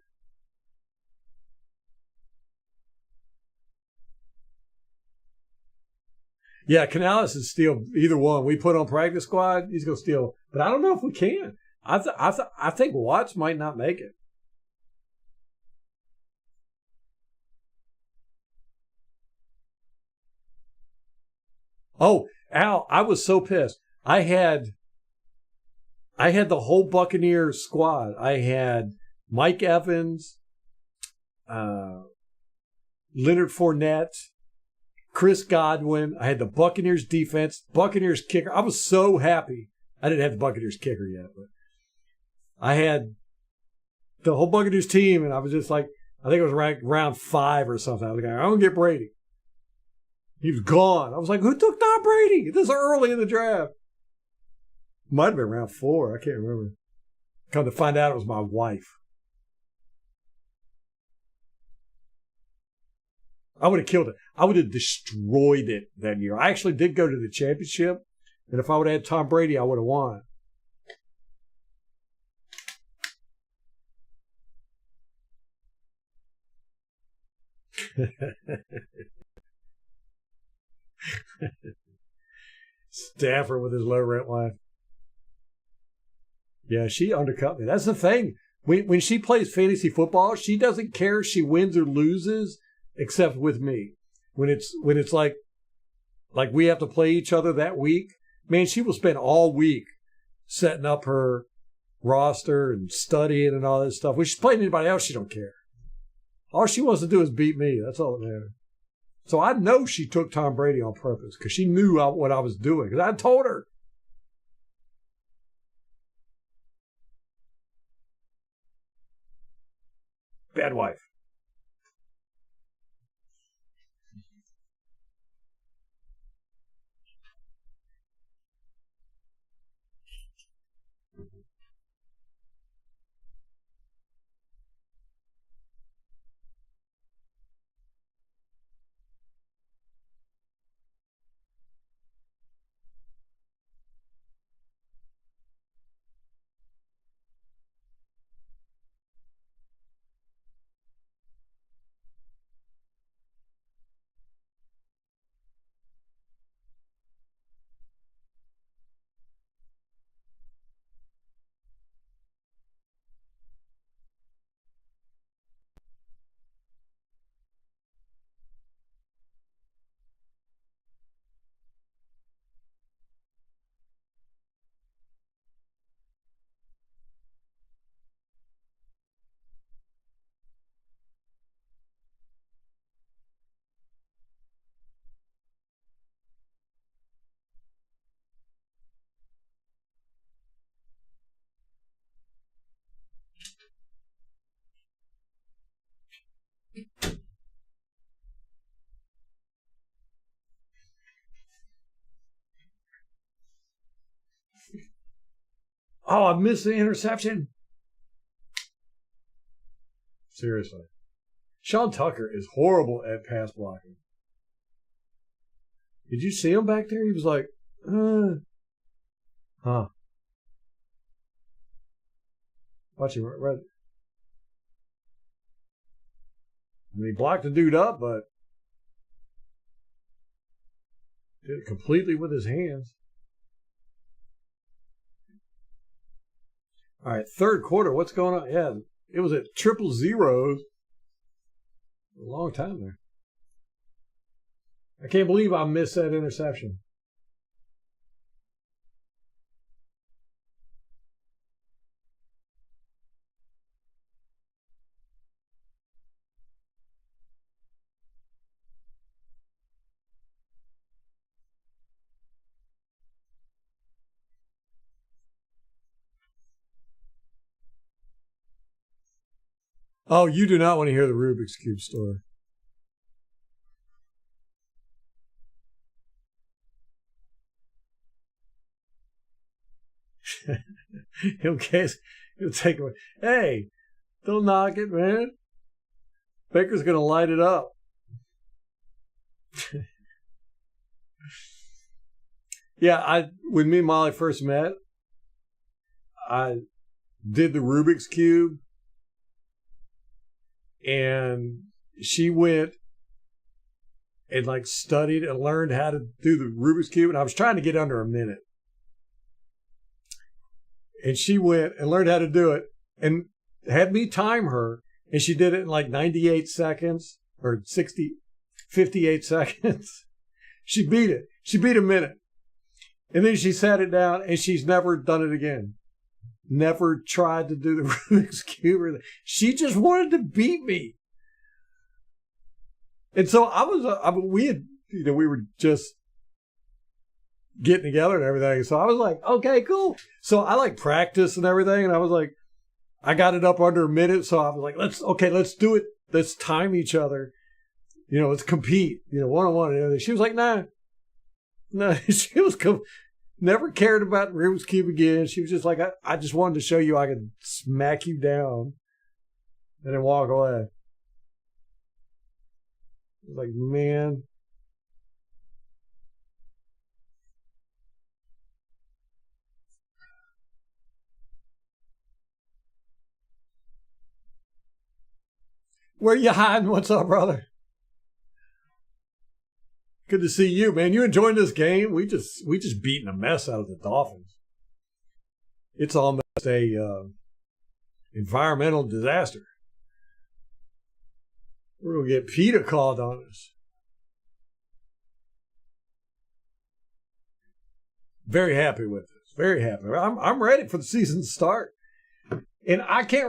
Yeah, Canales is steal either one. We put on practice squad, he's going to steal. But I don't know if we can. I think Watts might not make it. Oh, Al, I was so pissed. I had the whole Buccaneers squad. I had Mike Evans, Leonard Fournette, Chris Godwin. I had the Buccaneers defense, Buccaneers kicker. I was so happy. I didn't have the Buccaneers kicker yet, but I had the whole Buccaneers team, and I was just like, I think it was round 5 or something. I was like, I'm going to get Brady. He was gone. I was like, who took Tom Brady? This is early in the draft. Might have been round 4. I can't remember. Come to find out, it was my wife. I would have killed it. I would have destroyed it that year. I actually did go to the championship, and if I would have had Tom Brady, I would have won. Stafford with his low rent wife. Yeah, she undercut me. That's the thing. When she plays fantasy football, she doesn't care if she wins or loses, except with me. When it's like we have to play each other that week, man, she will spend all week setting up her roster and studying and all this stuff. When she's playing anybody else, she don't care. All she wants to do is beat me. That's all that matters. So I know she took Tom Brady on purpose because she knew what I was doing. Because I told her. Bad wife. Oh, I missed the interception. Seriously. Sean Tucker is horrible at pass blocking. Did you see him back there? He was like, huh. Watch him. Right. I mean, he blocked the dude up, but did it completely with his hands. All right, third quarter. What's going on? Yeah, it was at 000. A long time there. I can't believe I missed that interception. Oh, you do not want to hear the Rubik's Cube story. He'll take away. Hey, don't knock it, man. Baker's going to light it up. Yeah, when me and Molly first met, I did the Rubik's Cube, and she went and like studied and learned how to do the Rubik's Cube, and I was trying to get under a minute. And she went and learned how to do it and had me time her, and she did it in like 98 seconds or 58 seconds. She beat it. She beat a minute. And then she sat it down, and she's never done it again. Never tried to do the Rubik's Cube. She just wanted to beat me. And so we were just getting together and everything. So I was like, okay, cool. So I like practice and everything. And I was like, I got it up under a minute. So I was like, let's do it. Let's time each other. Let's compete, one-on-one and everything. She was like, nah. No, she was never cared about Rubik's Cube again. She was just like, I just wanted to show you I could smack you down and then walk away. I was like, man. Where you hiding? What's up, brother? Good to see you, man. You enjoying this game? We just beating a mess out of the Dolphins. It's almost a environmental disaster. We're gonna get PETA called on us. Very happy with this. Very happy. I'm ready for the season to start. And I can't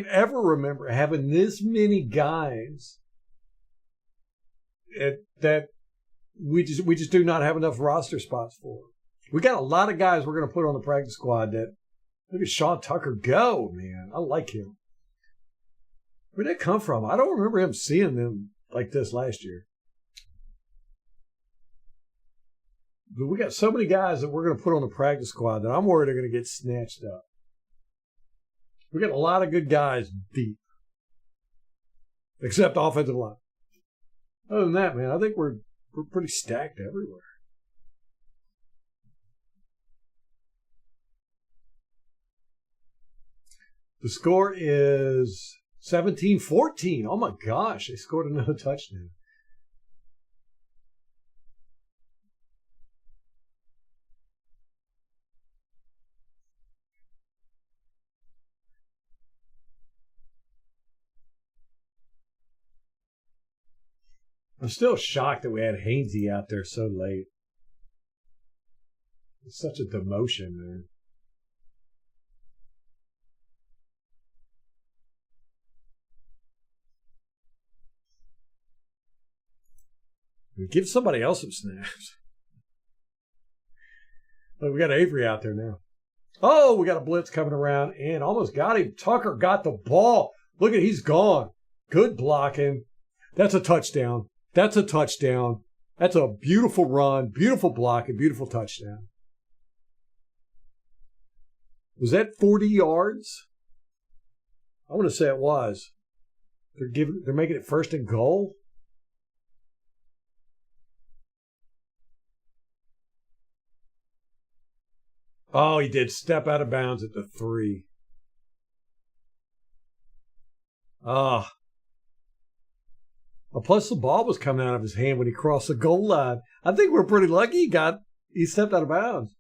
ever remember having this many guys that we just do not have enough roster spots for. We got a lot of guys we're going to put on the practice squad that look at Sean Tucker go, man. I like him. Where'd that come from? I don't remember him seeing them like this last year. But we got so many guys that we're going to put on the practice squad that I'm worried are going to get snatched up. We got a lot of good guys deep. Except offensive line. Other than that, man, I think we're pretty stacked everywhere. The score is 17-14. Oh, my gosh. They scored another touchdown. I'm still shocked that we had Hainsey out there so late. It's such a demotion, man. Give somebody else some snaps. Look, we got Avery out there now. Oh, we got a blitz coming around and almost got him. Tucker got the ball. Look at, he's gone. Good blocking. That's a touchdown. That's a touchdown. That's a beautiful run, beautiful block, and beautiful touchdown. Was that 40 yards? I want to say it was. They're making it first and goal. Oh, he did step out of bounds at the 3. Ah. Well, plus the ball was coming out of his hand when he crossed the goal line. I think we're pretty lucky he stepped out of bounds.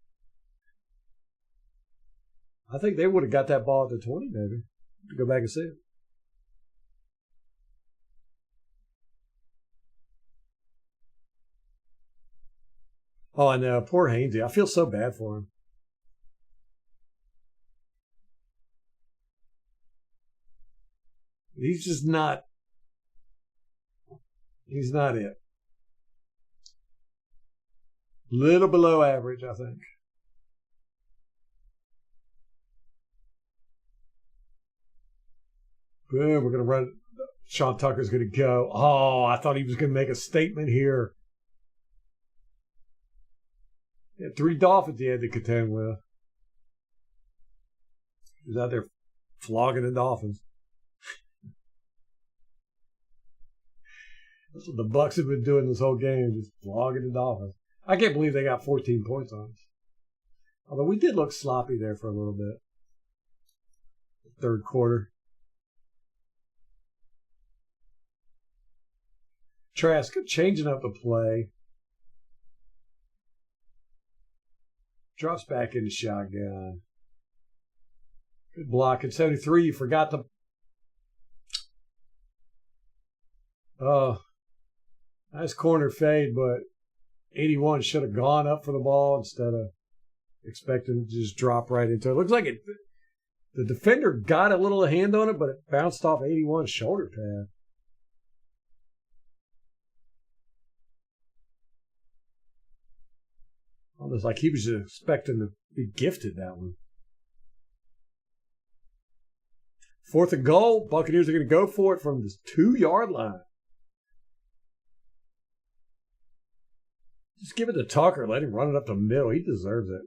I think they would have got that ball at the 20, maybe. To go back and see it. Oh, I know. Poor Hainsey. I feel so bad for him. He's just not. He's not it. Little below average, I think. Boom, we're going to run. Sean Tucker's going to go. Oh, I thought he was going to make a statement here. He had 3 Dolphins he had to contend with. He was out there flogging the Dolphins. That's what the Bucs have been doing this whole game, just flogging the Dolphins. I can't believe they got 14 points on us. Although we did look sloppy there for a little bit. Third quarter. Trask changing up the play. Drops back into shotgun. Good block at 73. You forgot the. Oh. Nice corner fade, but 81 should have gone up for the ball instead of expecting to just drop right into it. Looks like the defender got a little hand on it, but it bounced off 81's shoulder pad. Almost like he was just expecting to be gifted that one. 4th and goal. Buccaneers are going to go for it from the 2-yard line. Just give it to Tucker. Let him run it up the middle. He deserves it.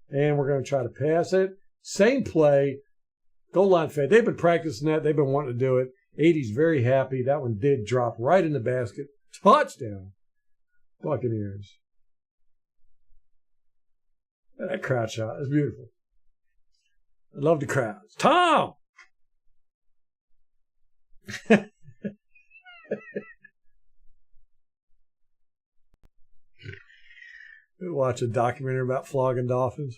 And we're going to try to pass it. Same play. Goal line fade. They've been practicing that. They've been wanting to do it. 80's very happy. That one did drop right in the basket. Touchdown. Buccaneers. That crowd shot is beautiful. I love the crowds. Tom! Watch a documentary about flogging dolphins.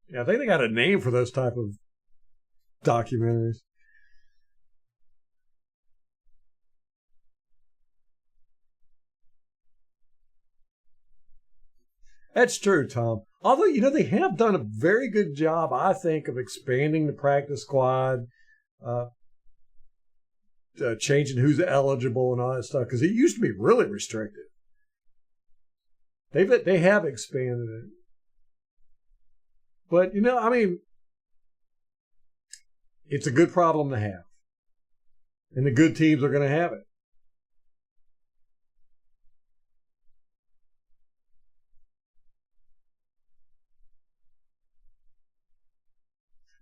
Yeah, I think they got a name for those type of documentaries. That's true, Tom. Although, they have done a very good job, I think, of expanding the practice squad, changing who's eligible and all that stuff, because it used to be really restricted. They have expanded it. But, it's a good problem to have. And the good teams are going to have it.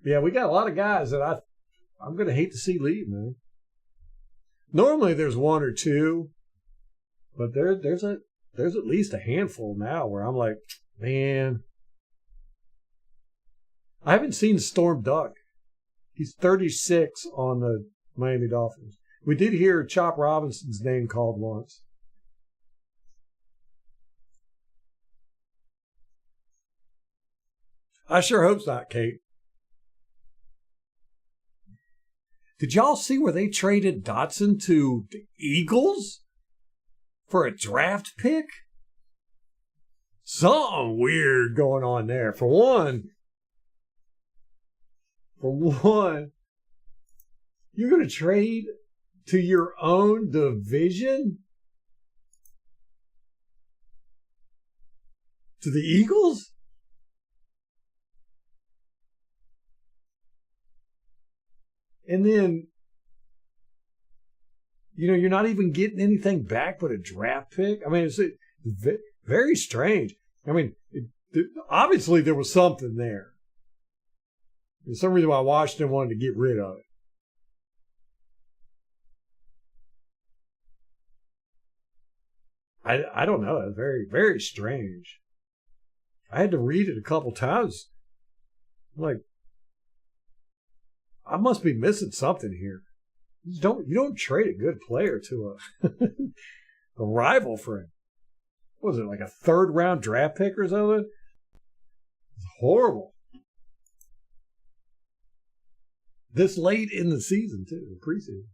Yeah, we got a lot of guys that I'm going to hate to see leave, man. Normally there's one or two, but there's at least a handful now where I'm like, man. I haven't seen Storm Duck. He's 36 on the Miami Dolphins. We did hear Chop Robinson's name called once. I sure hope not, Kate. Did y'all see where they traded Dotson to the Eagles for a draft pick? Something weird going on there. For one, you're going to trade to your own division? To the Eagles? And then, you're not even getting anything back but a draft pick. I mean, it's very strange. I mean, obviously there was something there. There's some reason why Washington wanted to get rid of it. I don't know. It's very, very strange. I had to read it a couple times. I'm like, I must be missing something here. You don't trade a good player to a rival for him. What was it, like a 3rd round draft pick or something? It's horrible. This late in the season too, the preseason.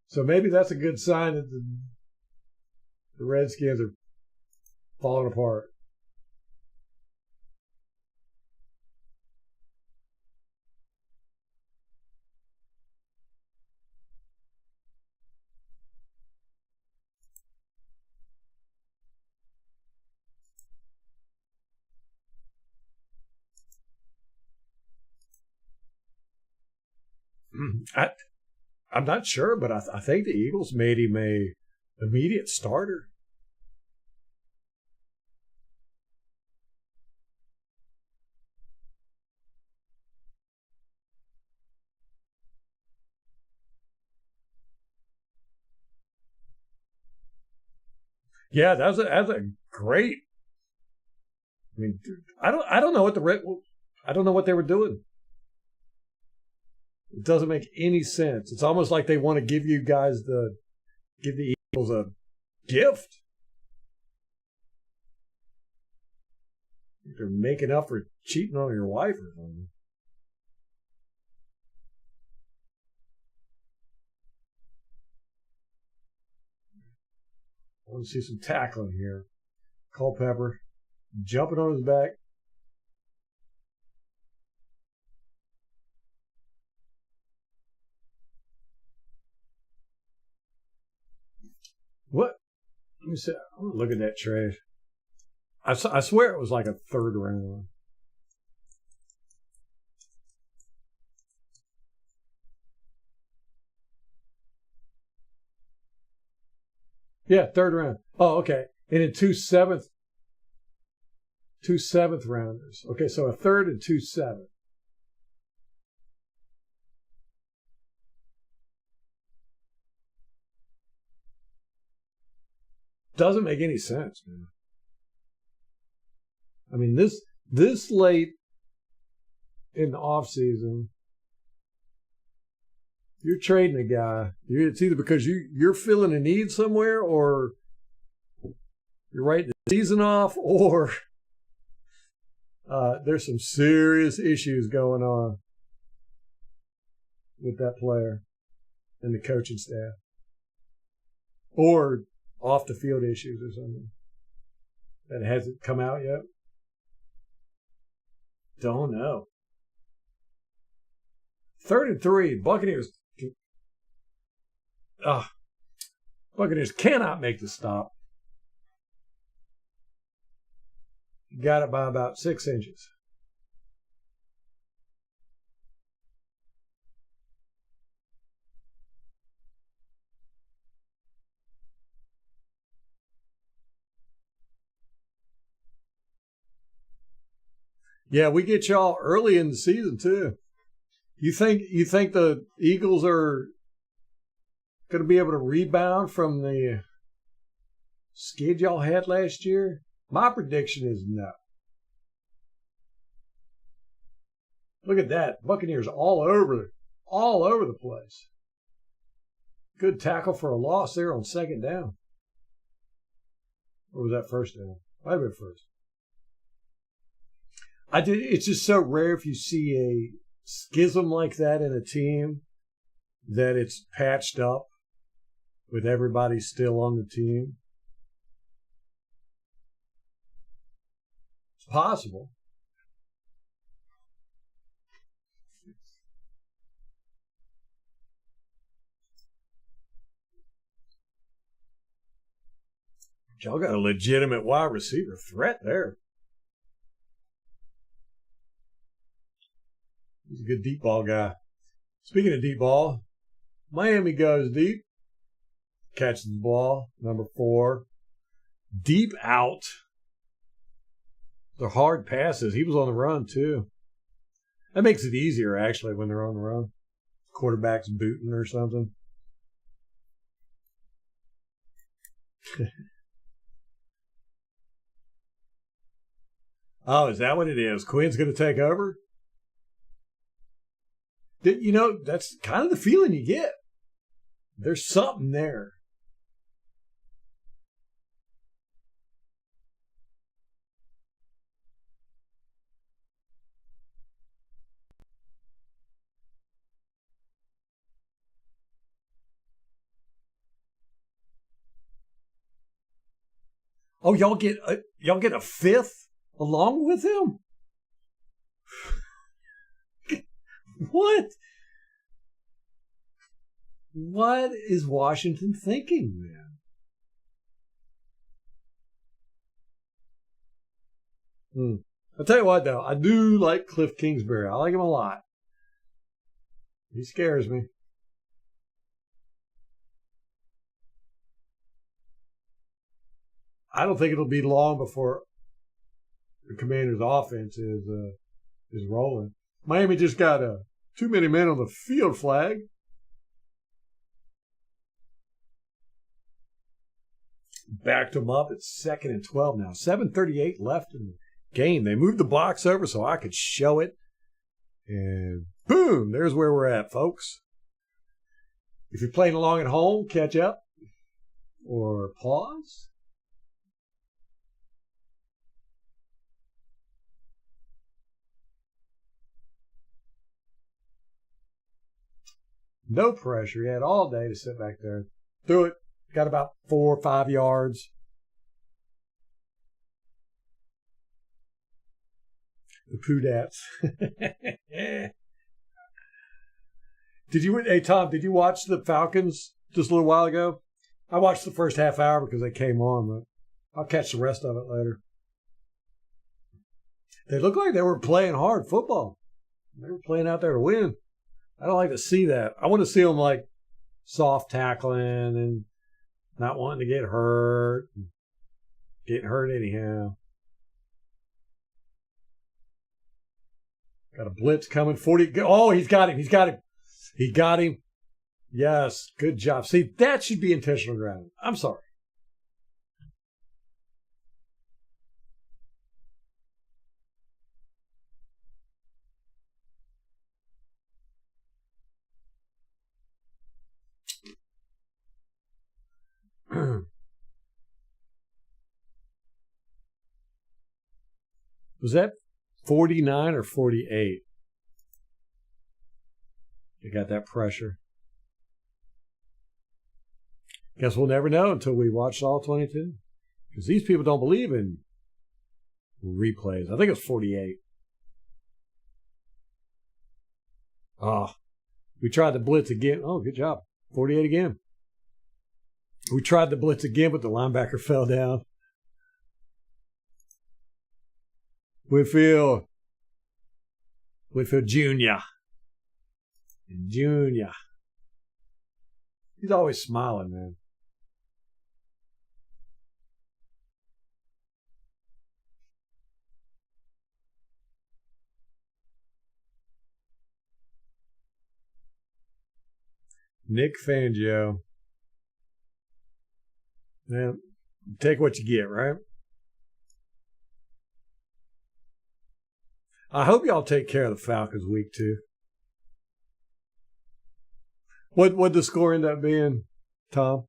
So maybe that's a good sign that the Redskins are falling apart. I'm not sure, but I think the Eagles made him a immediate starter. Yeah, that was a great. I mean, I don't know what I don't know what they were doing. It doesn't make any sense. It's almost like they want to give you guys give the Eagles a gift. They're making up for cheating on your wife or something. I want to see some tackling here. Culpepper jumping on his back. What? Let me see. I want to look at that trash. I swear it was like a third round. Yeah, third round. Oh, okay. And then two seventh rounders. Okay, so a third and 2 seventh. Doesn't make any sense, man. I mean, this late in the off season, you're trading a guy. It's either because you're feeling a need somewhere, or you're writing the season off, or there's some serious issues going on with that player and the coaching staff, or off the field issues or something that hasn't come out yet. Don't know. 3rd and 3, Buccaneers. Buccaneers cannot make the stop. Got it by about 6 inches. Yeah, we get y'all early in the season too. You think the Eagles are going to be able to rebound from the skid y'all had last year? My prediction is no. Look at that. Buccaneers all over the place. Good tackle for a loss there on 2nd down. Or was that 1st down? Might have been 1st. It's just so rare if you see a schism like that in a team that it's patched up with everybody still on the team. It's possible. Y'all got a legitimate wide receiver threat there. He's a good deep ball guy. Speaking of deep ball, Miami goes deep. Catches the ball, number 4. Deep out. They're hard passes. He was on the run, too. That makes it easier, actually, when they're on the run. Quarterback's booting or something. Oh, is that what it is? Quinn's going to take over? You know, that's kind of the feeling you get. There's something there. Oh, y'all get a 5th along with him? What? What is Washington thinking, man? I'll tell you what, though. I do like Cliff Kingsbury. I like him a lot. He scares me. I don't think it'll be long before the Commanders' offense is rolling. Miami just got too many men on the field flag. Backed them up. It's 2nd and 12 now. 7:38 left in the game. They moved the box over so I could show it. And boom, there's where we're at, folks. If you're playing along at home, catch up or pause. No pressure. He had all day to sit back there. Threw it. Got about 4 or 5 yards. The Poodats. Hey Tom, did you watch the Falcons just a little while ago? I watched the first half hour because they came on, but I'll catch the rest of it later. They looked like they were playing hard football. They were playing out there to win. I don't like to see that. I want to see them like soft tackling and not wanting to get hurt. Getting hurt anyhow. Got a blitz coming. 40. Oh, he's got him. He got him. Yes. Good job. See, that should be intentional grounding. I'm sorry. Was that 49 or 48? You got that pressure. Guess we'll never know until we watch all 22. Because these people don't believe in replays. I think it's 48. We tried the blitz again. Oh, good job. 48 again. We tried the blitz again, but the linebacker fell down. Whitfield Jr. He's always smiling, man. Nick Fangio. Yeah, take what you get, right? I hope y'all take care of the Falcons week 2. What'd the score end up being, Tom?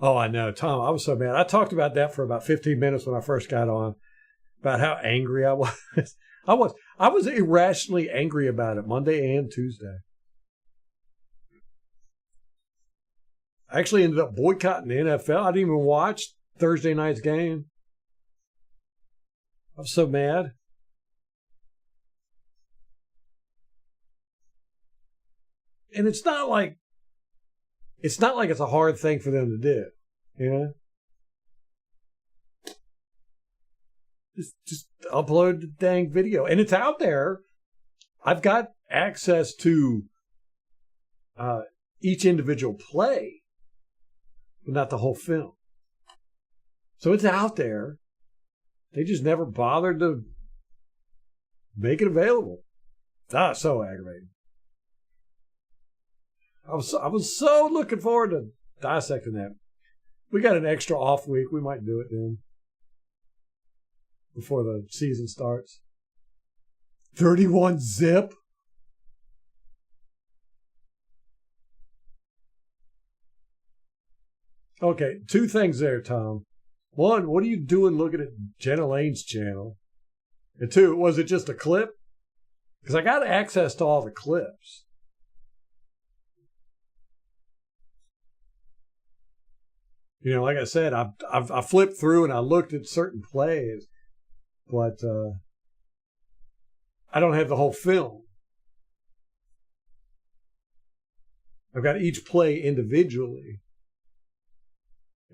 Oh, I know, Tom. I was so mad. I talked about that for about 15 minutes when I first got on, about how angry I was. I was irrationally angry about it Monday and Tuesday. I actually ended up boycotting the NFL. I didn't even watch Thursday night's game. I was so mad. And it's not like it's a hard thing for them to do, you know? Just upload the dang video. And it's out there. I've got access to each individual play, but not the whole film. So it's out there. They just never bothered to make it available. Ah, so aggravating. I was so looking forward to dissecting that. We got an extra off week. We might do it then. Before the season starts. 31-zip. Okay, 2 things there, Tom. 1, what are you doing looking at Jenna Lane's channel? And 2, was it just a clip? Because I got access to all the clips. You know, like I said, I flipped through and I looked at certain plays, but I don't have the whole film. I've got each play individually.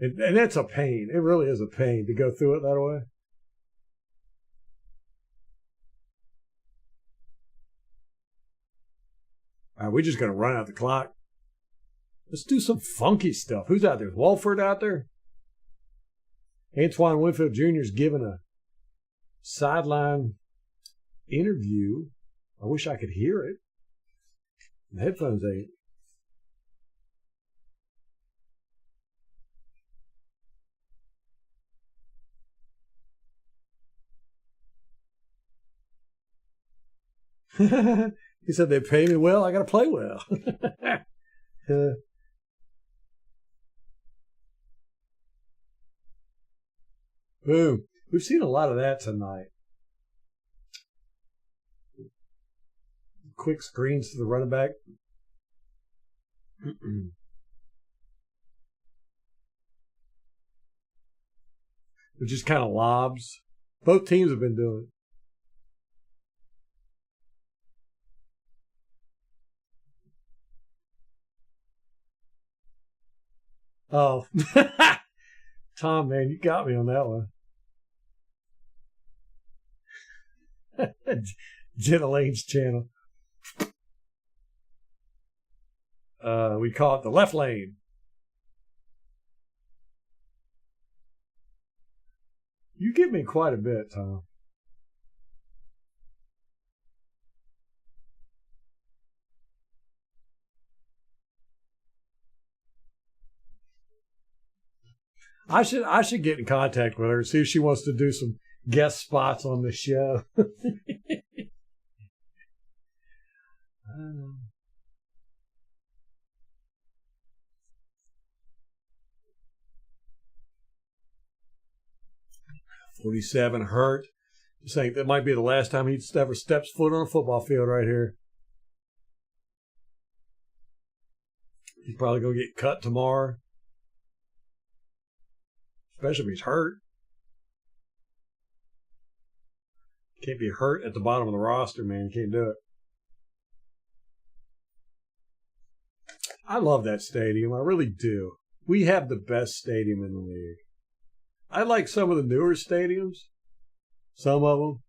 And that's a pain. It really is a pain to go through it that way. All right, we're just going to run out the clock. Let's do some funky stuff. Who's out there? Is Walford out there? Antoine Winfield Jr. is giving a sideline interview. I wish I could hear it. The headphones ain't. He said they pay me well. I got to play well. Boom. We've seen a lot of that tonight. Quick screens to the running back. It just kind of lobs. Both teams have been doing it. Oh, Tom, man, you got me on that one. Jenna Lane's channel. We call it the left lane. You give me quite a bit, Tom. I should get in contact with her, see if she wants to do some guest spots on the show. 47 hurt. Just think that might be the last time he ever steps foot on a football field right here. He's probably going to get cut tomorrow. Especially if he's hurt. Can't be hurt at the bottom of the roster, man. You can't do it. I love that stadium. I really do. We have the best stadium in the league. I like some of the newer stadiums. Some of them.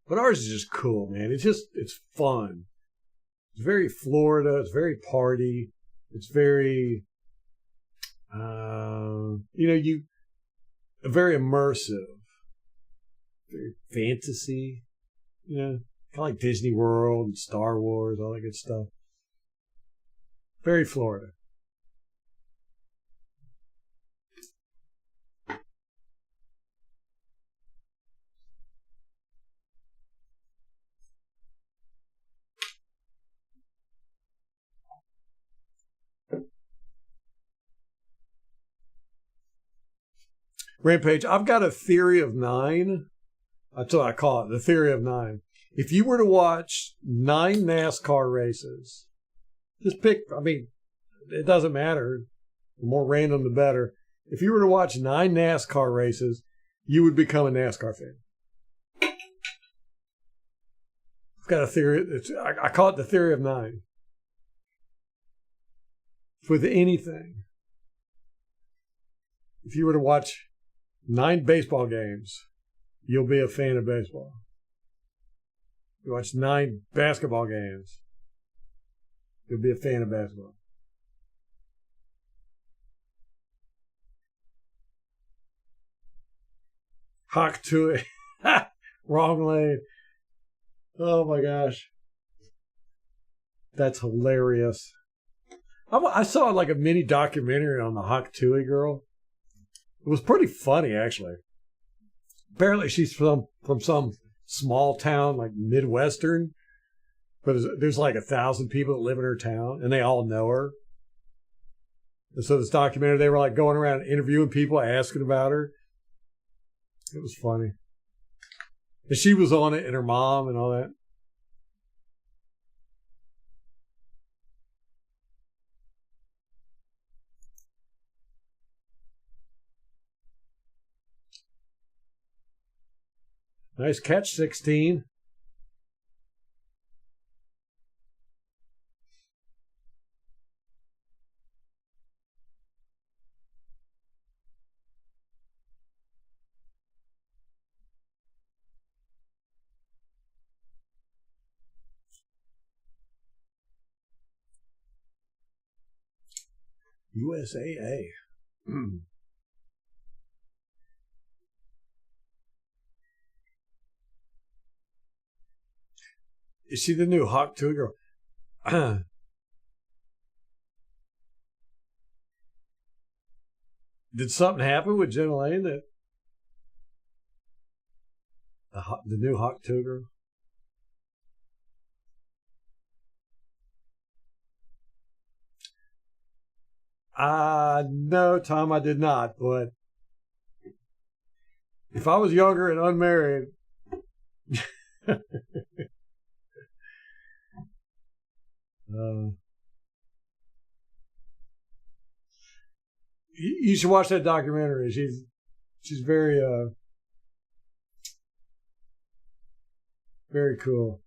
But ours is just cool, man. It's fun. It's very Florida. It's very party. It's very, very immersive. Very fantasy. Kind of like Disney World and Star Wars, all that good stuff. Very Florida. Rampage, I've got a theory of 9. That's what I call it, the theory of 9. If you were to watch 9 NASCAR races, just pick, it doesn't matter. The more random, the better. If you were to watch 9 NASCAR races, you would become a NASCAR fan. I've got a theory. I call it the theory of 9. With anything. If you were to watch 9 baseball games, you'll be a fan of baseball. You watch 9 basketball games, you'll be a fan of basketball. Hawk to it. Wrong lane. Oh my gosh. That's hilarious. I saw like a mini documentary on the Hawk Tui girl. It was pretty funny, actually. Apparently she's from some small town, like Midwestern. But there's like 1,000 people that live in her town, and they all know her. And so this documentary, they were like going around interviewing people, asking about her. It was funny. And she was on it, and her mom and all that. Nice catch, 16. USAA. Is she the new Hawk Tui girl? Did something happen with Jenna Lane that the new Hawk Tui girl? No, Tom, I did not. But if I was younger and unmarried, you should watch that documentary. She's very very cool.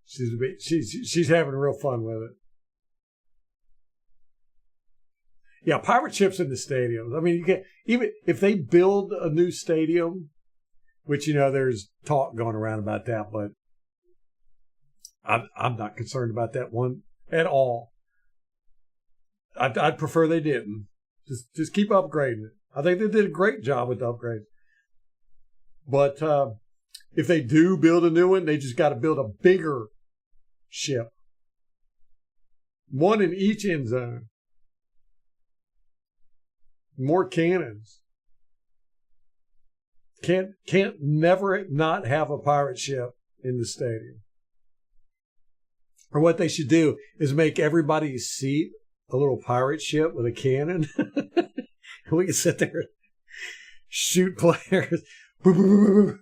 She's having real fun with it. Yeah, pirate ships in the stadiums. I mean, you can't, even if they build a new stadium, which there's talk going around about that, but I'm not concerned about that one at all. I'd prefer they didn't. Just keep upgrading it. I think they did a great job with the upgrades. But if they do build a new one, they just got to build a bigger ship. One in each end zone. More cannons. Can't never not have a pirate ship in the stadium. Or what they should do is make everybody's seat a little pirate ship with a cannon. We can sit there and shoot players. That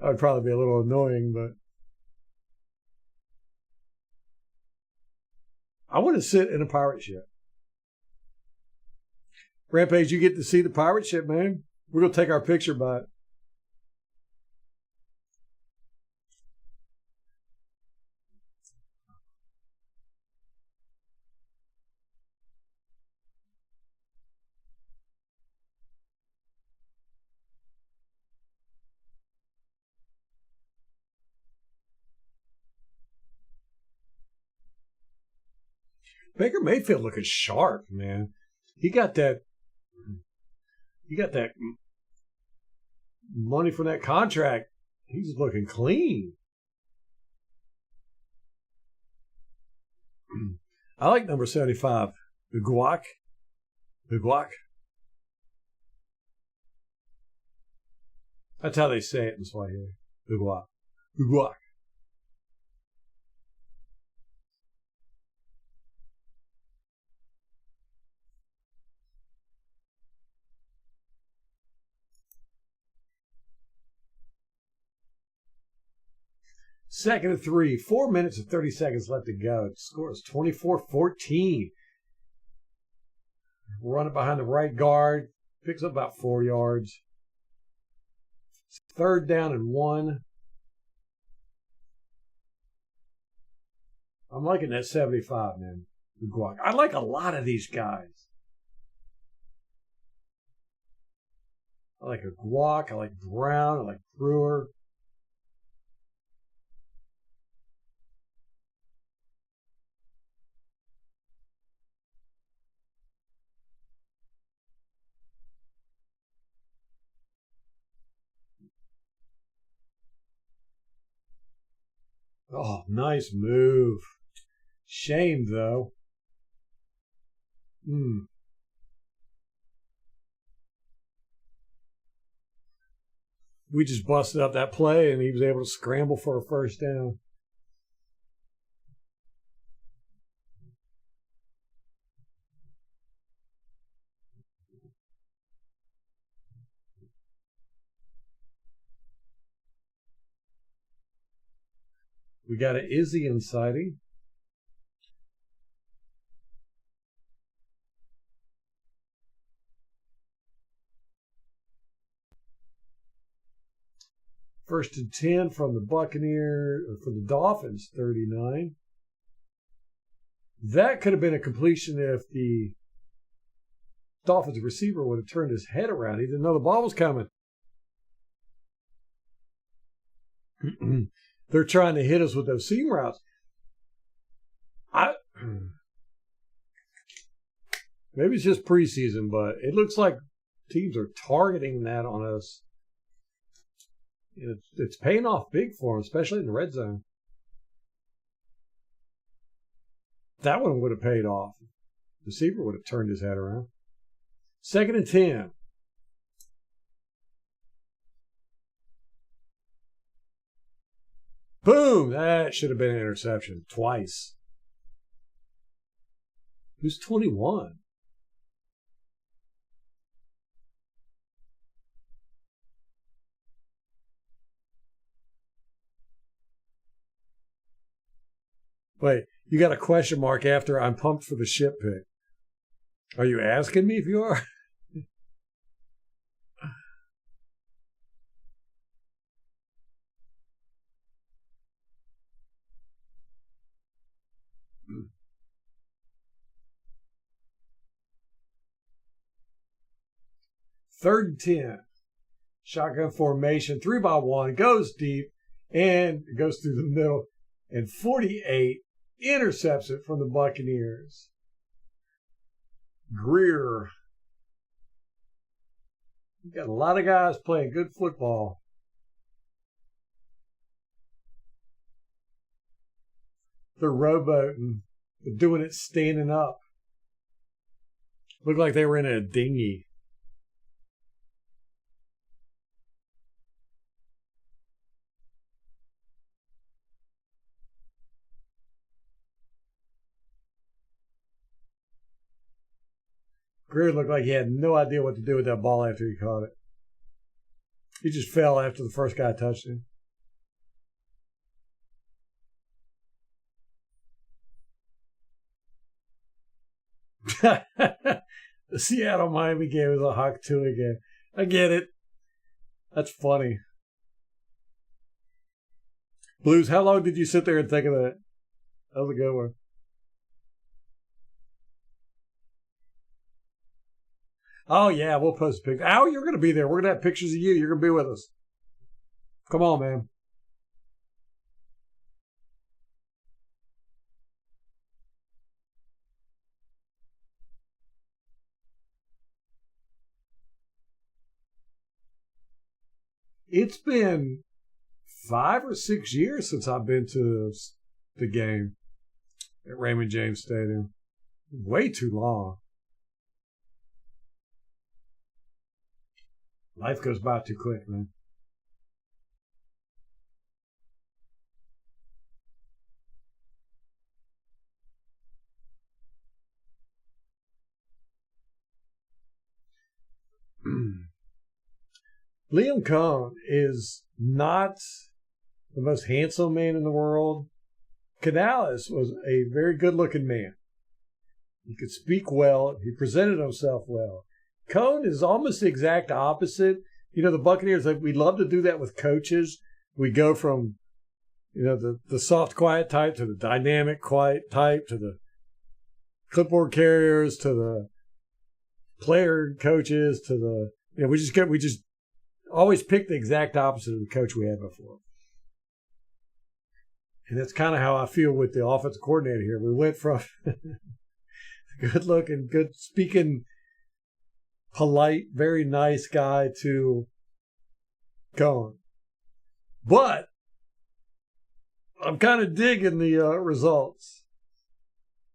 would probably be a little annoying, but I want to sit in a pirate ship. Rampage, you get to see the pirate ship, man. We're going to take our picture by it. Baker Mayfield looking sharp, man. He got that money from that contract. He's looking clean. I like number 75, the guac. That's how they say it in Swahili. The guac. Second and 3, 4 minutes and 30 seconds left to go. The score is 24-14. Running behind the right guard. Picks up about 4 yards. Third down and 1. I'm liking that 75, man. The guac. I like a lot of these guys. I like a guac. I like Brown. I like Brewer. Oh, nice move. Shame, though. We just busted up that play, and he was able to scramble for a first down. We got an Izzy sighting. First and 10 from the Buccaneers, or from the Dolphins, 39. That could have been a completion if the Dolphins receiver would have turned his head around. He didn't know the ball was coming. They're trying to hit us with those seam routes. Maybe it's just preseason, but it looks like teams are targeting that on us. It's paying off big for them, especially in the red zone. That one would have paid off. The receiver would have turned his head around. Second and 10. Boom! Boom! That should have been an interception twice. Who's 21? Wait, you got a question mark after I'm pumped for the ship pick. Are you asking me if you are? Third and 10. Shotgun formation, 3-by-1, goes deep, and goes through the middle. And 48 intercepts it from the Buccaneers. Greer. You got a lot of guys playing good football. They're rowboating. They're doing it standing up. Looked like they were in a dinghy. Greer looked like he had no idea what to do with that ball after he caught it. He just fell after the first guy touched him. The Seattle-Miami game was a Hawk 2 again. I get it. That's funny. Blues, how long did you sit there and think of that? That was a good one. Oh, yeah, we'll post a picture. Al, you're going to be there. We're going to have pictures of you. You're going to be with us. Come on, man. It's been 5 or 6 years since I've been to the game at Raymond James Stadium. Way too long. Life goes by too quick, man. Liam Cohn is not the most handsome man in the world. Canales was a very good-looking man. He could speak well. He presented himself well. Cohn is almost the exact opposite. You know, the Buccaneers, we love to do that with coaches. We go from, the soft, quiet type to the dynamic, quiet type to the clipboard carriers to the player coaches to the, we just always pick the exact opposite of the coach we had before. And that's kind of how I feel with the offensive coordinator here. We went from good-looking, good-speaking, polite, very nice guy to Cohen. But I'm kind of digging the results.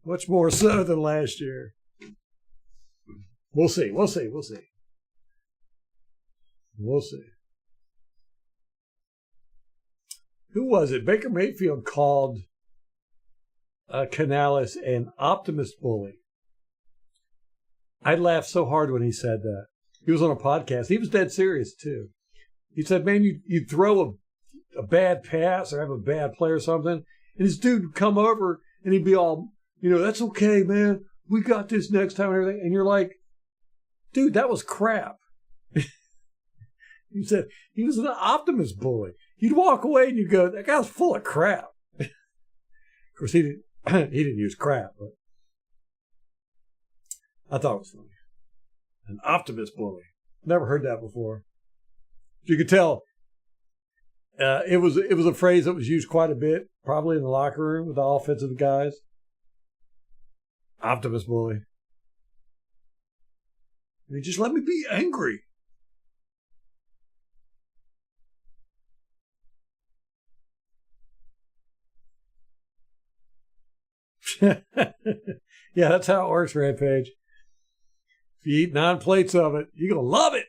Much more so than last year. We'll see. We'll see. Who was it? Baker Mayfield called Canales an optimist bully. I laughed so hard when he said that. He was on a podcast. He was dead serious, too. He said, man, you throw a bad pass or have a bad play or something, and this dude would come over and he'd be all, that's okay, man. We got this next time and everything. And you're like, dude, that was crap. He said he was an optimist bully. You'd walk away and you'd go, that guy's full of crap. Of course, he didn't use crap, but I thought it was funny. An optimist bully. Never heard that before. You could tell it was a phrase that was used quite a bit, probably in the locker room with the offensive guys. Optimist bully. I mean, just let me be angry. Yeah, that's how it works, Rampage. If you eat 9 plates of it, you're going to love it.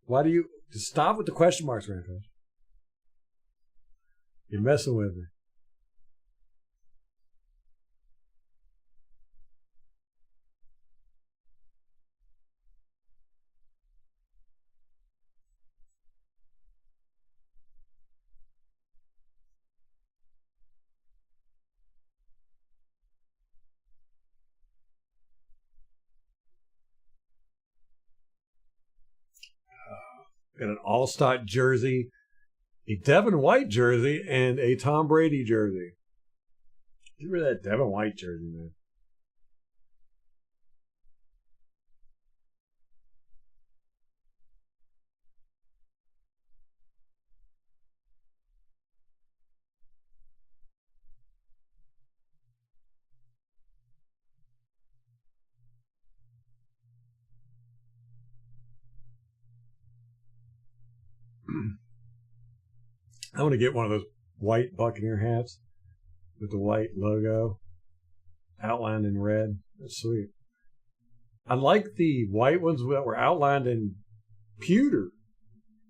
Why do you just stop with the question marks, Rampage? You're messing with me. Got an all-stock jersey, a Devin White jersey, and a Tom Brady jersey. Get rid of that Devin White jersey, man. I want to get one of those white Buccaneer hats with the white logo outlined in red. That's sweet. I like the white ones that were outlined in pewter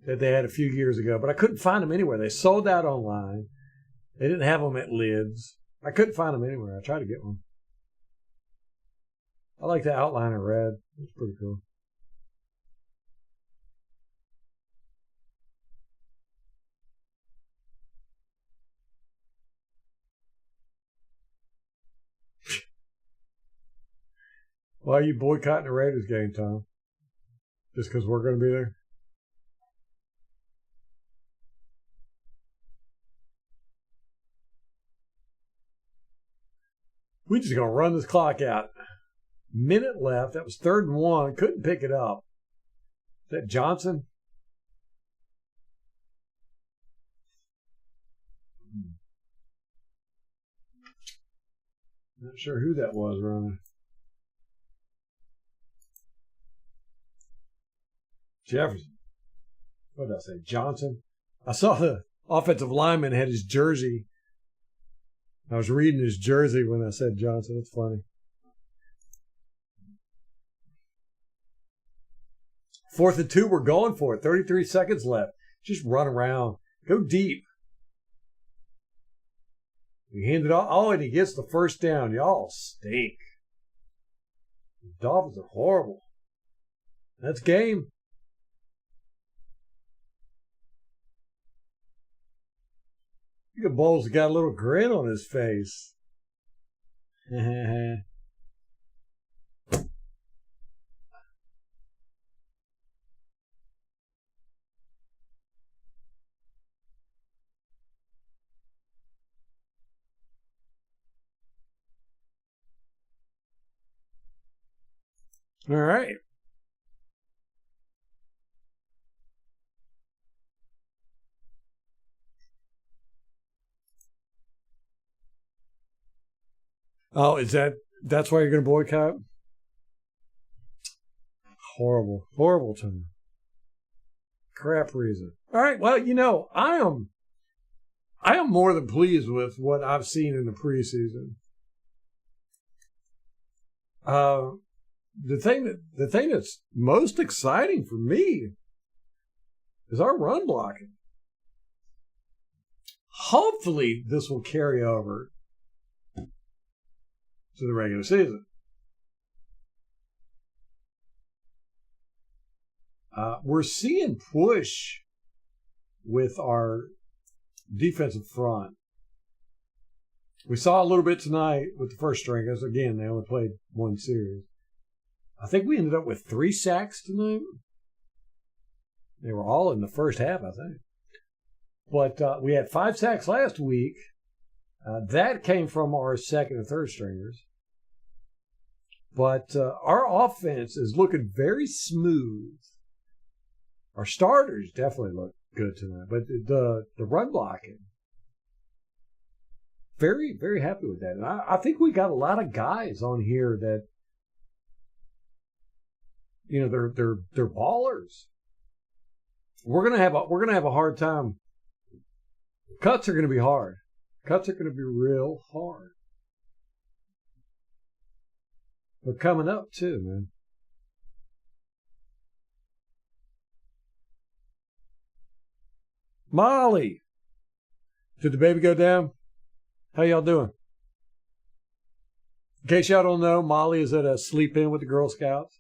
that they had a few years ago, but I couldn't find them anywhere. They sold out online. They didn't have them at Lids. I couldn't find them anywhere. I tried to get one. I like the outline in red. It's pretty cool. Why are you boycotting the Raiders game, Tom? Just because we're going to be there? We just going to run this clock out. Minute left. That was 3rd and 1. Couldn't pick it up. Is that Johnson? Not sure who that was running. Jefferson. What did I say? Johnson? I saw the offensive lineman had his jersey. I was reading his jersey when I said Johnson. That's funny. 4th and 2, we're going for it. 33 seconds left. Just run around. Go deep. We hand it off. Oh, and he gets the first down. Y'all stink. The Dolphins are horrible. That's game. Look at Bowles got a little grin on his face. All right. Oh, that's why you're going to boycott? Horrible, horrible time. Crap reason. All right. Well, I am more than pleased with what I've seen in the preseason. The thing that's most exciting for me is our run blocking. Hopefully, this will carry over to the regular season. We're seeing push with our defensive front. We saw a little bit tonight with the first stringers. Again, they only played one series. I think we ended up with 3 sacks tonight. They were all in the first half, I think. But we had 5 sacks last week. That came from our second and third stringers. But our offense is looking very smooth. Our starters definitely look good tonight. But the run blocking, very, very happy with that. And I think we got a lot of guys on here that, they're ballers. We're gonna have a hard time. Cuts are gonna be hard. Cuts are gonna be real hard. But coming up too, man. Molly. Did the baby go down? How y'all doing? In case y'all don't know, Molly is at a sleep-in with the Girl Scouts.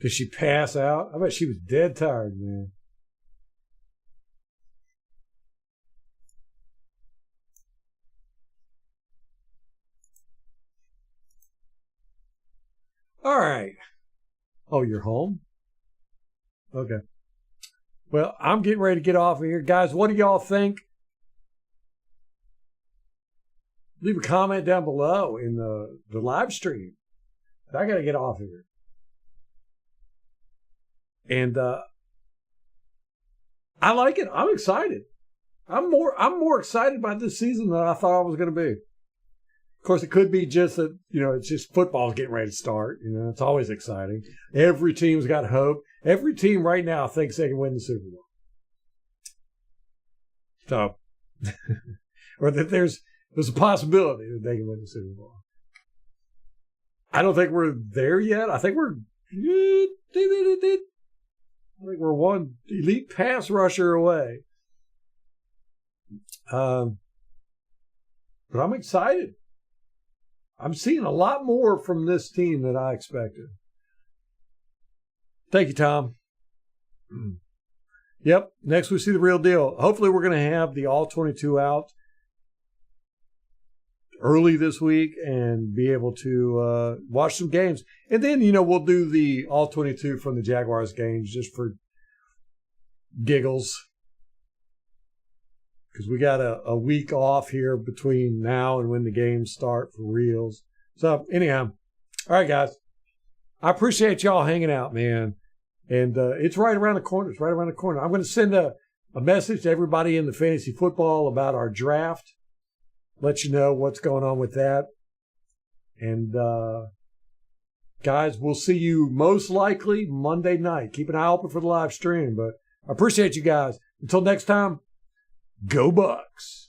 Did she pass out? I bet she was dead tired, man. All right. Oh, you're home? Okay. Well, I'm getting ready to get off of here. Guys, what do y'all think? Leave a comment down below in the live stream. I got to get off here. And I like it. I'm excited. I'm more excited about this season than I thought I was going to be. Of course, it could be just that, it's just football's getting ready to start. It's always exciting. Every team's got hope. Every team right now thinks they can win the Super Bowl. So, or that there's a possibility that they can win the Super Bowl. I don't think we're there yet. I think we're one elite pass rusher away. But I'm excited. I'm seeing a lot more from this team than I expected. Thank you, Tom. Yep. Next, we see the real deal. Hopefully, we're going to have the All-22 out early this week and be able to watch some games. And then, we'll do the All-22 from the Jaguars games just for giggles. Because we got a week off here between now and when the games start for reals. So, anyhow. All right, guys. I appreciate y'all hanging out, man. And it's right around the corner. It's right around the corner. I'm going to send a message to everybody in the fantasy football about our draft. Let you know what's going on with that. And, guys, we'll see you most likely Monday night. Keep an eye open for the live stream. But I appreciate you guys. Until next time. Go Bucs.